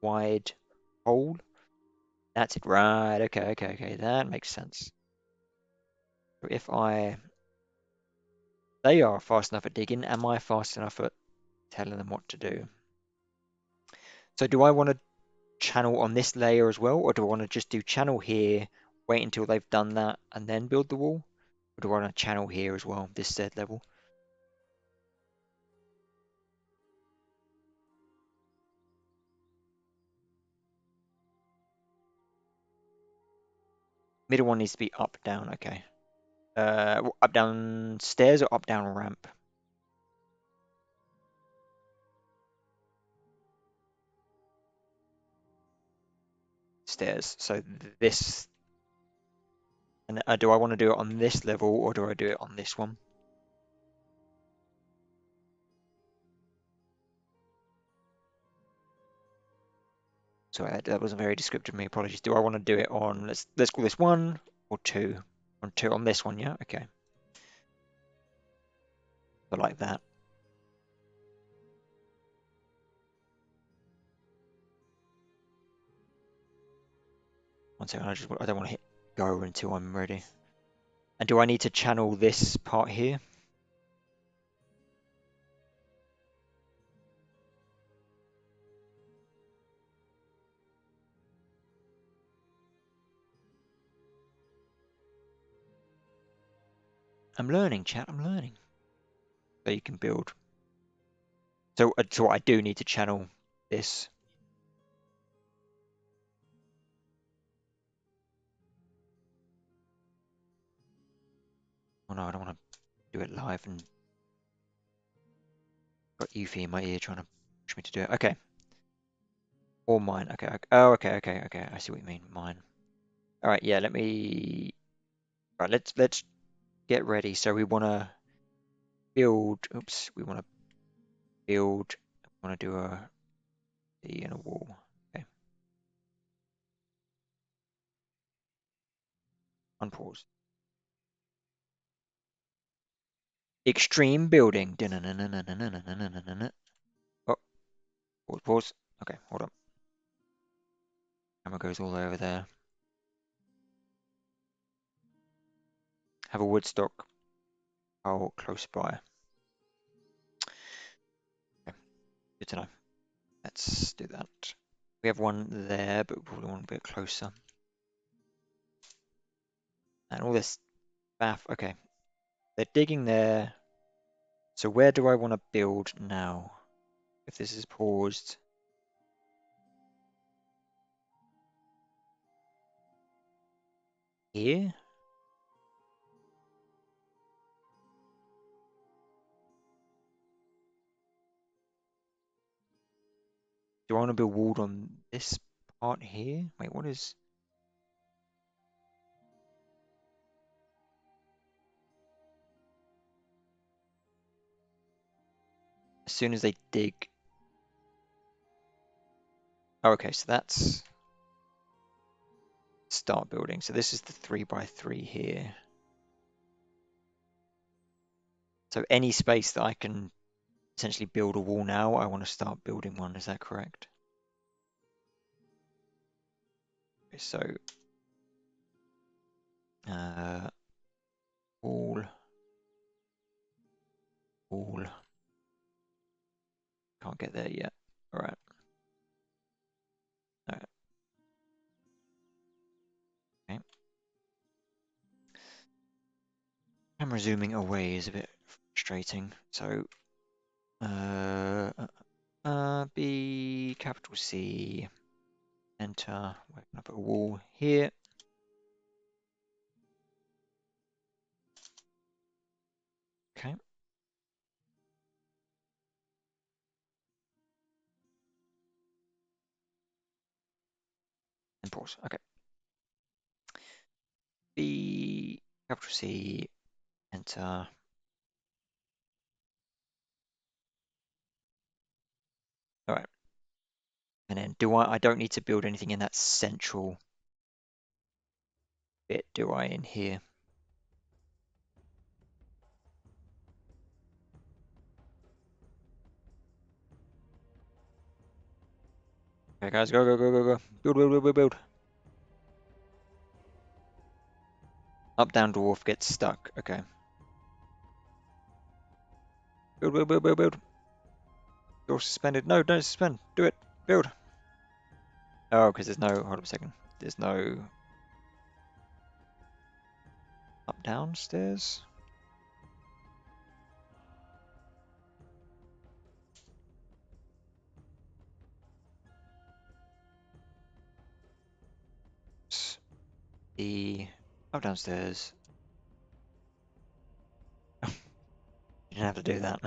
wide hole. That's it. Right. Okay. That makes sense. So if they are fast enough at digging, am I fast enough at telling them what to do? So do I want to channel on this layer as well, or do I want to just do channel here, wait until they've done that, and then build the wall? Or do I want to channel here as well, this said level? Middle one needs to be up, down, okay. Up, down stairs or up, down ramp? Stairs. So this, And do I want to do it on this level or do I do it on this one? Sorry, that wasn't very descriptive of me. Apologies. Do I want to do it on let's call this 1 or 2? On 2 on this one, yeah? Okay. I like that. One second, I don't want to hit go until I'm ready. And do I need to channel this part here? I'm learning, chat. I'm learning. So you can build. So I do need to channel this. Oh no, I don't want to do it live and got Eufy in my ear trying to push me to do it. Okay. Or mine. Okay. Oh, okay. I see what you mean. Mine. All right. Yeah. Let me. All right. Let's get ready. So we want to build. Oops. We want to build. We want to do a the in a wall. Okay. Unpause. Extreme building. Oh, pause. Okay. Hold on. Camera goes all over there. Have a woodstock pole close by. Okay. Good to know. Let's do that. We have one there, but we probably want a bit closer. And all this bath. Okay. They're digging there. So where do I want to build now? If this is paused. Here? Do I want to build walled on this part here? Wait, what is... As soon as they dig... Oh, okay, so that's... Start building. So this is the 3x3 here. So any space that I can essentially build a wall now, I want to start building one. Is that correct? Okay, so... Wall... Wall... Can't get there yet. All right. All right. Okay. Camera zooming away is a bit frustrating. So, B, capital C, enter. We're gonna put a wall here. Okay. And pause. Okay. B, capital C, enter. All right. And then I don't need to build anything in that central bit, do I, in here? Okay, guys, go. Build. Up, down, dwarf gets stuck. Okay. Build. You're suspended. No, don't suspend. Do it. Build. Oh, because there's no, hold on a second. There's no up, downstairs. The up, downstairs. You didn't have to do that.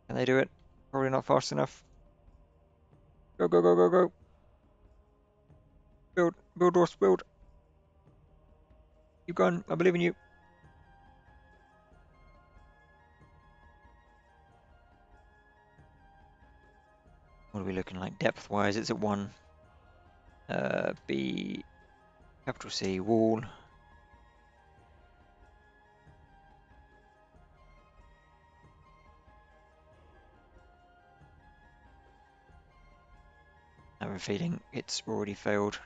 Can they do it? Probably not fast enough. Go. Build, build, Dwarf, build. Keep going. I believe in you. What are we looking like depth-wise? It's at 1. B, capital C, wall. I have a feeling it's already failed.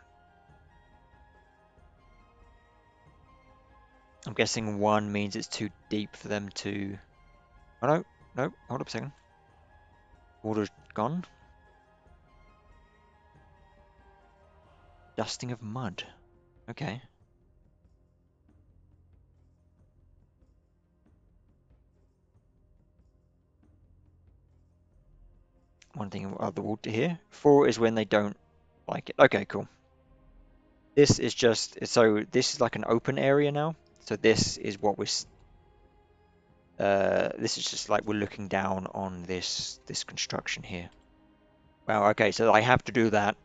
I'm guessing 1 means it's too deep for them to... Oh no, no, hold up a second. Water's gone. Dusting of mud. Okay. One thing about the water here. 4 is when they don't like it. Okay, cool. This is just... So this is like an open area now. So this is what we're... this is just like we're looking down on this construction here. Wow, okay, so I have to do that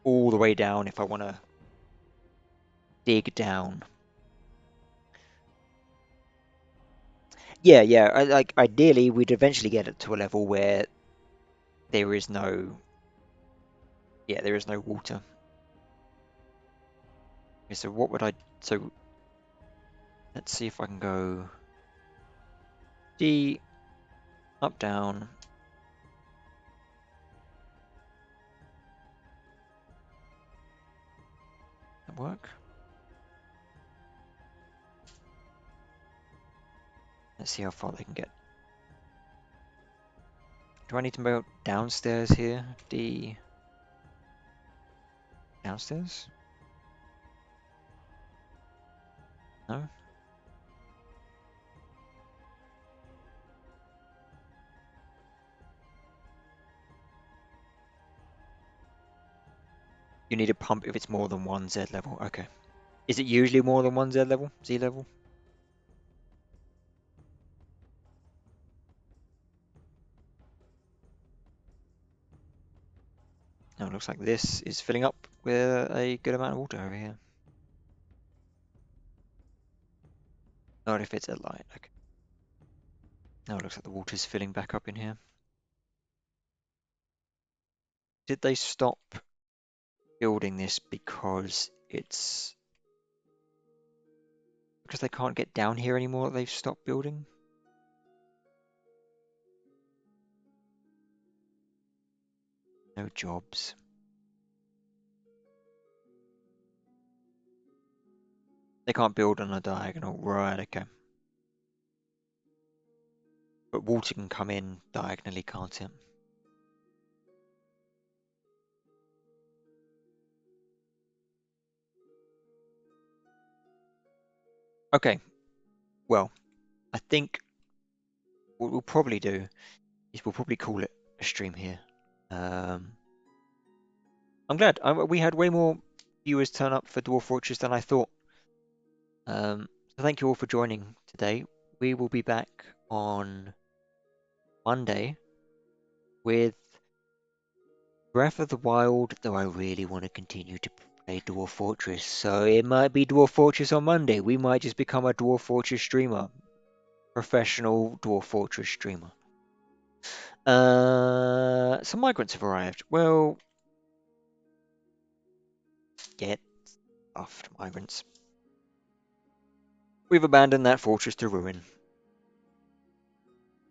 all the way down if I want to dig down. Yeah, yeah. Like ideally, we'd eventually get it to a level where there is no, yeah, there is no water. Okay, so what would I? So let's see if I can go D, up, down. That work? Let's see how far they can get. Do I need to go downstairs here? D, downstairs? No. You need a pump if it's more than 1 Z level. Okay. Is it usually more than 1 Z level? Z level? No, it looks like this is filling up with a good amount of water over here. Not if it's at light. Okay. Now it looks like the water's filling back up in here. Did they stop building this because they can't get down here anymore that they've stopped building? No jobs. They can't build on a diagonal. Right, okay. But water can come in diagonally, can't it? Okay, well, I think what we'll probably do is we'll probably call it a stream here. I'm glad. We had way more viewers turn up for Dwarf Fortress than I thought. So thank you all for joining today. We will be back on Monday with Breath of the Wild, though I really want to continue to play Dwarf Fortress, so it might be Dwarf Fortress on Monday. We might just become a Dwarf Fortress streamer. Professional Dwarf Fortress streamer. Some migrants have arrived. Well, get stuffed, migrants. We've abandoned that fortress to ruin.